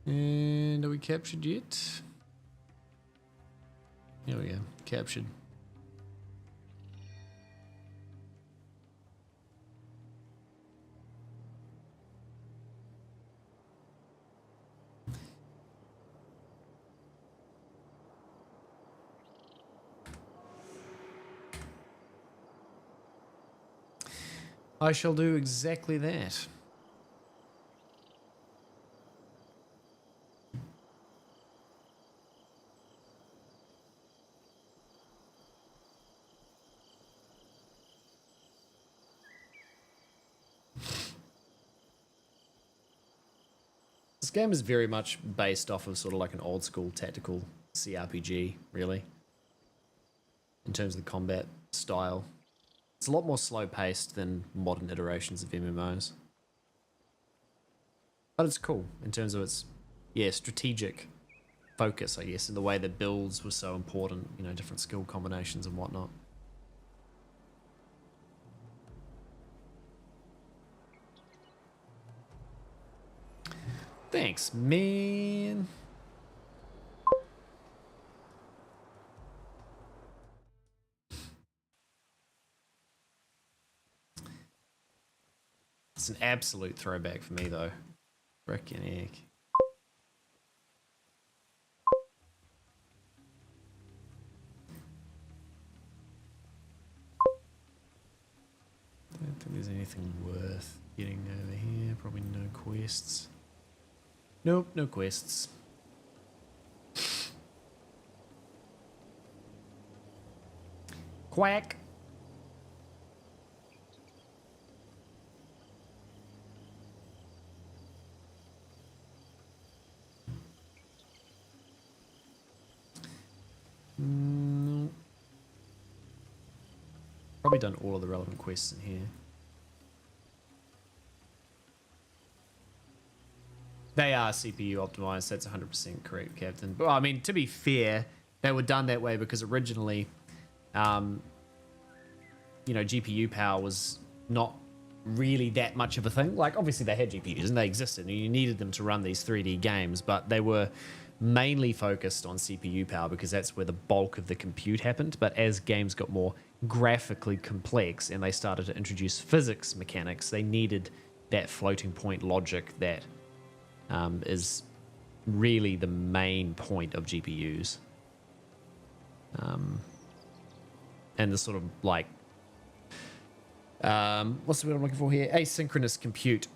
And are we captured yet? Yeah, captured. I shall do exactly that. This game is very much based off of sort of like an old school tactical CRPG, really, in terms of the combat style. It's a lot more slow paced than modern iterations of MMOs. But it's cool in terms of its, yeah, strategic focus, I guess, and the way that builds were so important, you know, different skill combinations and whatnot. Thanks, man. It's an absolute throwback for me, though. Frickin' heck. I don't think there's anything worth getting over here. Probably no quests. Nope, no quests. Quack. No. Probably done all of the relevant quests in here. They are CPU optimized. That's 100% correct, Captain. But I mean, to be fair, they were done that way because originally, you know, GPU power was not really that much of a thing. Like, obviously they had GPUs and they existed and you needed them to run these 3D games, but they were mainly focused on CPU power because that's where the bulk of the compute happened. But as games got more graphically complex and they started to introduce physics mechanics, they needed that floating point logic that is really the main point of GPUs. And the sort of like, what's the word I'm looking for here? Asynchronous compute.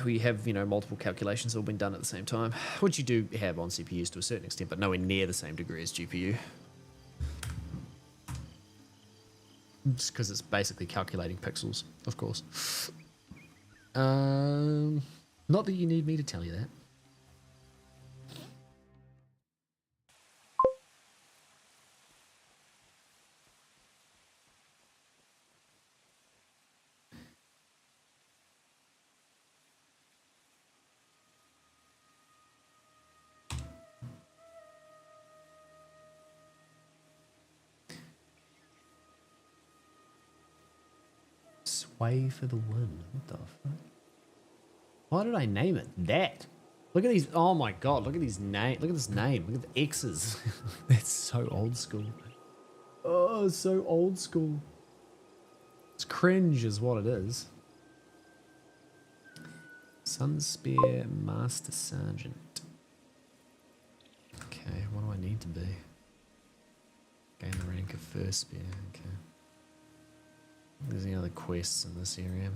We have, you know, multiple calculations all been done at the same time, which you do have on CPUs to a certain extent, but nowhere near the same degree as GPU. Just because it's basically calculating pixels, of course. Not that you need me to tell you that. Sway for the win. What the fuck? Why did I name it that? Look at these. Oh my god! Look at these name. Look at this name. Look at the X's. That's so old school. Oh, so old school. It's cringe, is what it is. Sunspear Master Sergeant. Okay, what do I need to be? Gain the rank of First Spear. Okay. There's any other quests in this area?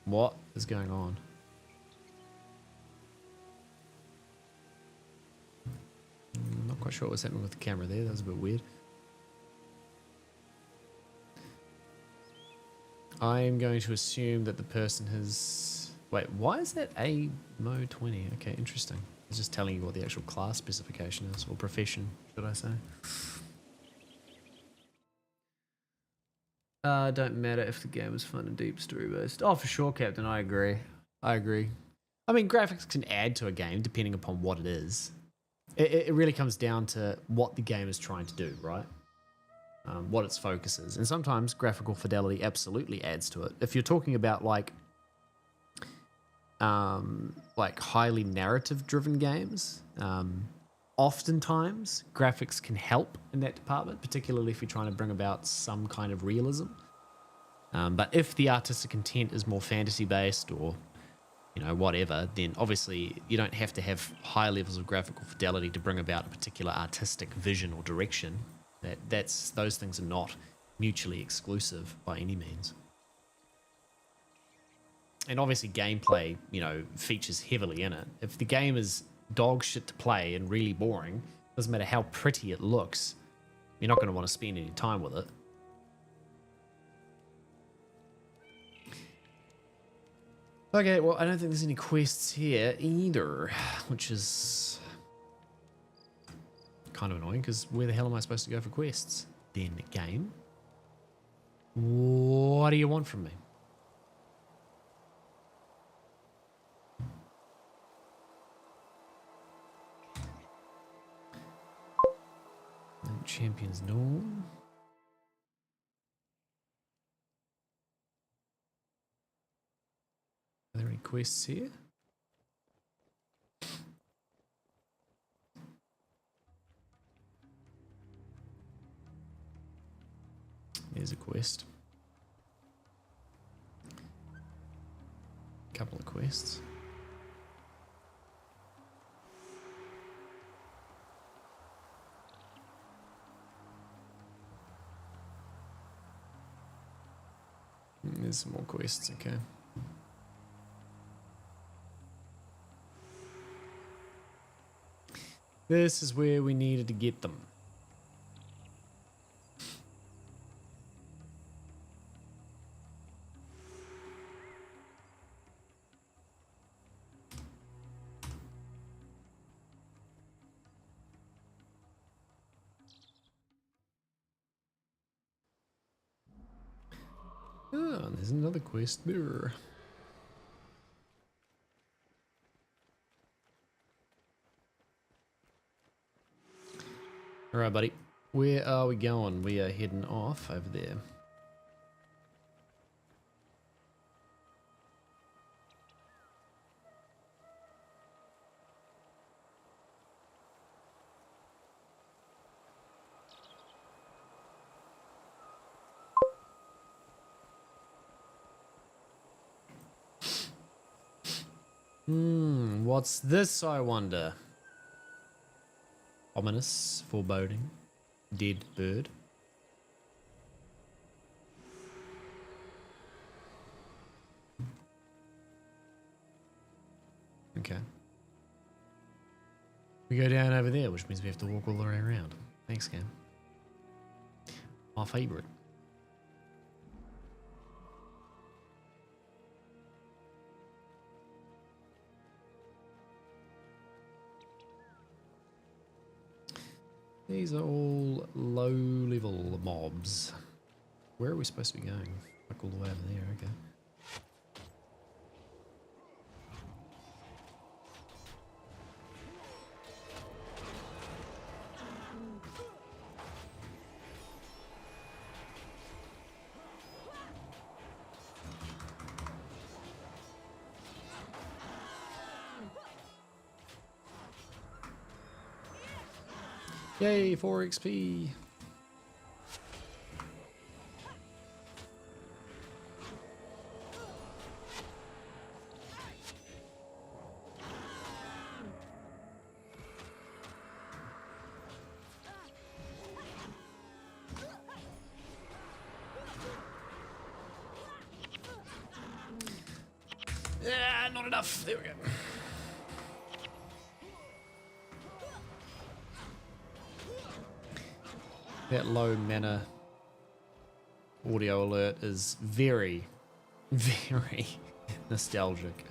What is going on? Not quite sure what's happening with the camera there. That was a bit weird. I am going to assume that the person has... Wait, why is that A mode 20? Okay, interesting. It's just telling you what the actual class specification is, or profession, should I say. Don't matter if the game is fun and deep story based. Oh, for sure, Captain. I agree. I agree. I mean, graphics can add to a game depending upon what it is. It really comes down to what the game is trying to do, right? What its focus is. And sometimes graphical fidelity absolutely adds to it. If you're talking about like like highly narrative-driven games, oftentimes graphics can help in that department, particularly if you're trying to bring about some kind of realism. But if the artistic intent is more fantasy-based or whatever, then obviously you don't have to have high levels of graphical fidelity to bring about a particular artistic vision or direction. Those things are not mutually exclusive by any means. And obviously gameplay, features heavily in it. If the game is dog shit to play and really boring, doesn't matter how pretty it looks, you're not going to want to spend any time with it. Okay, well, I don't think there's any quests here either, which is kind of annoying, because where the hell am I supposed to go for quests? Then, game, what do you want from me? Champions Norm. Are there any quests here? There's a quest. Couple of quests. There's some more quests, okay. This is where we needed to get them. Oh, there's another quest mirror. All right, buddy. Where are we going? We are heading off over there. What's this, I wonder? Ominous, foreboding, dead bird. Okay. We go down over there, which means we have to walk all the way around. Thanks, game. My favorite. These are all low-level mobs. Where are we supposed to be going? Like all the way over there, okay. Yay, 4 XP. Yeah, not enough. There we go. That low mana audio alert is very, very nostalgic.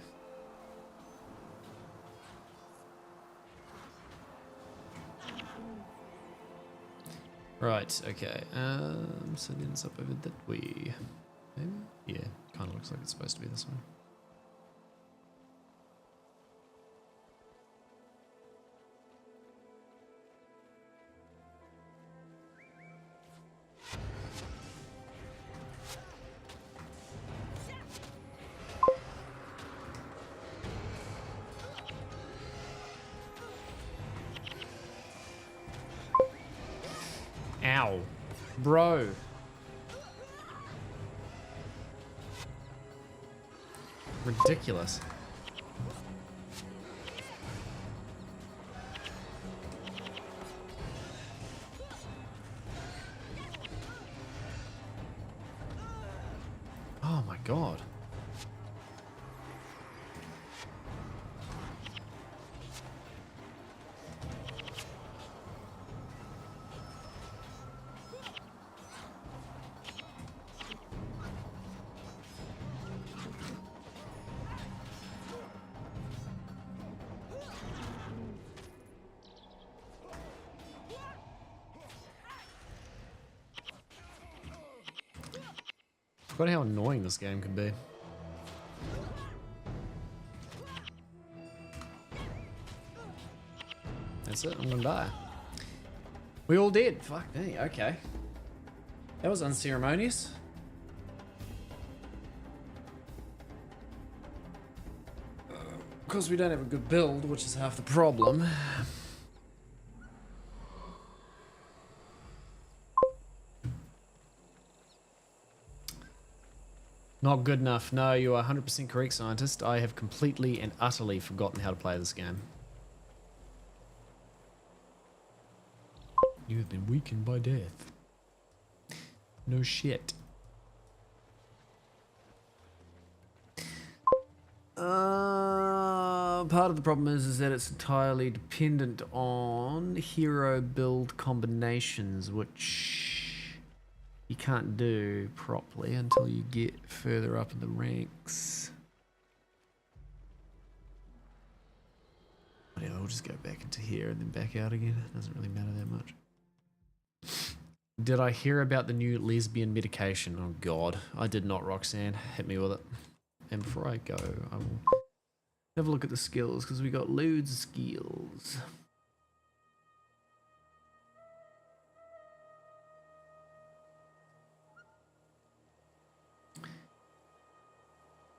Right, okay. So then it's up over that way. Maybe? Yeah, kind of looks like it's supposed to be this one. Ow. Bro. Ridiculous. Oh my god. Forgot how annoying this game can be. That's it, I'm gonna die. We all did. Fuck me, okay. That was unceremonious. Of course, we don't have a good build, which is half the problem. Not good enough. No, you are 100% correct, scientist. I have completely and utterly forgotten how to play this game. You have been weakened by death. No shit. Part of the problem is that it's entirely dependent on hero build combinations, which you can't do properly until you get further up in the ranks. Whatever, we'll just go back into here and then back out again. It doesn't really matter that much. Did I hear about the new lesbian medication? Oh god, I did not, Roxanne. Hit me with it. And before I go, I will have a look at the skills, because we got loads of skills.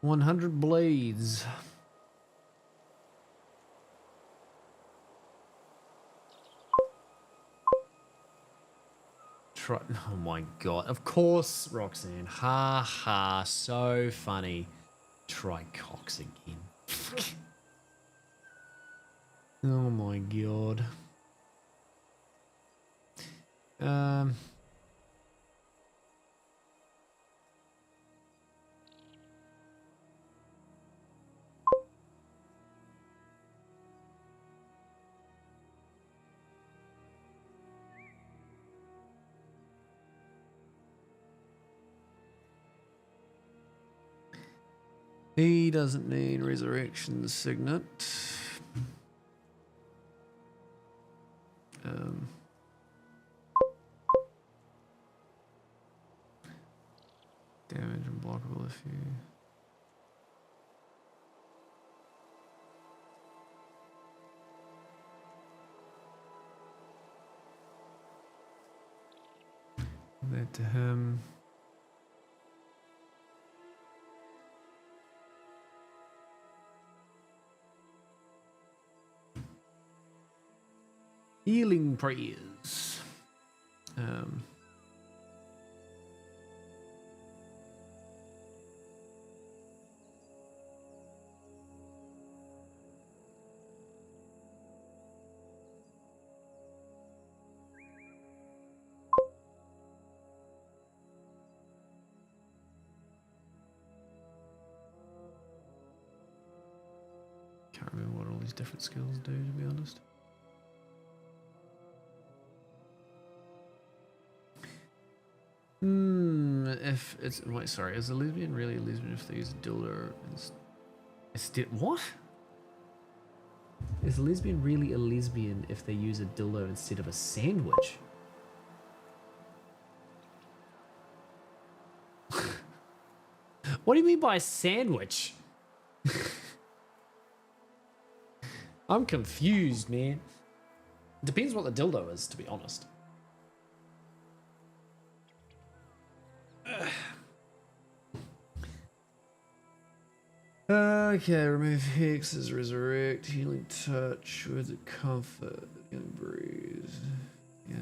"100 blades. Try. Oh my god. Of course, Roxanne. Ha ha. So funny. Try Cox again. Oh my god. He doesn't need resurrection signet. Damage unblockable if you... That to him. Healing prayers. Can't remember what all these different skills do, to be honest. If it's... Wait, sorry. Is a lesbian really a lesbian if they use a dildo instead... What? Is a lesbian really a lesbian if they use a dildo instead of a sandwich? What do you mean by a sandwich? I'm confused, man. Depends what the dildo is, to be honest. Okay, remove hexes, resurrect, healing touch, words of comfort, healing breeze. Yeah.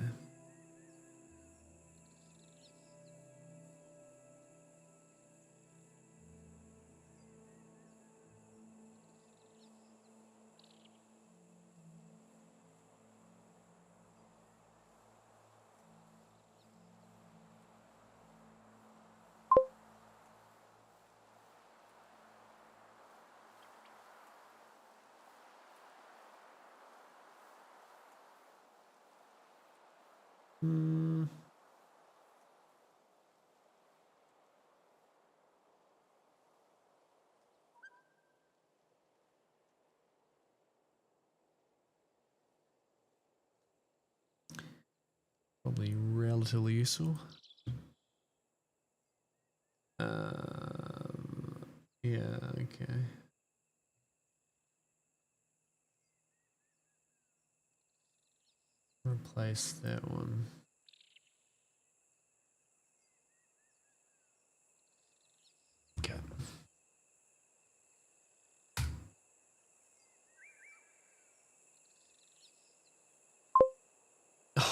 Hmm. Probably relatively useful. Yeah, okay. Replace that one. Okay.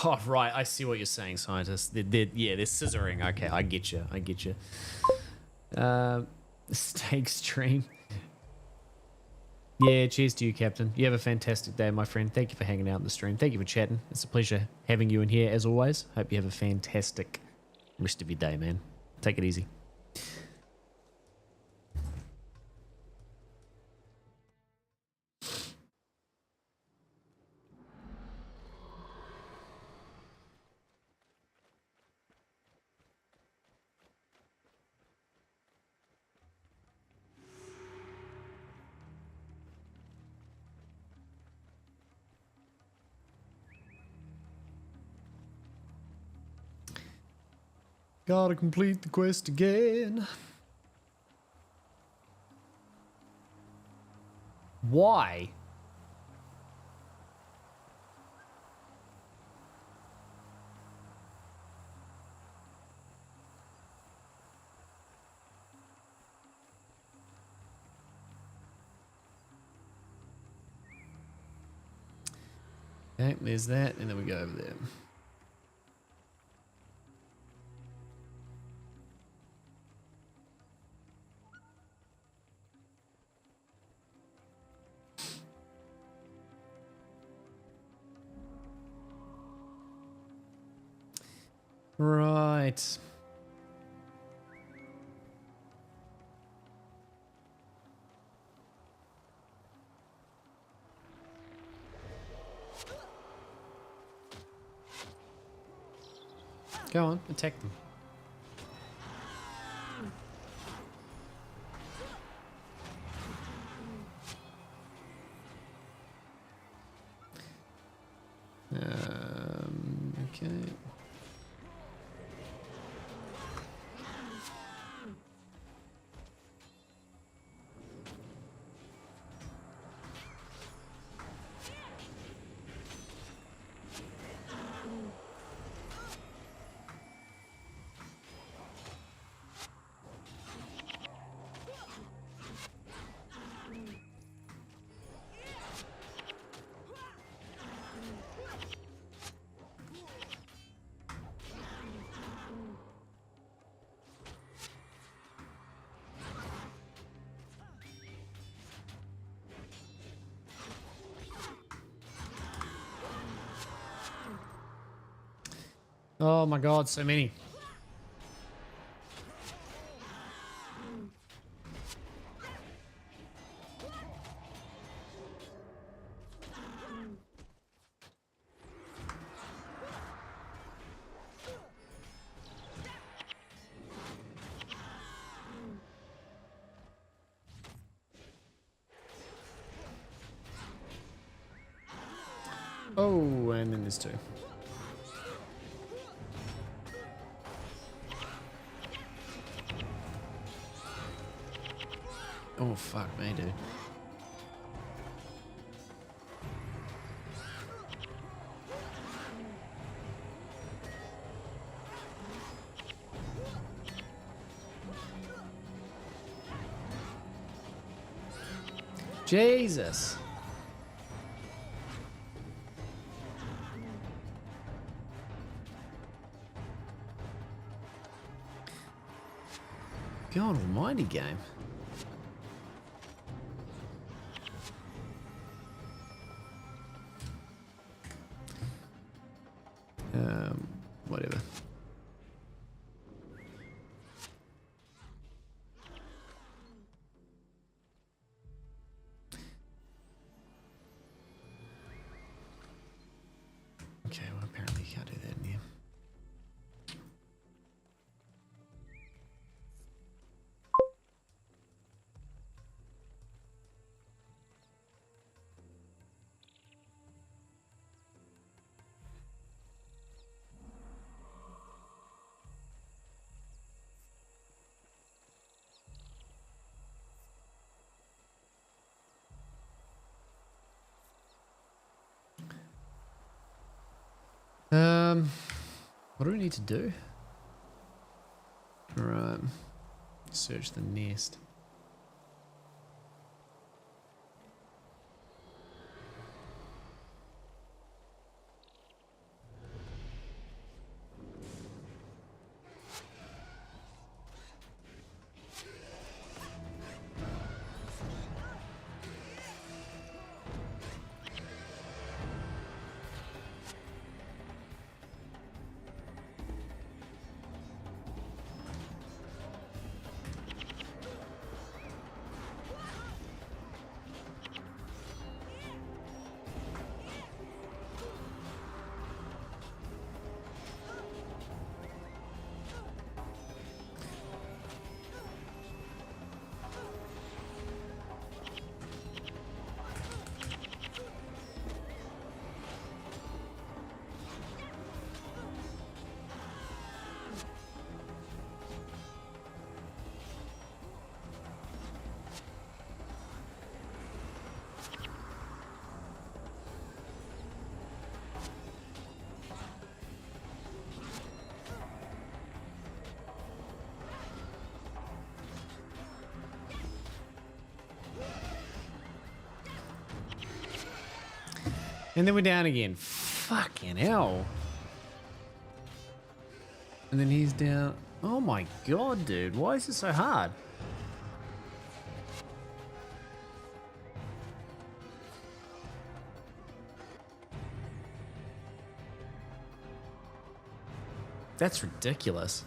Oh, right. I see what you're saying, scientists. Yeah, they're scissoring. Okay, I get you. I get you. Steak stream. Yeah, cheers to you, Captain. You have a fantastic day, my friend. Thank you for hanging out in the stream. Thank you for chatting. It's a pleasure having you in here, as always. Hope you have a fantastic rest of your day, man. Take it easy. Gotta complete the quest again. Why? Okay, there's that, and then we go over there. Right. Go on, attack them. Okay. Oh my god, so many. Oh, and then there's two. Oh, fuck me, dude. Jesus. God almighty game. Whatever. Okay, well apparently you can't do that in here. What do we need to do? All right. Search the nest. And then we're down again. Fucking hell. And then he's down. Oh my god, dude. Why is it so hard? That's ridiculous.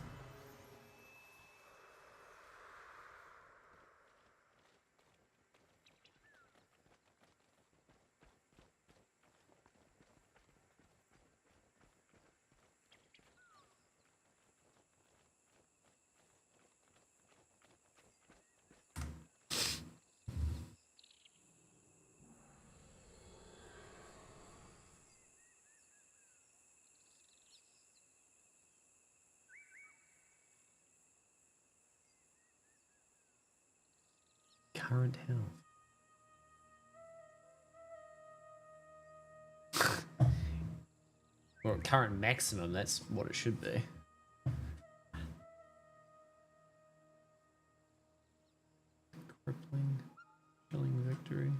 Current health. Or current maximum, that's what it should be. Crippling, killing victory.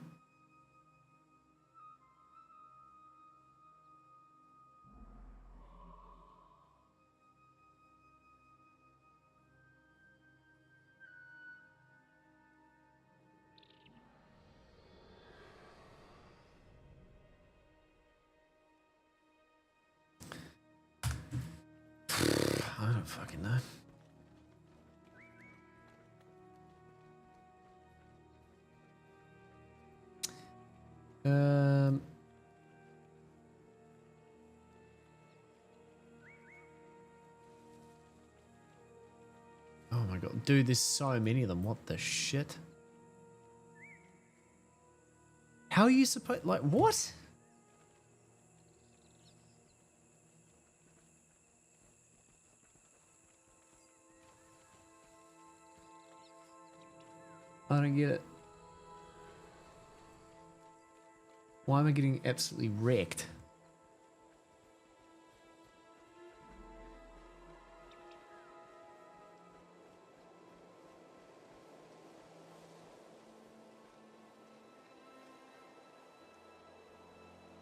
I don't fucking know. Oh my god, dude, there's so many of them. What the shit? How are you supposed, like, what? I don't get it. Why am I getting absolutely wrecked?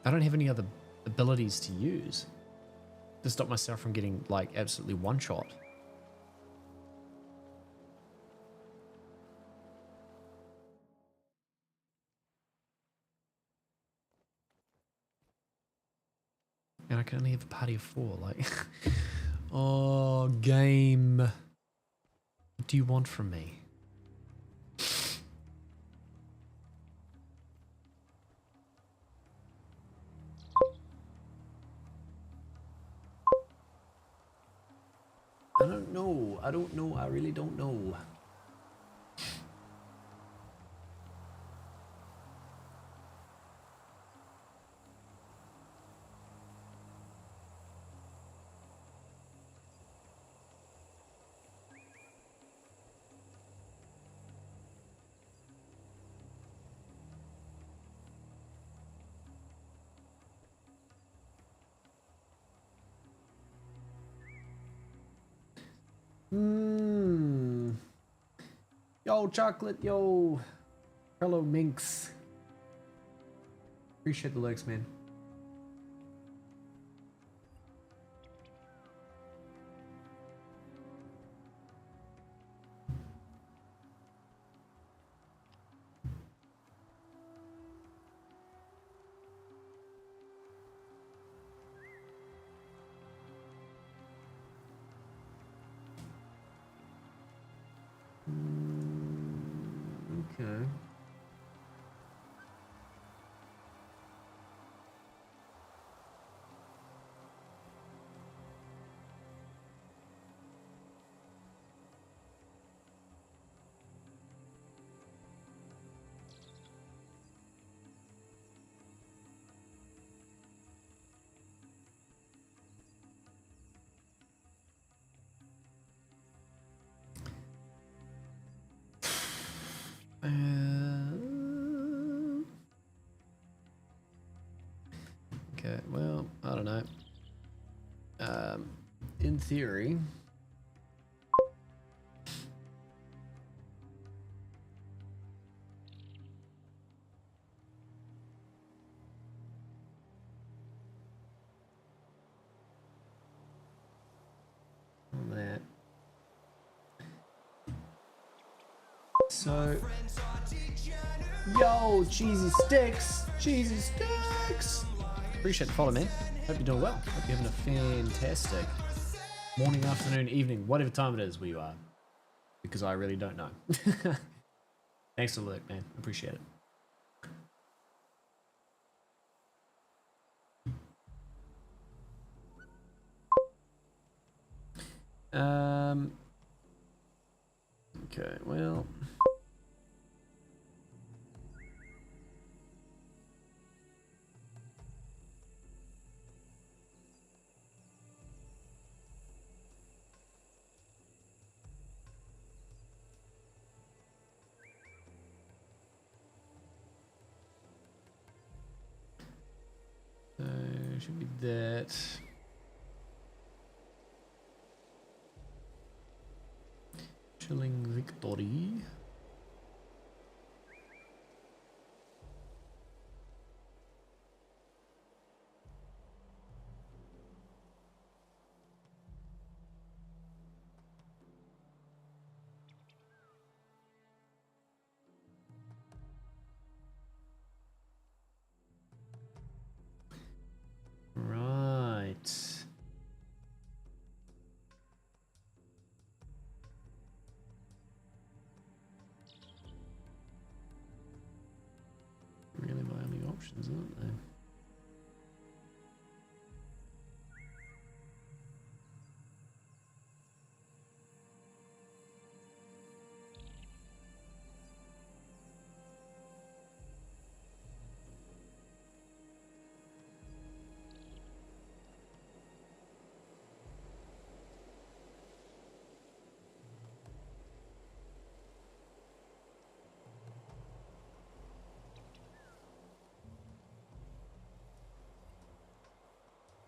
I don't have any other abilities to use to stop myself from getting, like, absolutely one-shot. And I can only have a party of 4, like... Oh, game. What do you want from me? I don't know. I don't know. I really don't know. Mmm. Yo, chocolate, yo. Hello, Minx. Appreciate the lurks, man. Okay. Okay, well, I don't know. In theory, on that. So, yo, cheesy sticks, cheesy sticks. Appreciate the follow, man. Hope you're doing well. Hope you're having a fantastic morning, afternoon, evening, whatever time it is where you are. Because I really don't know. Thanks for the look, man. Appreciate it. Okay, well. Should be that. Chilling Victory. Right. Really my only options, aren't they?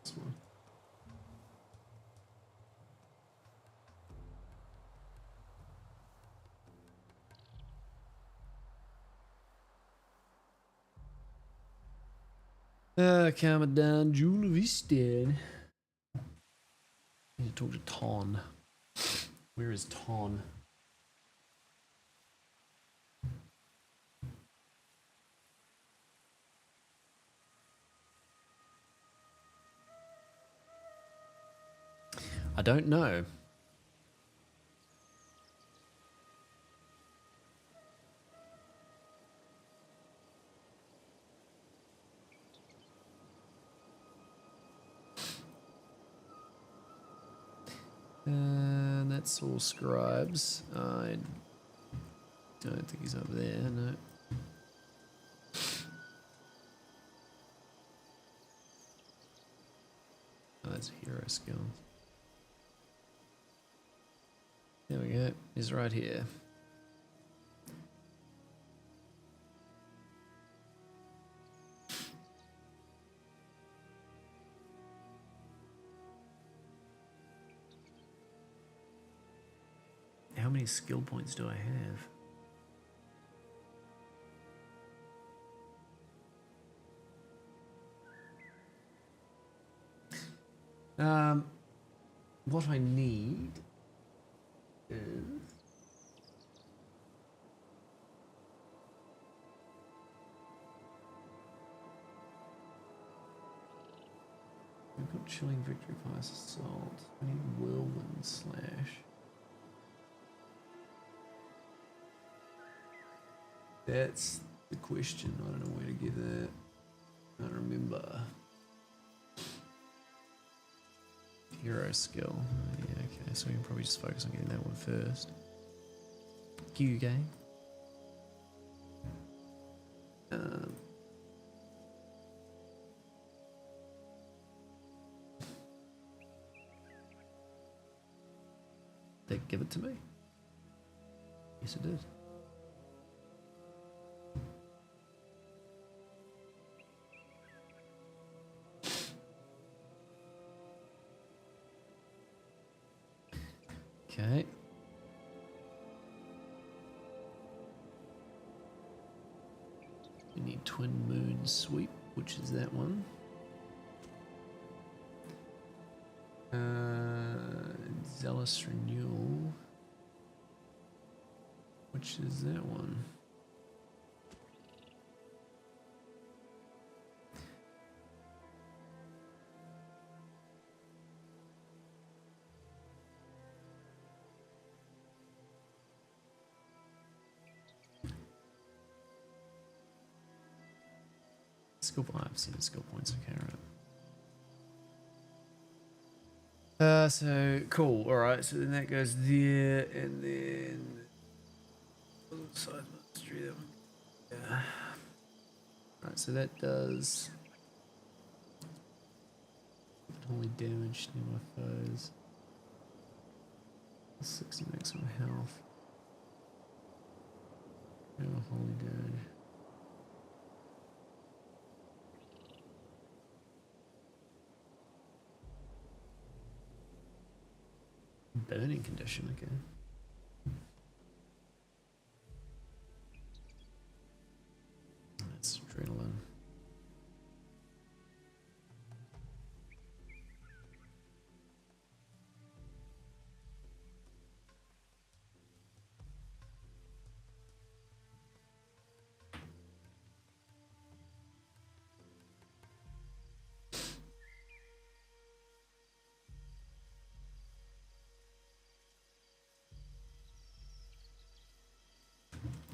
This one. Calm down, Jula Vista. Need to talk to Ton. Where is Ton? I don't know. And that's all scribes. I don't think he's over there, no. Oh, that's hero skills. There we go. He's right here. many skill points do I have? What I need is... We've got Chilling Victory Pass Assault. I need Whirlwind Slash. That's the question. I don't know where to get that. I don't remember. Hero skill. Yeah, okay, so we can probably just focus on getting that one first. Q game. They give it to me? Yes, it did. Okay. We need Twin Moon Sweep, which is that one. Zealous Renewal, which is that one. Skill point. I've seen the skill points. Okay, right. So cool. All right. So then that goes there, and then side mastery. That one. Yeah. All right. So that does holy damage near my foes. 60 maximum health. No holy damage. Burning condition, okay. That's adrenaline.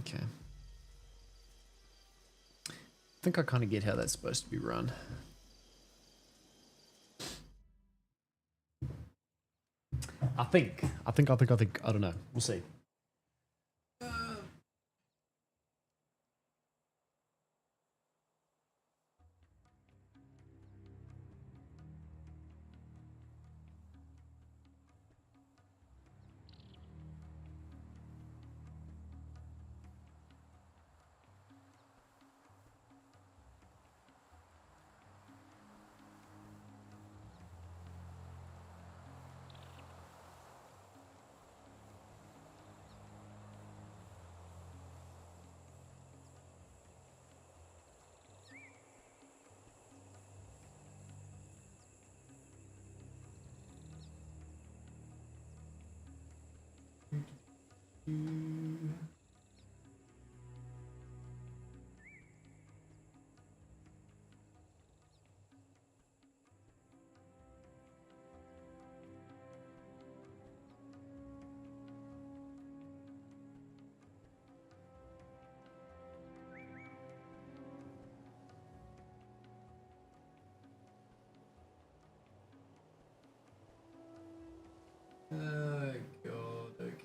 Okay. I think I kind of get how that's supposed to be run. I think. I don't know. We'll see. Oh god, okay.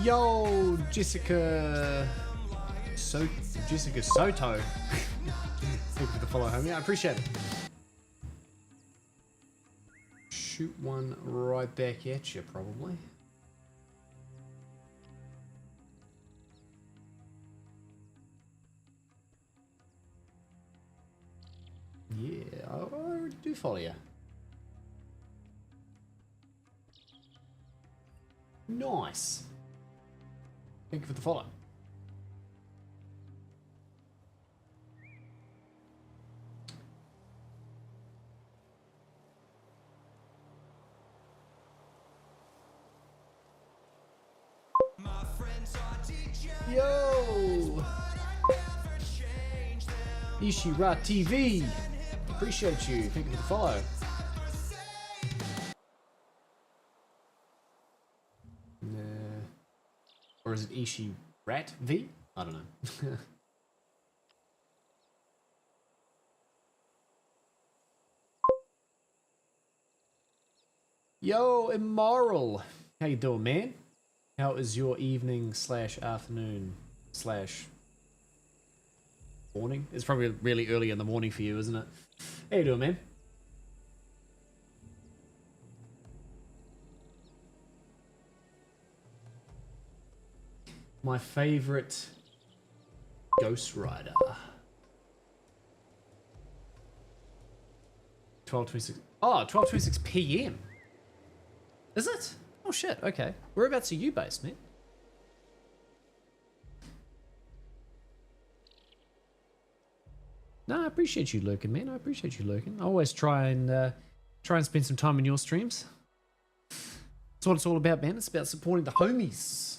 Yo, Jessica Soto. Thank you for the follow, homie. I appreciate it. shoot one right back at you, probably. Yeah, I do follow you. Nice. Thank you for the follow. Yo! Ishira TV. Appreciate you. Thank you for the follow. Nah. Or is it Ishi Rat V? I don't know. Yo, Immoral. How you doing, man? How is your evening slash afternoon slash morning? It's probably really early in the morning for you, isn't it? How you doing, man? My favorite Ghost Rider. 12:26. Oh, 12:26 p.m. Is it? Oh shit, okay. Whereabouts are you based, man? No, I appreciate you lurking, man. I appreciate you lurking. I always try and spend some time in your streams. That's what it's all about, man. It's about supporting the homies.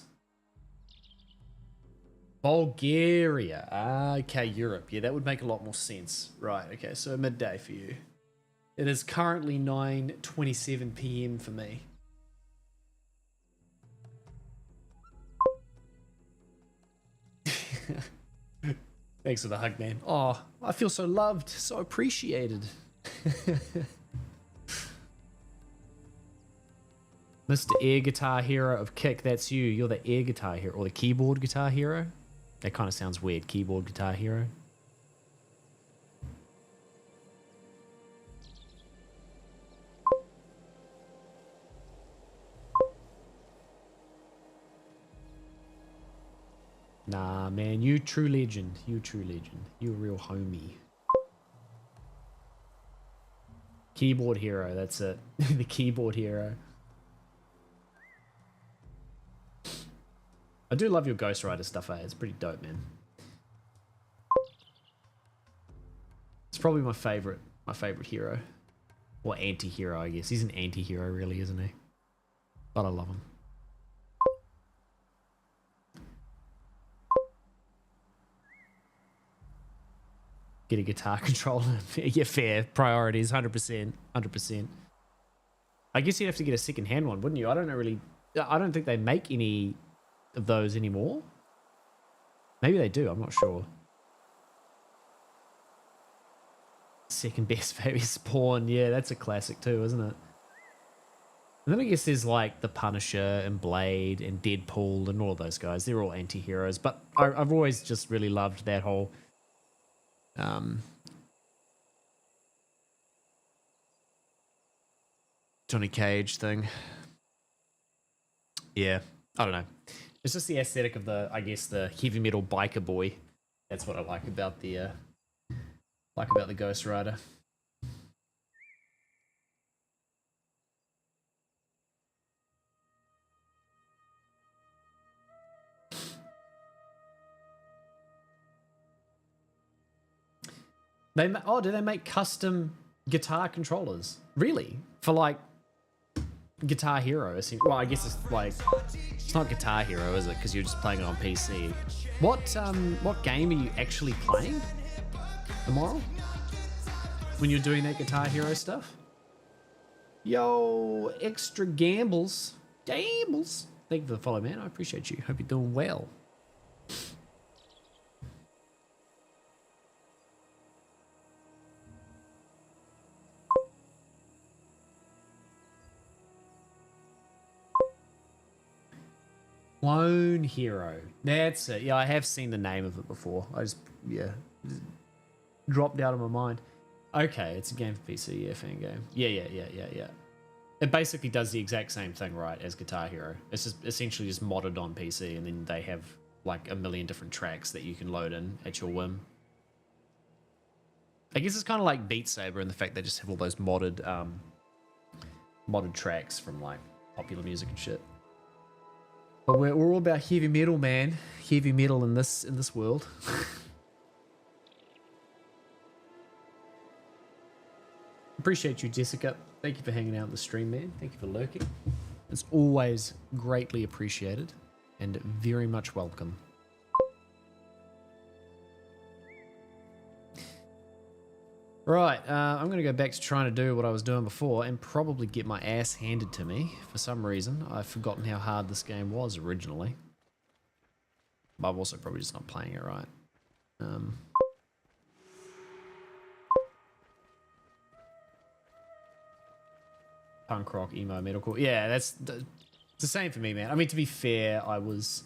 Bulgaria. Okay, Europe. Yeah, that would make a lot more sense. Right, okay, so midday for you. It is currently 9:27 p.m. for me. Thanks for the hug, man. Oh, I feel so loved, so appreciated. Mr. Air Guitar Hero of Kick, that's you. You're the air guitar hero, or the keyboard guitar hero. That kind of sounds weird, keyboard guitar hero. Nah, man, you true legend. You true legend. You a real homie. Keyboard hero, that's it. The keyboard hero. I do love your Ghost Rider stuff, eh? It's pretty dope, man. It's probably my favorite hero. Or anti-hero, I guess. He's an anti-hero, really, isn't he? But I love him. Get a guitar controller. Yeah, fair. Priorities, 100%. 100%. I guess you'd have to get a second-hand one, wouldn't you? I don't think they make any of those anymore. Maybe they do, I'm not sure. Second best baby Spawn. Yeah, that's a classic too, isn't it? And then I guess there's like the Punisher and Blade and Deadpool and all of those guys. They're all anti-heroes. But I've always just really loved that whole... Johnny Cage thing. Yeah, I don't know. It's just the aesthetic of the, I guess, the heavy metal biker boy. That's what I like about the Ghost Rider. Do they make custom guitar controllers? Really? For like Guitar Hero? Well, I guess it's like, it's not Guitar Hero, is it? Because you're just playing it on PC. What game are you actually playing? Immoral? When you're doing that Guitar Hero stuff? Yo, extra gambles. Gambles. Thank you for the follow, man. I appreciate you. Hope you're doing well. Clone Hero. That's it. Yeah, I have seen the name of it before. Just dropped out of my mind. Okay, it's a game for PC. Yeah, fan game. Yeah. It basically does the exact same thing, right, as Guitar Hero. It's just essentially just modded on PC, and then they have like a million different tracks that you can load in at your whim. I guess it's kind of like Beat Saber in the fact they just have all those modded tracks from like popular music and shit. But we're all about heavy metal, man. Heavy metal in this world. Appreciate you, Jessica. Thank you for hanging out in the stream, man. Thank you for lurking. It's always greatly appreciated and very much welcome. Right, I'm going to go back to trying to do what I was doing before and probably get my ass handed to me. For some reason, I've forgotten how hard this game was originally. But I'm also probably just not playing it right. Punk rock, emo, metalcore. Yeah, it's the same for me, man. I mean, to be fair, I was,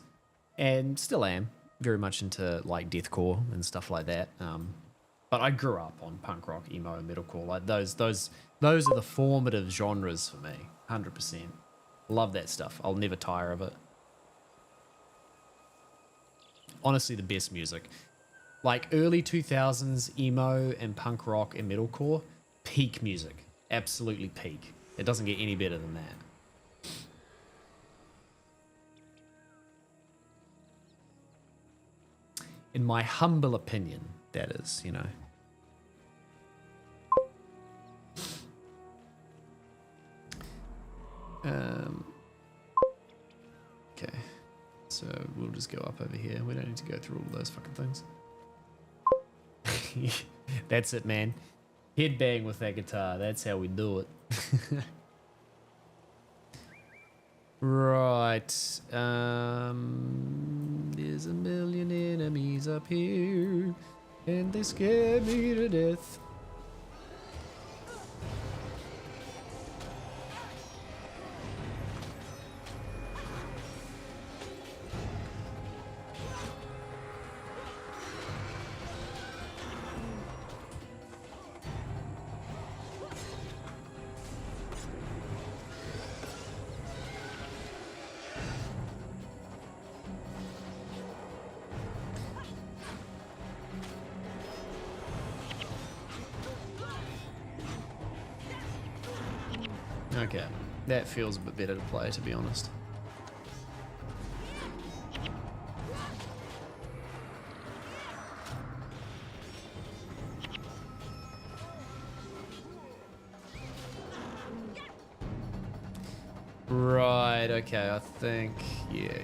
and still am, very much into like deathcore and stuff like that. But I grew up on punk rock, emo, and metalcore. Like those are the formative genres for me. 100%. Love that stuff. I'll never tire of it. Honestly, the best music. Like early 2000s emo and punk rock and metalcore, peak music. Absolutely peak. It doesn't get any better than that. In my humble opinion, that is, you know. Okay, so we'll just go up over here. We don't need to go through all those fucking things. That's it, man. Headbang with that guitar. That's how we do it. Right. There's a million enemies up here, and they scare me to death. Okay, that feels a bit better to play, to be honest. Right, okay, I think, yeah.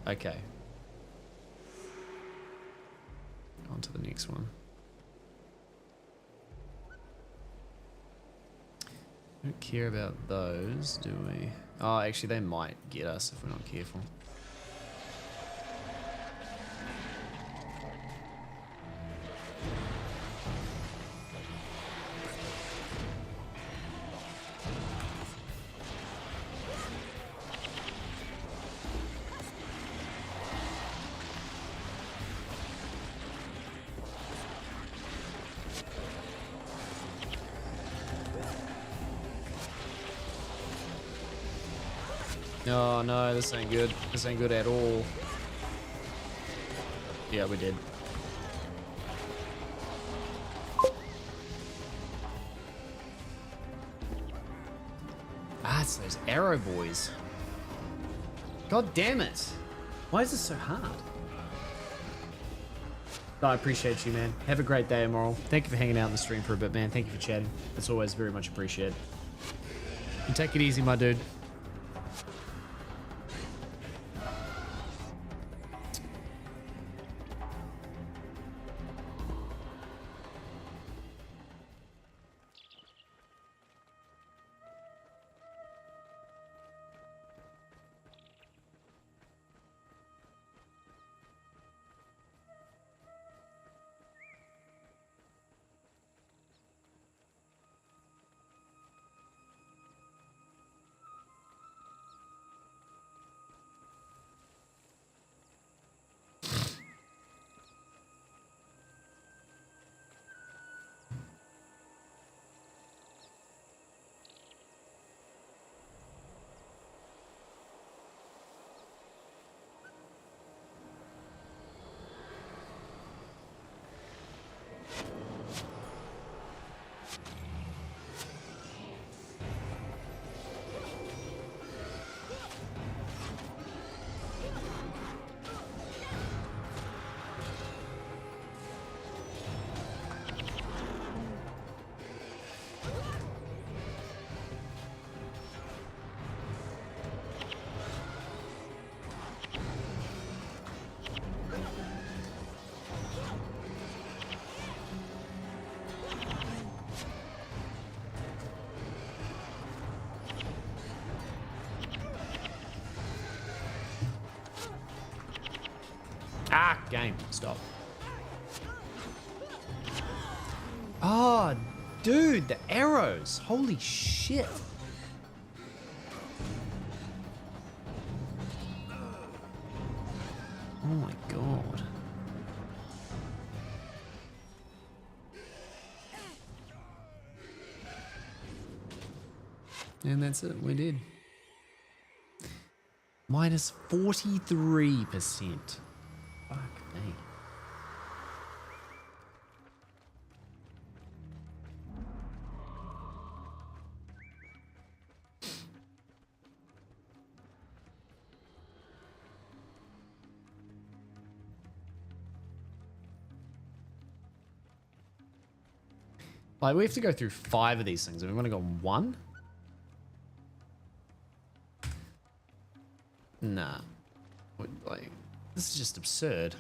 Okay. On to the next one. Don't care about those, do we? Oh, actually, they might get us if we're not careful. Oh no, this ain't good. This ain't good at all. Yeah, we did. Ah, it's those arrow boys. God damn it. Why is this so hard? No, I appreciate you, man. Have a great day, Immoral. Thank you for hanging out in the stream for a bit, man. Thank you for chatting. It's always very much appreciated. You take it easy, my dude. Game, stop. Oh, dude, the arrows. Holy shit. Oh my god. And that's it, we did. Minus 43%. Fuck me. Like, we have to go through 5 of these things, and we want to go on 1? Nah. Like, this is just absurd.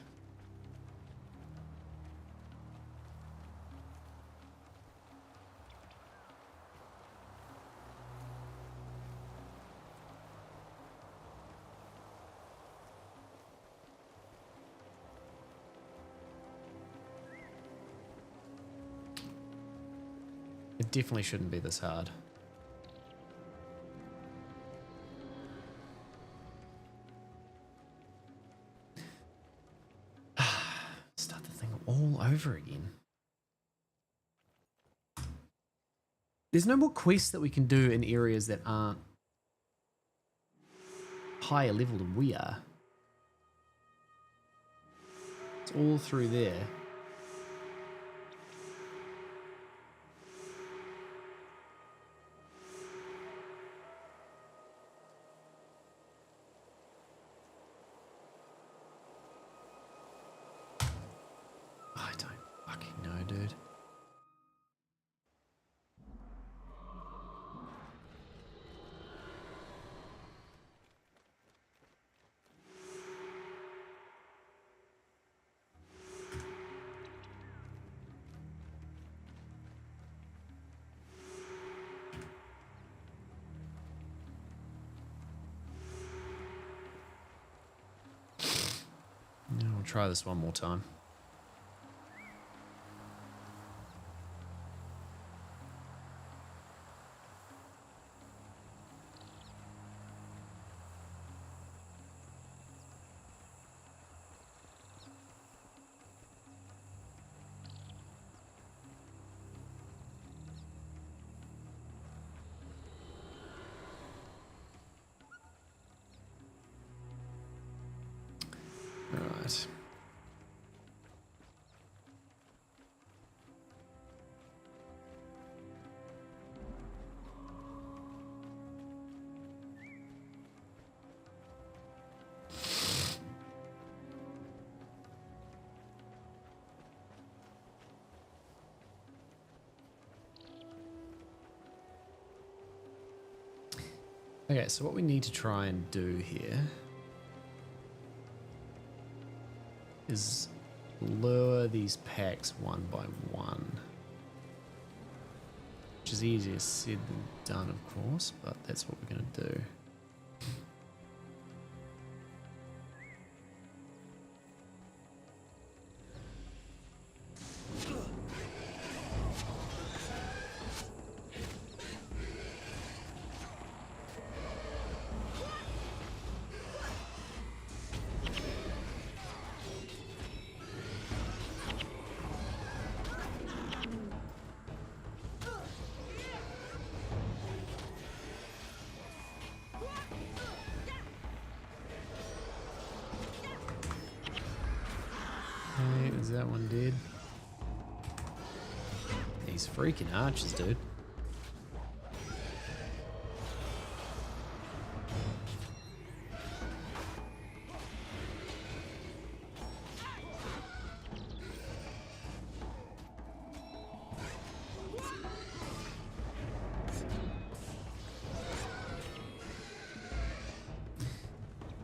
It definitely shouldn't be this hard. Start the thing all over again. There's no more quests that we can do in areas that aren't higher level than we are. It's all through there. I don't fucking know, dude. Yeah, we'll try this one more time. Right. Okay, so what we need to try and do here is lure these packs one by one. Which is easier said than done, of course, but that's what we're going to do. Okay, is that one dead? These freaking archers, dude.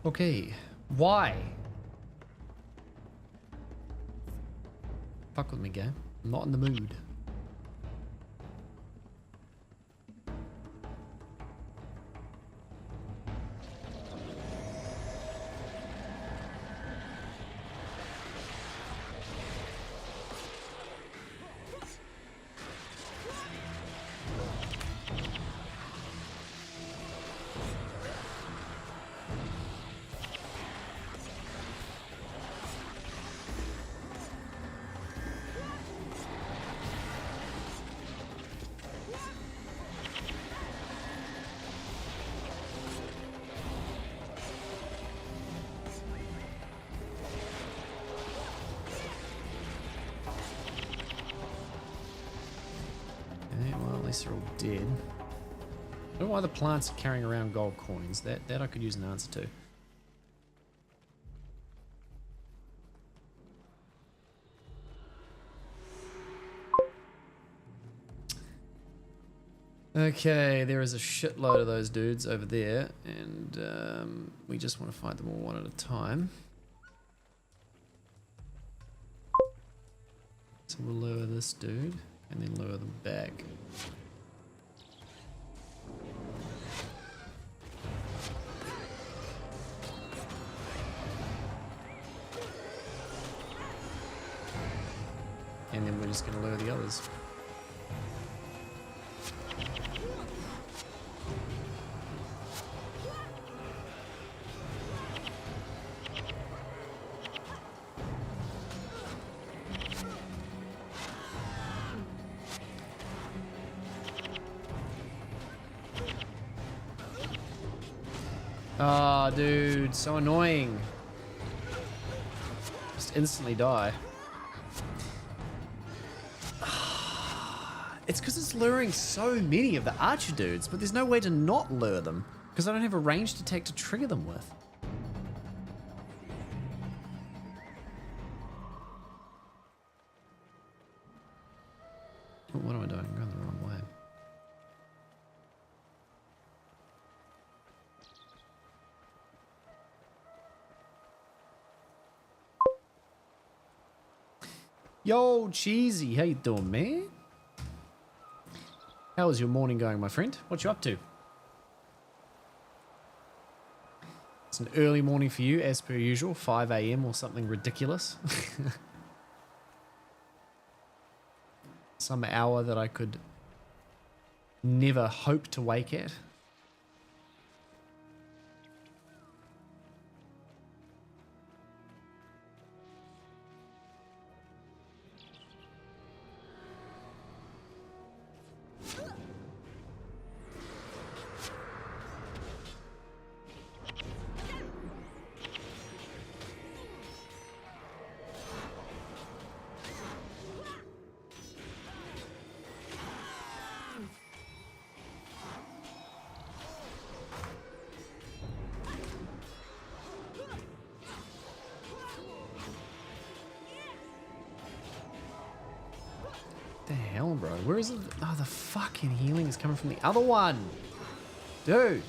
Okay, why? Fuck with me, game. I'm not in the mood. least they're all dead. I don't know why the plants are carrying around gold coins. That I could use an answer to. Okay, there is a shitload of those dudes over there, and we just want to fight them all one at a time. So we'll lower this dude, and then lower them back. And then we're just going to lower the others. Ah, oh, dude, so annoying. Just instantly die. It's because it's luring so many of the archer dudes, but there's no way to not lure them because I don't have a ranged attack to trigger them with. Oh, what am I doing? I'm going the wrong way. Yo, Cheesy, how you doing, man? How is your morning going, my friend? What you up to? It's an early morning for you, as per usual, 5 a.m. or something ridiculous. Some hour that I could never hope to wake at. The hell, bro? Where is it? Oh, the fucking healing is coming from the other one. Dude.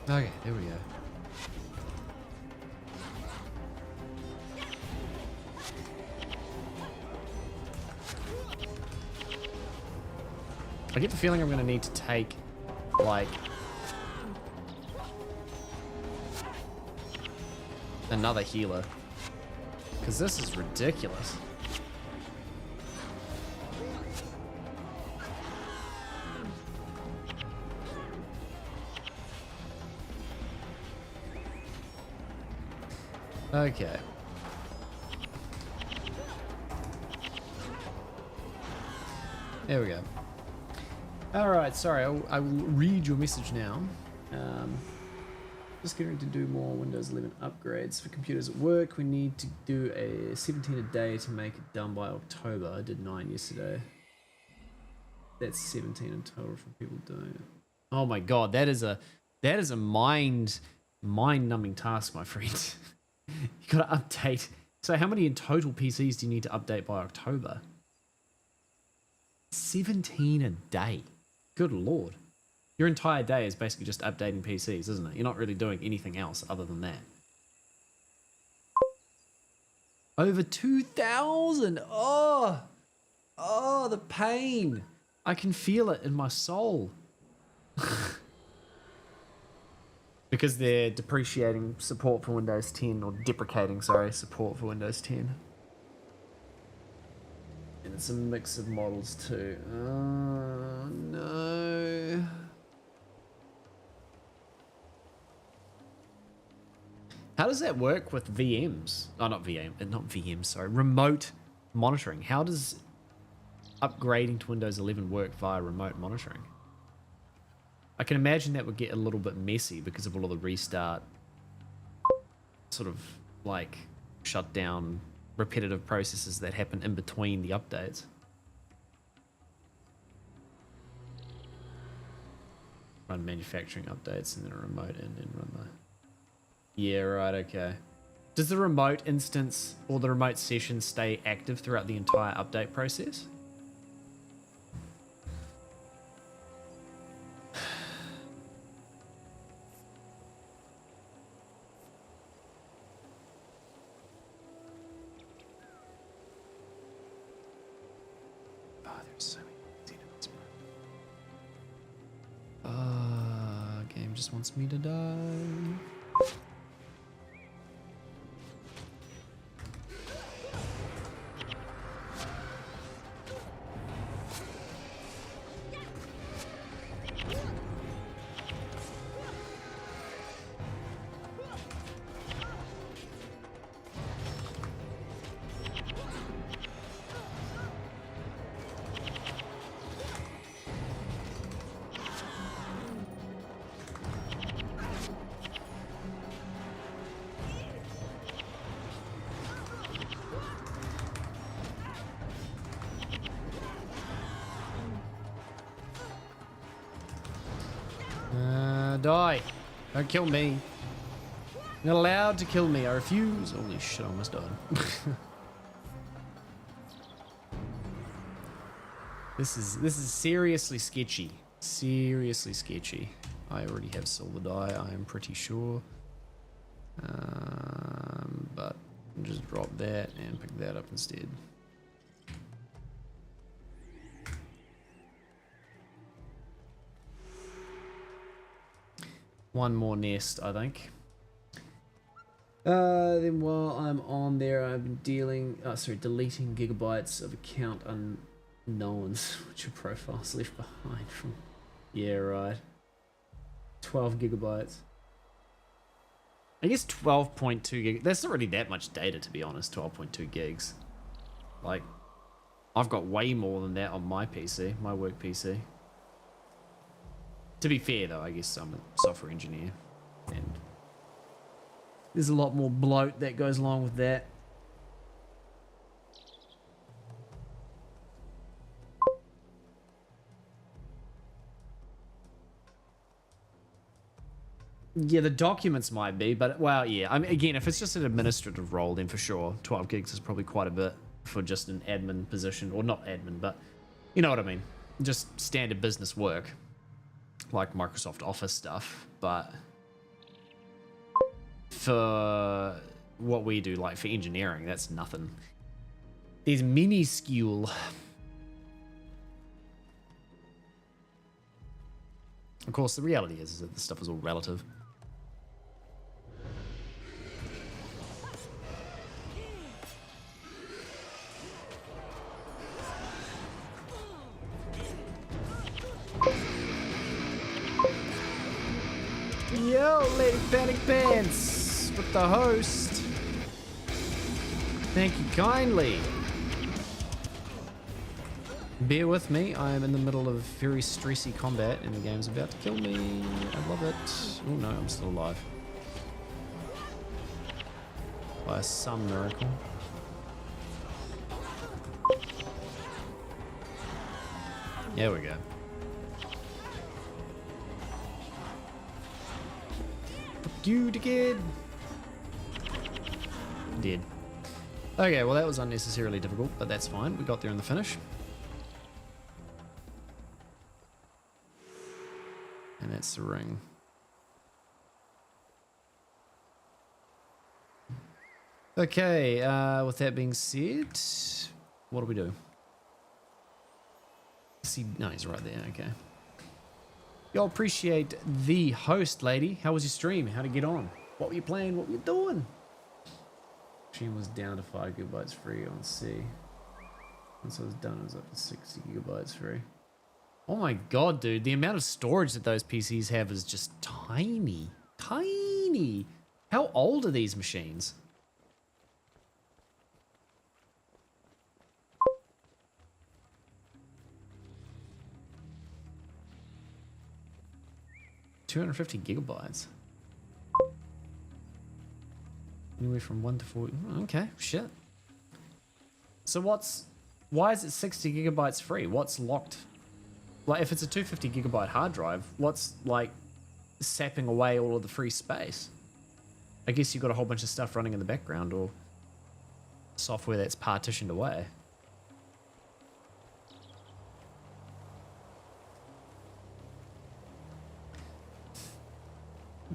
Okay, there we go. I get the feeling I'm going to need to take, like, another healer. Because this is ridiculous. Okay. There we go. Alright, sorry, I will read your message now. Just getting to do more Windows 11 upgrades for computers at work. We need to do a 17 a day to make it done by October. I did 9 yesterday. That's 17 in total from people doing it. Oh my god, that is a mind-numbing task, my friend. You gotta update. So how many in total PCs do you need to update by October? 17 a day. Good lord. Your entire day is basically just updating PCs, isn't it? You're not really doing anything else other than that. Over 2,000. Oh, the pain. I can feel it in my soul. Because they're depreciating support for Windows 10, or deprecating, sorry, support for Windows 10. And it's a mix of models too. Oh no. How does that work with VMs? Oh, not VMs, sorry. Remote monitoring. How does upgrading to Windows 11 work via remote monitoring? I can imagine that would get a little bit messy because of all of the restart, sort of like shut down repetitive processes that happen in between the updates. Run manufacturing updates and then a remote and then run the... Yeah, right, okay. Does the remote instance or the remote session stay active throughout the entire update process? Oh, there's so many enemies, bro. Game just wants me to die. Die. Don't kill me. You're not allowed to kill me. I refuse. Holy shit, I almost died. This is seriously sketchy. Seriously sketchy. I already have silver dye, I am pretty sure. But I'll just drop that and pick that up instead. One more nest, I think. Then while I'm on there, I've been deleting gigabytes of account unknowns, which are profiles left behind from... Yeah, right. 12 gigabytes. I guess 12.2 gigs. That's not really that much data, to be honest, 12.2 gigs. Like, I've got way more than that on my PC, my work PC. To be fair, though, I guess I'm a software engineer, and there's a lot more bloat that goes along with that. Yeah, the documents might be, but, well, yeah. I mean, again, if it's just an administrative role, then for sure, 12 gigs is probably quite a bit for just an admin position, or not admin, but you know what I mean. Just standard business work, like Microsoft Office stuff, but for what we do, like for engineering, that's nothing. There's minuscule. Of course, the reality is that this stuff is all relative. Yo, Lady Panic Pants with the host. Thank you kindly. Bear with me, I am in the middle of very stressy combat and the game's about to kill me. I love it. Oh no, I'm still alive. By some miracle. There we go. You again. Dead. Okay, well that was unnecessarily difficult, but that's fine. We got there in the finish. And that's the ring. Okay, with that being said, what do we do? See, no, he's right there, okay. Y'all appreciate the host, lady. How was your stream? How'd it get on? What were you playing? What were you doing? Stream was down to 5 gigabytes free on C. Once I was done, it was up to 60 gigabytes free. Oh my god, dude. The amount of storage that those PCs have is just tiny. Tiny. How old are these machines? 250 gigabytes. Anywhere from 1 to 4. Okay, shit. So why is it 60 gigabytes free? What's locked? Like, if it's a 250 gigabyte hard drive, what's like sapping away all of the free space? I guess you've got a whole bunch of stuff running in the background or software that's partitioned away.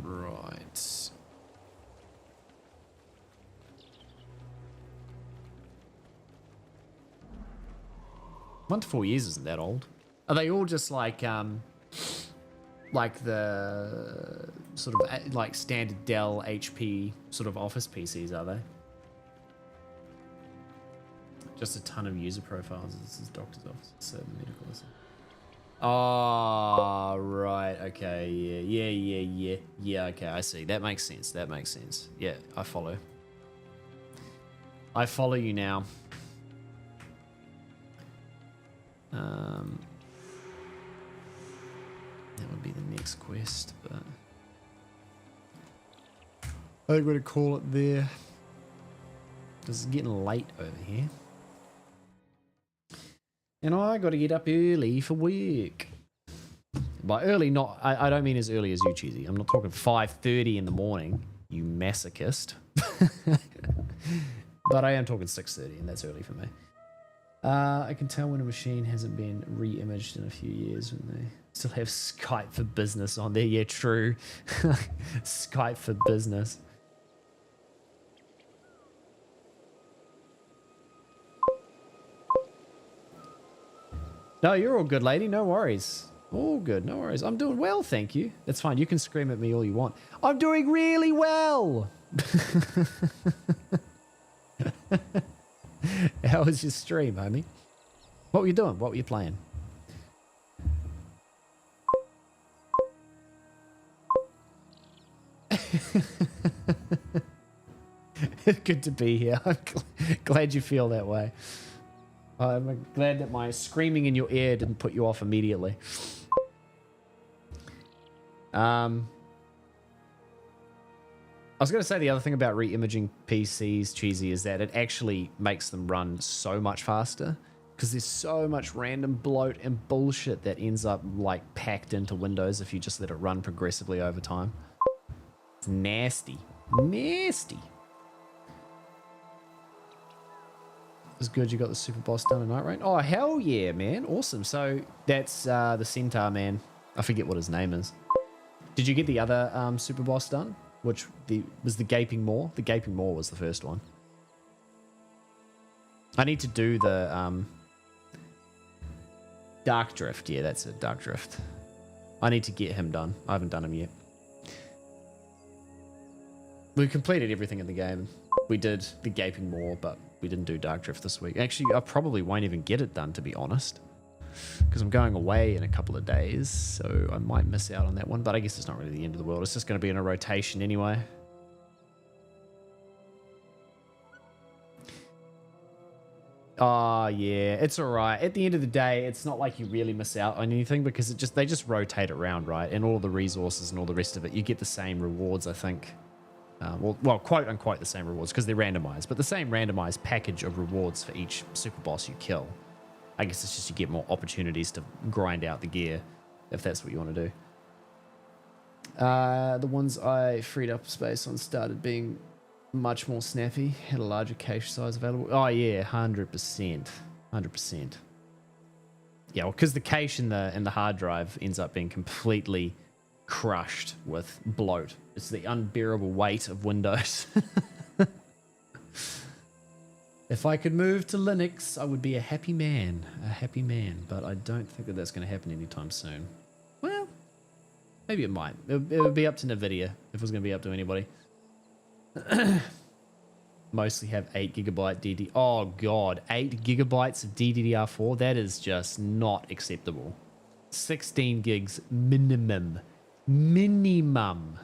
Right. One to 4 years isn't that old. Are they all just like the sort of like standard Dell HP sort of office PCs, are they? Just a ton of user profiles. This is doctor's office, certain medical. Oh, right. Okay. Yeah. Okay. I see. That makes sense. Yeah, I follow. I follow you now. That would be the next quest, but I think we're gonna call it there. It's getting late over here. And I got to get up early for work. By early, I don't mean as early as you, Cheesy. I'm not talking 5:30 in the morning, you masochist. But I am talking 6:30, and that's early for me. I can tell when a machine hasn't been re-imaged in a few years when they still have Skype for Business on there. Yeah, true. Skype for Business. No, you're all good, lady. No worries. All good. No worries. I'm doing well, thank you. That's fine. You can scream at me all you want. I'm doing really well. How was your stream, homie? What were you doing? What were you playing? Good to be here. I'm glad you feel that way. I'm glad that my screaming in your ear didn't put you off immediately. I was going to say the other thing about re-imaging PCs, Cheesy, is that it actually makes them run so much faster because there's so much random bloat and bullshit that ends up like packed into Windows if you just let it run progressively over time. It's nasty. Nasty. It's good you got the super boss done tonight, right? Oh, hell yeah, man. Awesome. So that's the Centaur man. I forget what his name is. Did you get the other super boss done? Which was the Gaping Maw? The Gaping Maw was the first one. I need to do the Dark Drift. Yeah, that's it. Dark Drift. I need to get him done. I haven't done him yet. We completed everything in the game. We did the Gaping Maw, but we didn't do Dark Drift this week. Actually, I probably won't even get it done, to be honest. Because I'm going away in a couple of days, so I might miss out on that one. But I guess it's not really the end of the world. It's just going to be in a rotation anyway. Oh, yeah, it's all right. At the end of the day, it's not like you really miss out on anything because they just rotate around, right? And all the resources and all the rest of it, you get the same rewards, I think. Well, quote unquote the same rewards because they're randomized, but the same randomized package of rewards for each super boss you kill. I guess it's just you get more opportunities to grind out the gear if that's what you want to do. The ones I freed up space on started being much more snappy, had a larger cache size available. Oh yeah, 100%, 100%. Yeah, well, because the cache in the hard drive ends up being completely crushed with bloat. It's the unbearable weight of Windows. If I could move to Linux, I would be a happy man, but I don't think that that's going to happen anytime soon. Well, maybe it might. It would be up to NVIDIA if it was going to be up to anybody. Mostly have 8 gigabyte DD. Oh God, 8 gigabytes of DDR4. That is just not acceptable. 16 gigs minimum. Minimum.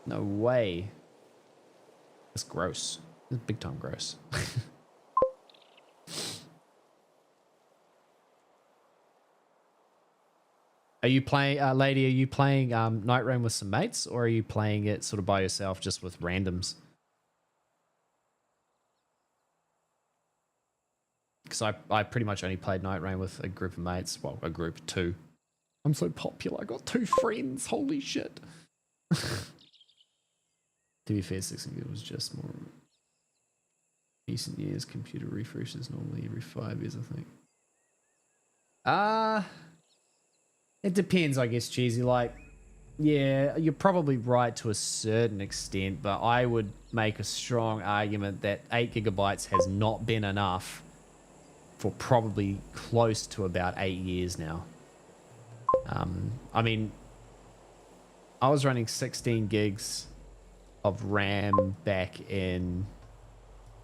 No way. That's gross. That's big time gross. Are you playing, lady? Are you playing Night Rain with some mates, or are you playing it sort of by yourself, just with randoms? Because I pretty much only played Night Rain with a group of mates. Well, a group of 2. I'm so popular. I got 2 friends. Holy shit. To be fair, 16 Gig was just more recent years. Computer refreshes normally every 5 years, I think. It depends, I guess, Cheesy. Like, yeah, you're probably right to a certain extent, but I would make a strong argument that 8 gigabytes has not been enough for probably close to about 8 years now. I mean, I was running 16 gigs of RAM back in...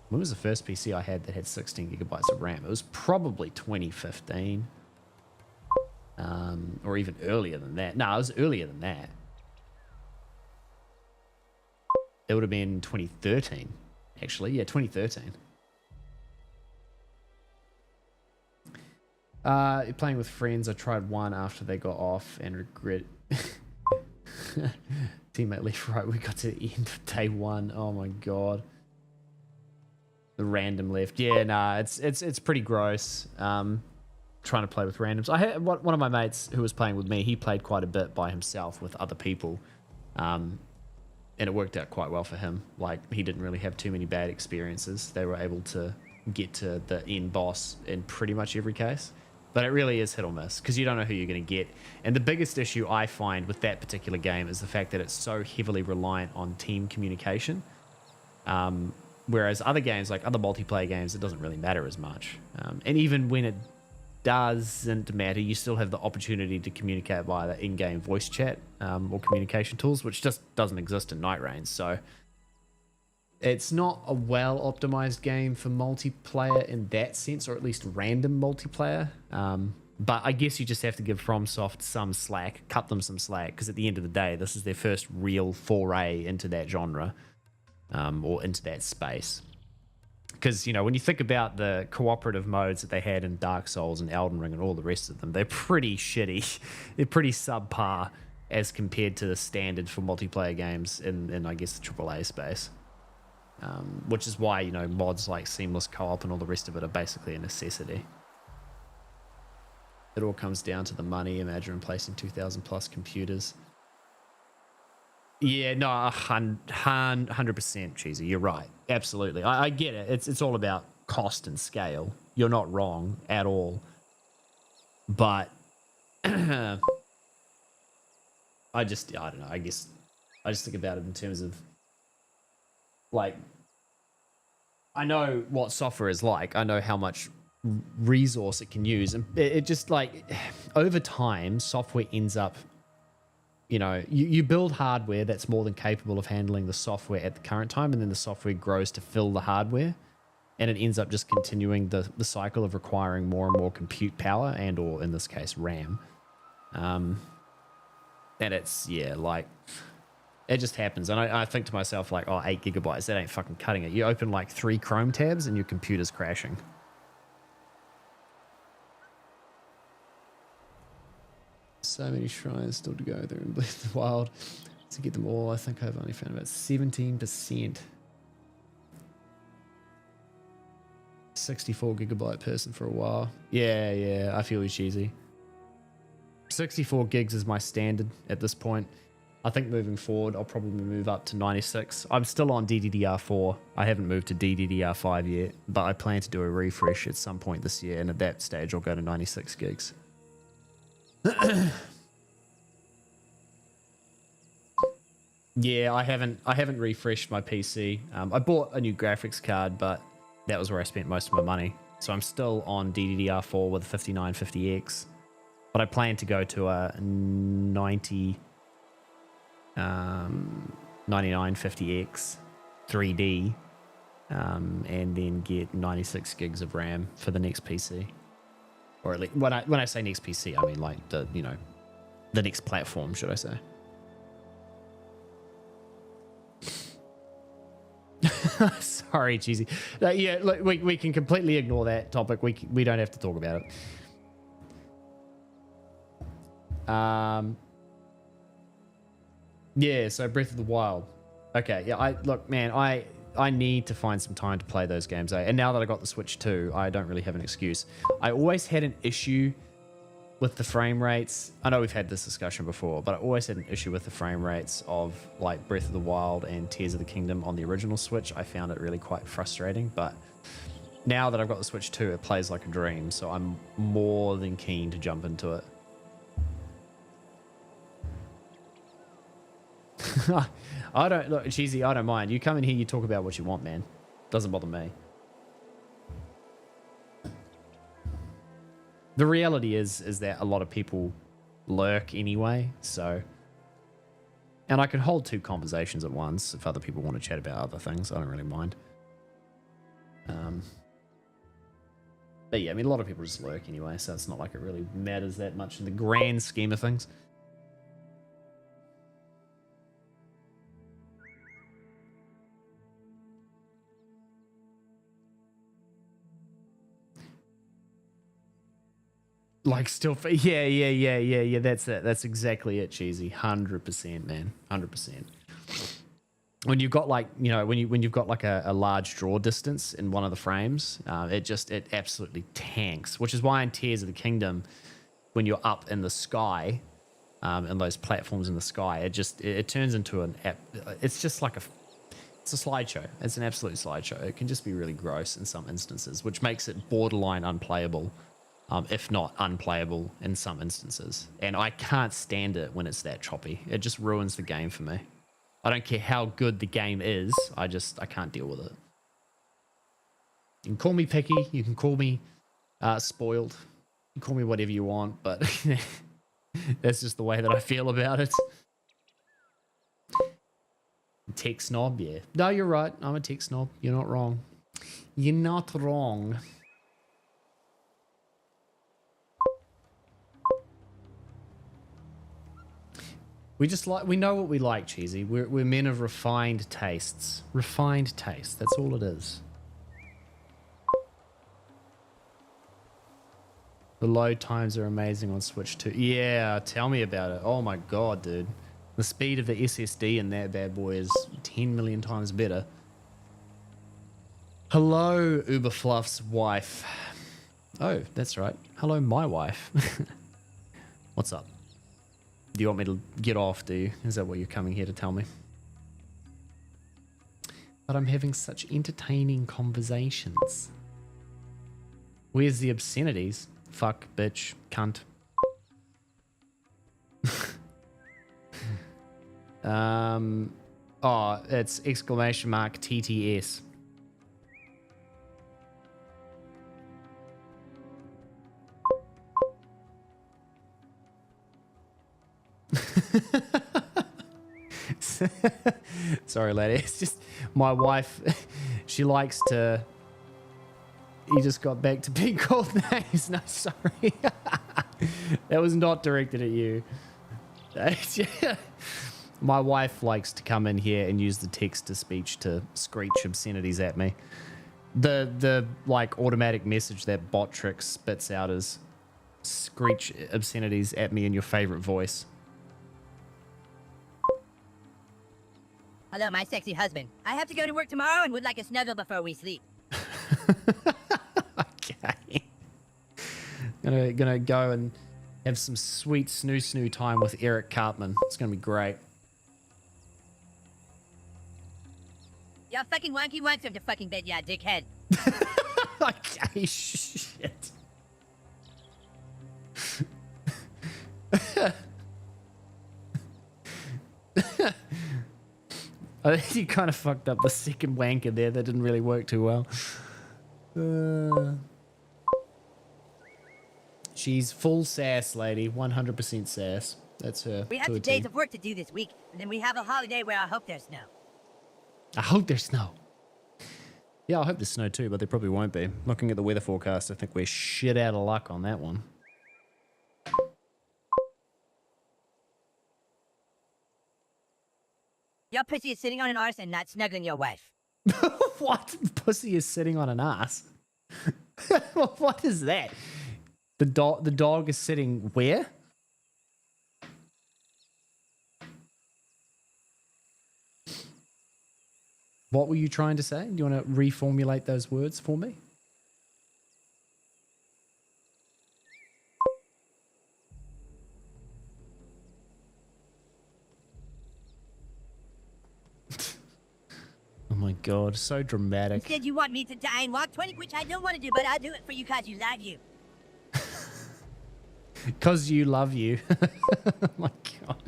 When was the first PC I had that had 16 gigabytes of RAM? It was probably 2015. Or even earlier than that. No, it was earlier than that. It would have been 2013, actually. Yeah, 2013. Playing with friends, I tried one after they got off and regret. Teammate left, right. We got to the end of day 1. Oh my god. The random left. Yeah, nah, it's pretty gross. Trying to play with randoms. I had one of my mates who was playing with me. He played quite a bit by himself with other people, and it worked out quite well for him. Like, he didn't really have too many bad experiences. They were able to get to the end boss in pretty much every case. But it really is hit or miss because you don't know who you're going to get. And the biggest issue I find with that particular game is the fact that it's so heavily reliant on team communication. Whereas other games, like other multiplayer games, it doesn't really matter as much. And even when it doesn't matter, you still have the opportunity to communicate via the in-game voice chat or communication tools, which just doesn't exist in Night Rain. So it's not a well-optimized game for multiplayer in that sense, or at least random multiplayer. But I guess you just have to give FromSoft some slack, cut them some slack, because at the end of the day, this is their first real foray into that genre, or into that space. Because, you know, when you think about the cooperative modes that they had in Dark Souls and Elden Ring and all the rest of them, they're pretty shitty. They're pretty subpar as compared to the standard for multiplayer games in I guess, the AAA space. Which is why, you know, mods like seamless co-op and all the rest of it are basically a necessity. It all comes down to the money. Imagine replacing 2,000 plus computers. Yeah, no, 100% Cheesy. You're right. Absolutely. I get it. It's all about cost and scale. You're not wrong at all. But I don't know. I guess I just think about it in terms of, like, I know what software is like. I know how much resource it can use. And it just, like, over time, software ends up, you know, you build hardware that's more than capable of handling the software at the current time, and then the software grows to fill the hardware, and it ends up just continuing the cycle of requiring more and more compute power and, or in this case, RAM. And it's, yeah, like, it just happens. And I think to myself, like, oh, 8 gigabytes, that ain't fucking cutting it. You open like 3 Chrome tabs and your computer's crashing. So many shrines still to go there in Breath of the Wild. To get them all, I think I've only found about 17%. 64 gigabyte person for a while. Yeah, I feel you, Cheesy. 64 gigs is my standard at this point. I think moving forward, I'll probably move up to 96. I'm still on DDR4. I haven't moved to DDR5 yet, but I plan to do a refresh at some point this year, and at that stage, I'll go to 96 gigs. Yeah, I haven't refreshed my PC. I bought a new graphics card, but that was where I spent most of my money. So I'm still on DDR4 with a 5950X, but I plan to go to a 9950X 3D, and then get 96 gigs of RAM for the next PC. Or at least when I say next PC, I mean like the next platform, should I say? Sorry, Cheesy. Yeah, look, we can completely ignore that topic. We don't have to talk about it. Yeah, so Breath of the Wild. Okay, yeah, look, man, I need to find some time to play those games, and now that I got the Switch 2, I don't really have an excuse. I always had an issue with the frame rates. I know we've had this discussion before, but I always had an issue with the frame rates of like Breath of the Wild and Tears of the Kingdom on the original Switch. I found it really quite frustrating, but now that I've got the Switch 2, it plays like a dream, so I'm more than keen to jump into it. I don't look, Cheesy, I don't mind. You come in here, you talk about what you want, man. Doesn't bother me. The reality is that a lot of people lurk anyway, so, and I can hold two conversations at once if other people want to chat about other things. I don't really mind. But yeah, I mean, a lot of people just lurk anyway, so it's not like it really matters that much in the grand scheme of things. Like still, yeah. That's it. That's exactly it, Cheesy. 100%, man. 100%. When you've got like, you know, when you've got like a large draw distance in one of the frames, it absolutely tanks. Which is why in Tears of the Kingdom, when you're up in the sky, and those platforms in the sky, it turns into an app. It's just like it's a slideshow. It's an absolute slideshow. It can just be really gross in some instances, which makes it borderline unplayable. If not unplayable in some instances. And I can't stand it when it's that choppy. It just ruins the game for me. I don't care how good the game is, I can't deal with it. You can call me picky, you can call me spoiled, you can call me whatever you want, but that's just the way that I feel about it. Tech snob, yeah. No, you're right, I'm a tech snob. You're not wrong. You're not wrong. We know what we like, Cheesy. We're men of refined tastes. Refined taste, that's all it is. The load times are amazing on Switch 2. Yeah, tell me about it. Oh my god, dude. The speed of the SSD in that bad boy is 10 million times better. Hello, Uberfluff's wife. Oh, that's right. Hello, my wife. What's up? Do you want me to get off, do you? Is that what you're coming here to tell me? But I'm having such entertaining conversations. Where's the obscenities? Fuck, bitch, cunt. Oh, it's exclamation mark TTS. Sorry, lady. It's just my wife. She likes to. He just got back to being called names. No, sorry. That was not directed at you. My wife likes to come in here and use the text to speech to screech obscenities at me. The like automatic message that Botrix spits out is screech obscenities at me in your favorite voice. Hello, my sexy husband. I have to go to work tomorrow and would like a snuggle before we sleep. Okay. Gonna go and have some sweet snoo time with Eric Cartman. It's gonna be great. Y'all fucking wonky wants him to fucking bed, ya dickhead. Okay, shit. I think you kind of fucked up the second wanker there. That didn't really work too well. She's full sass, lady. 100% sass. That's her. We have 2 days of work to do this week, and then we have a holiday where I hope there's snow. I hope there's snow. Yeah, I hope there's snow too, but there probably won't be. Looking at the weather forecast, I think we're shit out of luck on that one. Your pussy is sitting on an arse and not snuggling your wife. What? Pussy is sitting on an ass? What is that? The dog is sitting where? What were you trying to say? Do you want to reformulate those words for me? Oh my god, so dramatic. Instead, you want me to die and walk 20, which I don't want to do, but I'll do it for you because you love you. Because you love you. Oh my god.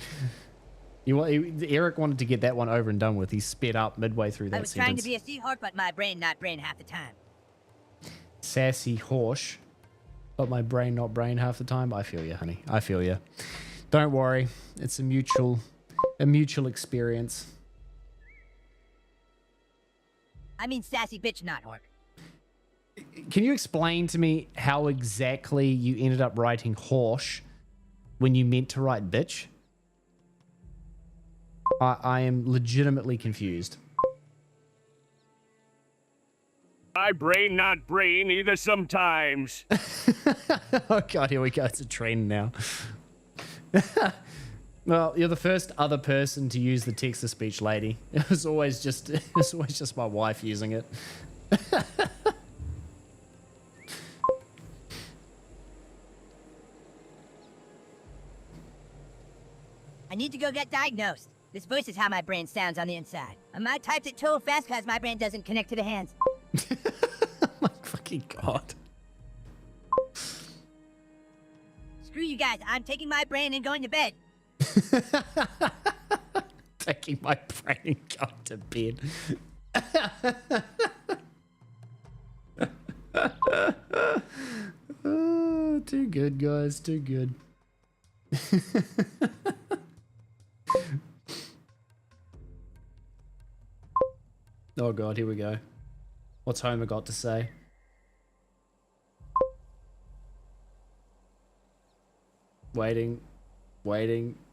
Eric wanted to get that one over and done with. He sped up midway through that I was sentence. trying to be a seahorse, but my brain not brain half the time. Sassy horse, but my brain not brain half the time. I feel you, honey. I feel you. Don't worry. It's a mutual experience. I mean sassy bitch, not hork. Can you explain to me how exactly you ended up writing horse when you meant to write bitch? I am legitimately confused. My brain not brain either sometimes. Oh god, here we go. It's a trend now. Well, you're the first other person to use the text-to-speech lady. It was always just my wife using it. I need to go get diagnosed. This voice is how my brain sounds on the inside. I might type it too fast because my brain doesn't connect to the hands. Oh my fucking god. Screw you guys, I'm taking my brain and going to bed. Taking my brain and going to bed. Oh, too good, guys. Too good. Oh god, here we go. What's Homer got to say? Waiting. You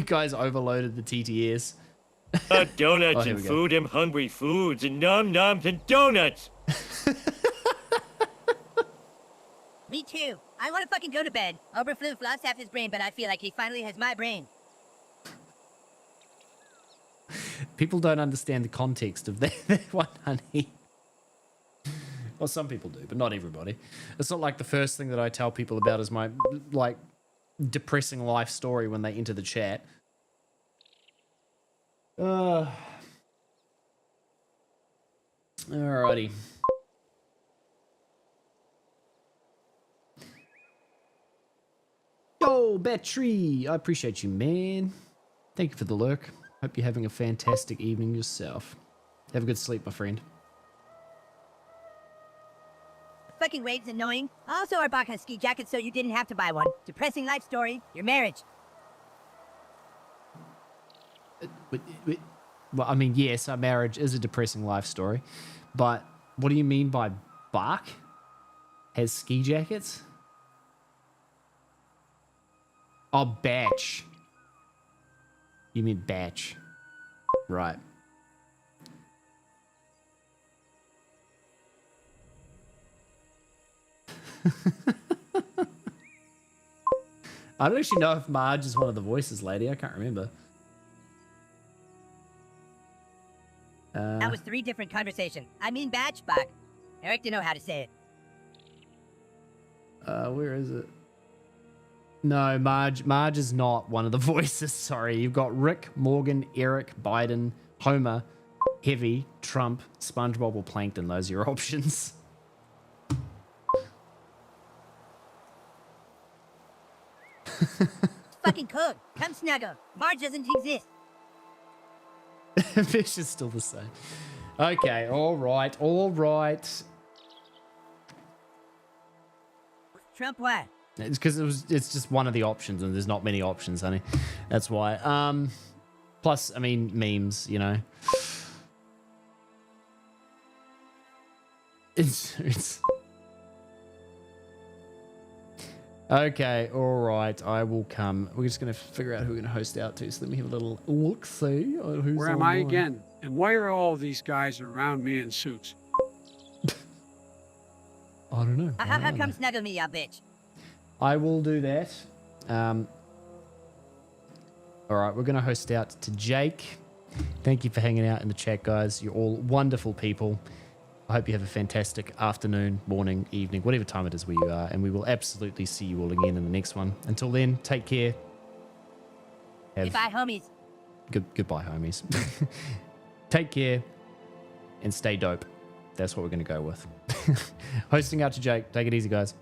guys overloaded the TTS. Donuts Oh, here and we go. food and hungry foods and num-nums and donuts. Me too. I want to fucking go to bed. Oberfloof lost half his brain, but I feel like he finally has my brain. People don't understand the context of that one, honey. Well, some people do, but not everybody. It's not like the first thing that I tell people about is my, like, depressing life story when they enter the chat. Alrighty. Yo, Battery! I appreciate you, man. Thank you for the lurk. Hope you're having a fantastic evening yourself. Have a good sleep, my friend. Fucking wave's annoying. Also, our bought a ski jacket so you didn't have to buy one. Depressing life story. Your marriage. Well, I mean, yes, our marriage is a depressing life story, but what do you mean by Bach has ski jackets? Oh, batch. You mean batch. Right. I don't actually know if Marge is one of the voices, lady. I can't remember. That was 3 different conversations. I mean batch, Bach. Eric didn't know how to say it. Where is it? No, Marge is not one of the voices. Sorry. You've got Rick, Morgan, Eric, Biden, Homer, Heavy, Trump, SpongeBob, or Plankton. Those are your options. Fucking cook. Come snuggle. Marge doesn't exist. Fish is still the same. Okay, all right. Trump what? It's because it's just one of the options, and there's not many options, honey. That's why. Plus, I mean, memes, you know. It's okay, all right. I will come. We're just gonna figure out who we're gonna host out to. So let me have a little look. See who's. Where am I online. again? And why are all these guys around me in suits? I don't know. How come snuggle me, ya bitch? I will do that. All right, we're gonna host out to Jake, Thank you for hanging out in the chat, guys. You're all wonderful people. I hope you have a fantastic afternoon, morning, evening, whatever time it is where you are. And we will absolutely see you all again in the next one. Until then, take care. Goodbye, homies. Goodbye, homies. Take care and stay dope. That's what we're going to go with. Hosting out to Jake. Take it easy, guys.